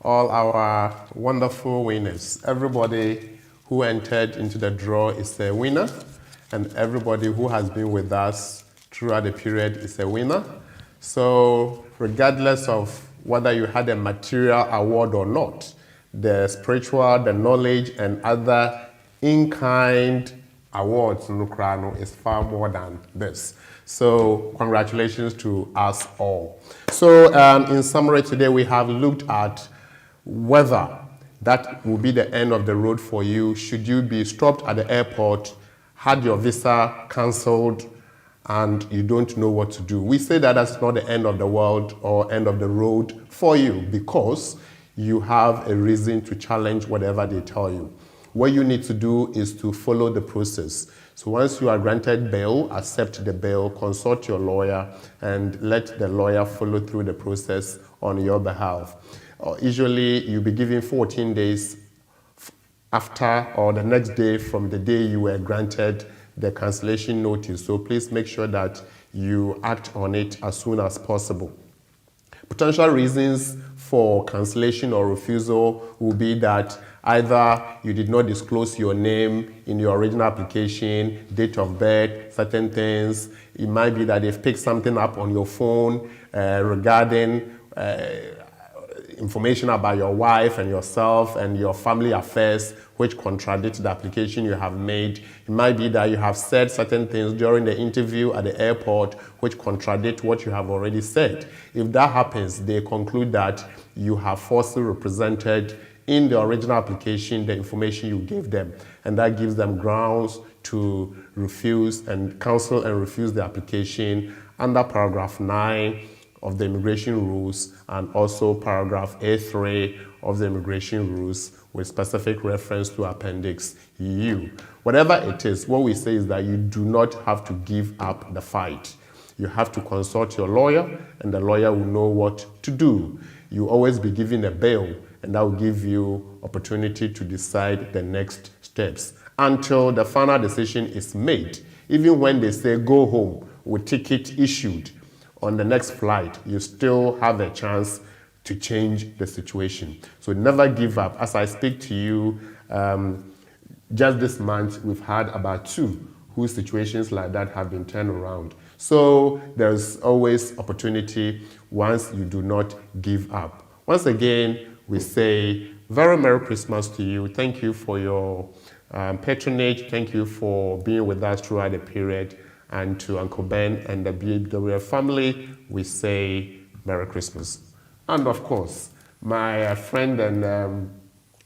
all our wonderful winners. Everybody who entered into the draw is a winner. And everybody who has been with us throughout the period is a winner. So regardless of whether you had a material award or not, the spiritual, the knowledge, and other in-kind awards in Ukraine is far more than this. So congratulations to us all. So in summary today, we have looked at whether that will be the end of the road for you should you be stopped at the airport, had your visa cancelled, and you don't know what to do. We say that that's not the end of the world or end of the road for you because you have a reason to challenge whatever they tell you. What you need to do is to follow the process. So once you are granted bail, accept the bail, consult your lawyer, and let the lawyer follow through the process on your behalf. Usually, you'll be given 14 days after or the next day from the day you were granted the cancellation notice. So please make sure that you act on it as soon as possible. Potential reasons for cancellation or refusal will be that Either you did not disclose your name in your original application, date of birth, certain things. It might be that they've picked something up on your phone regarding information about your wife and yourself and your family affairs, which contradict the application you have made. It might be that you have said certain things during the interview at the airport which contradict what you have already said. If that happens, they conclude that you have falsely represented in the original application the information you gave them, and that gives them grounds to refuse and cancel and refuse the application under paragraph 9 of the immigration rules and also paragraph A3 of the immigration rules with specific reference to appendix U. Whatever it is, what we say is that you do not have to give up the fight. You have to consult your lawyer, and the lawyer will know what to do. You always be given a bail, and that will give you opportunity to decide the next steps until the final decision is made. Even when they say go home with ticket issued on the next flight, you still have a chance to change the situation. So never give up. As I speak to you, just this month, we've had about 2 whose situations like that have been turned around. So there's always opportunity once you do not give up. Once again, we say very Merry Christmas to you. Thank you for your patronage. Thank you for being with us throughout the period. And to Uncle Ben and the BWF family, we say Merry Christmas. And of course, my friend and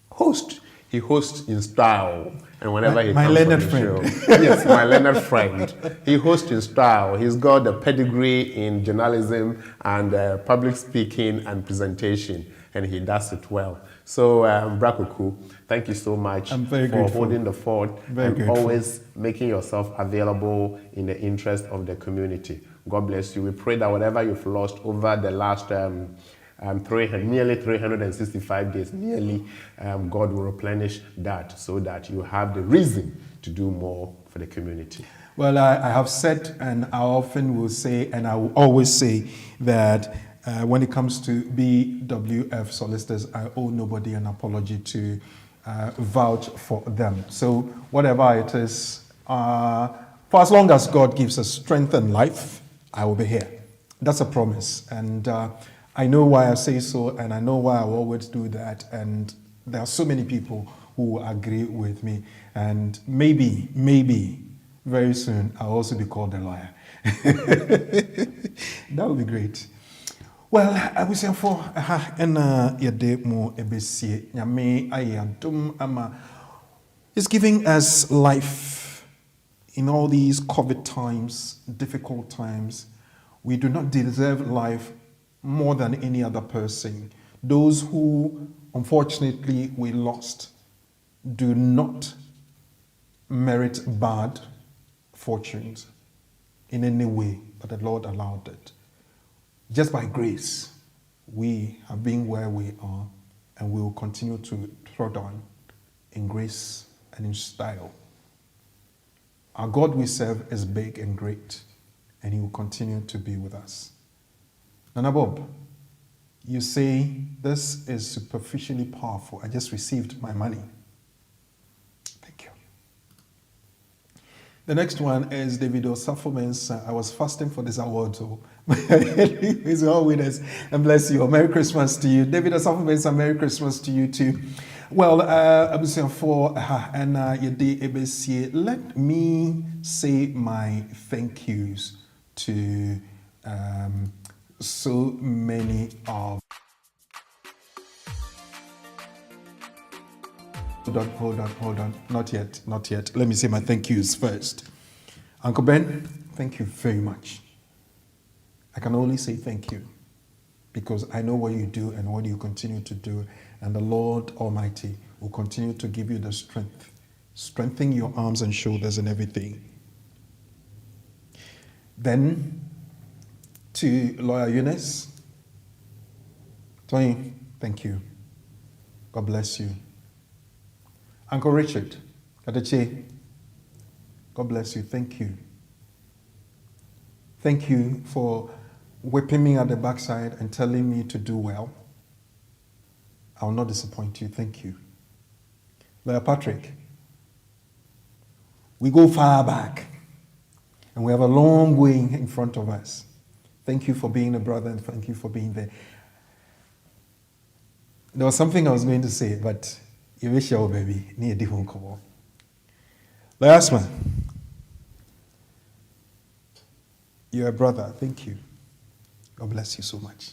host, he hosts in style. And whenever he comes on the show, yes, my Leonard friend, he hosts in style. He's got a pedigree in journalism and public speaking and presentation, and he does it well. So, Brakuku, thank you so much for holding the fort and always making yourself available in the interest of the community. God bless you. We pray that whatever you've lost over the last nearly 365 days, God will replenish that so that you have the reason to do more for the community. Well, I have said, and I often will say, and I will always say that when it comes to BWF solicitors, I owe nobody an apology to vouch for them. So whatever it is, for as long as God gives us strength and life, I will be here. That's a promise. And I know why I say so, and I know why I always do that. And there are so many people who agree with me. And maybe, very soon, I'll also be called a liar. That would be great. Well, I was saying for yede mo ebesie nyame ayadum ama is giving us life in all these COVID times, difficult times. We do not deserve life more than any other person. Those who unfortunately we lost do not merit bad fortunes in any way, but the Lord allowed it. Just by grace, we have been where we are, and we will continue to trod on in grace and in style. Our God we serve is big and great, and He will continue to be with us. Nana Bob, you say this is superficially powerful. I just received my money. Thank you. The next one is David Osafo. I was fasting for this award, so he's all with us. And bless you. Merry Christmas to you. David Osafo, Merry Christmas to you too. Well, let me say my thank yous to so many of. Hold on. Not yet. Let me say my thank yous first. Uncle Ben, thank you very much. I can only say thank you because I know what you do and what you continue to do, and the Lord Almighty will continue to give you the strength. Strengthen your arms and shoulders and everything. Then to Lawyer Eunice, Tony, thank you. God bless you. Uncle Richard, Kadeche, God bless you. Thank you. Thank you for whipping me at the backside and telling me to do well. I will not disappoint you. Thank you. Brother Patrick, we go far back, and we have a long way in front of us. Thank you for being a brother, and thank you for being there. There was something I was going to say, but you wish your baby near different cover. Last man, you're a brother. Thank you. God bless you so much.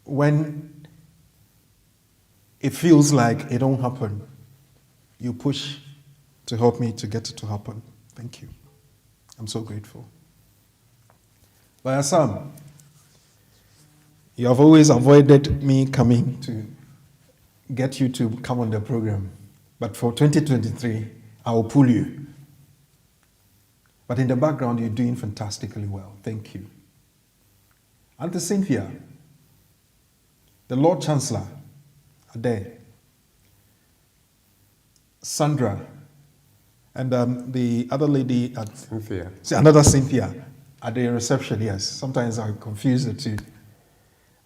When it feels like it don't happen, you push to help me to get it to happen. Thank you. I'm so grateful. Lawyer Sam, you have always avoided me coming to get you to come on the program. But for 2023, I will pull you. But in the background, you're doing fantastically well. Thank you. Auntie Cynthia, the Lord Chancellor, Ade, Sandra, and the other lady at Cynthia. Another Cynthia at the reception, yes. Sometimes I confuse the two.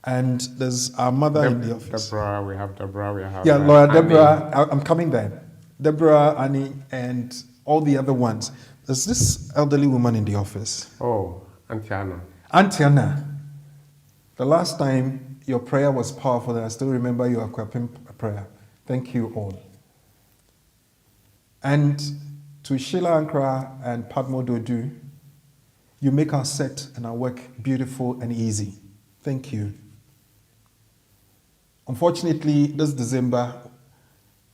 And there's our mother in the office. Deborah, we have Deborah, we have... Yeah, Lawyer Deborah, I'm coming there. Deborah, Annie, and all the other ones. There's this elderly woman in the office. Oh, Auntie Anna. Auntie Anna, the last time your prayer was powerful, and I still remember your equipping prayer. Thank you all. And to Sheila Ankara and Padmo Dodu, you make our set and our work beautiful and easy. Thank you. Unfortunately, this December,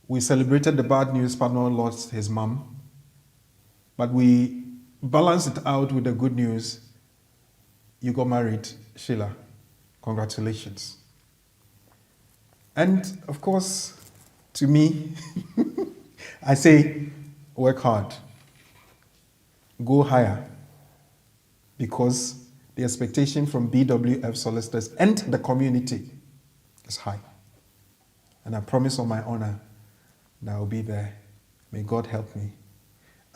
we celebrated the bad news. Padmo lost his mom. But we balanced it out with the good news. You got married, Sheila. Congratulations. And of course, to me, I say, work hard. Go higher. Because the expectation from BWF solicitors and the community is high. And I promise on my honor that I'll be there. May God help me,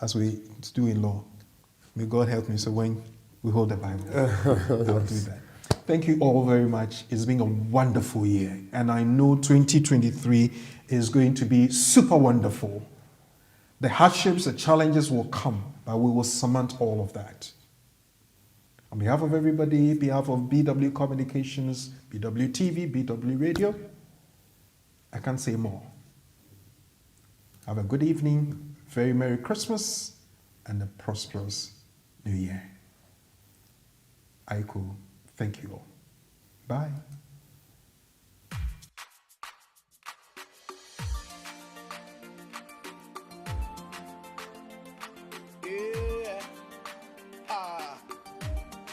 as we do in law. May God help me so when we hold the Bible, I'll do that. Thank you all very much. It's been a wonderful year. And I know 2023 is going to be super wonderful. The hardships, the challenges will come, but we will surmount all of that. On behalf of everybody, behalf of BW Communications, BW TV, BW Radio, I can't say more. Have a good evening, very Merry Christmas, and a prosperous New Year. Aiko, thank you all. Bye.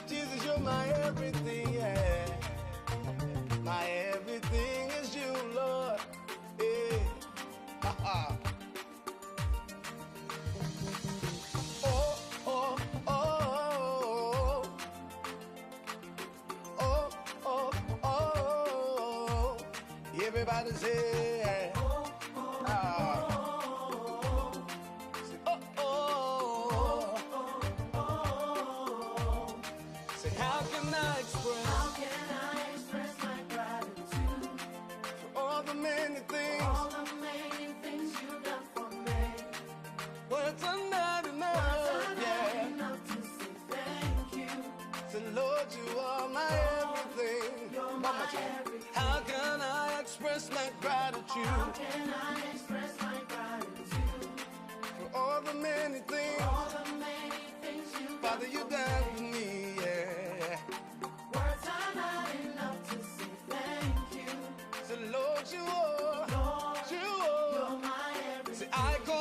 Jesus, you're my everything, yeah. My everything is you, Lord. Yeah. Oh, oh, oh. Oh, oh, oh. Everybody say, ah. Say, oh, oh. Say, how can I express my gratitude for all the many things you've done for me? Words are not enough, yeah. Enough to say thank you. Say, Lord, you are my everything. You're my everything. How can I express my gratitude? How can I express my gratitude for all the many things? All the many things you Father, you done for me, yeah. Words are not enough to say thank you. So Lord, you are, you're my everything. Say, I call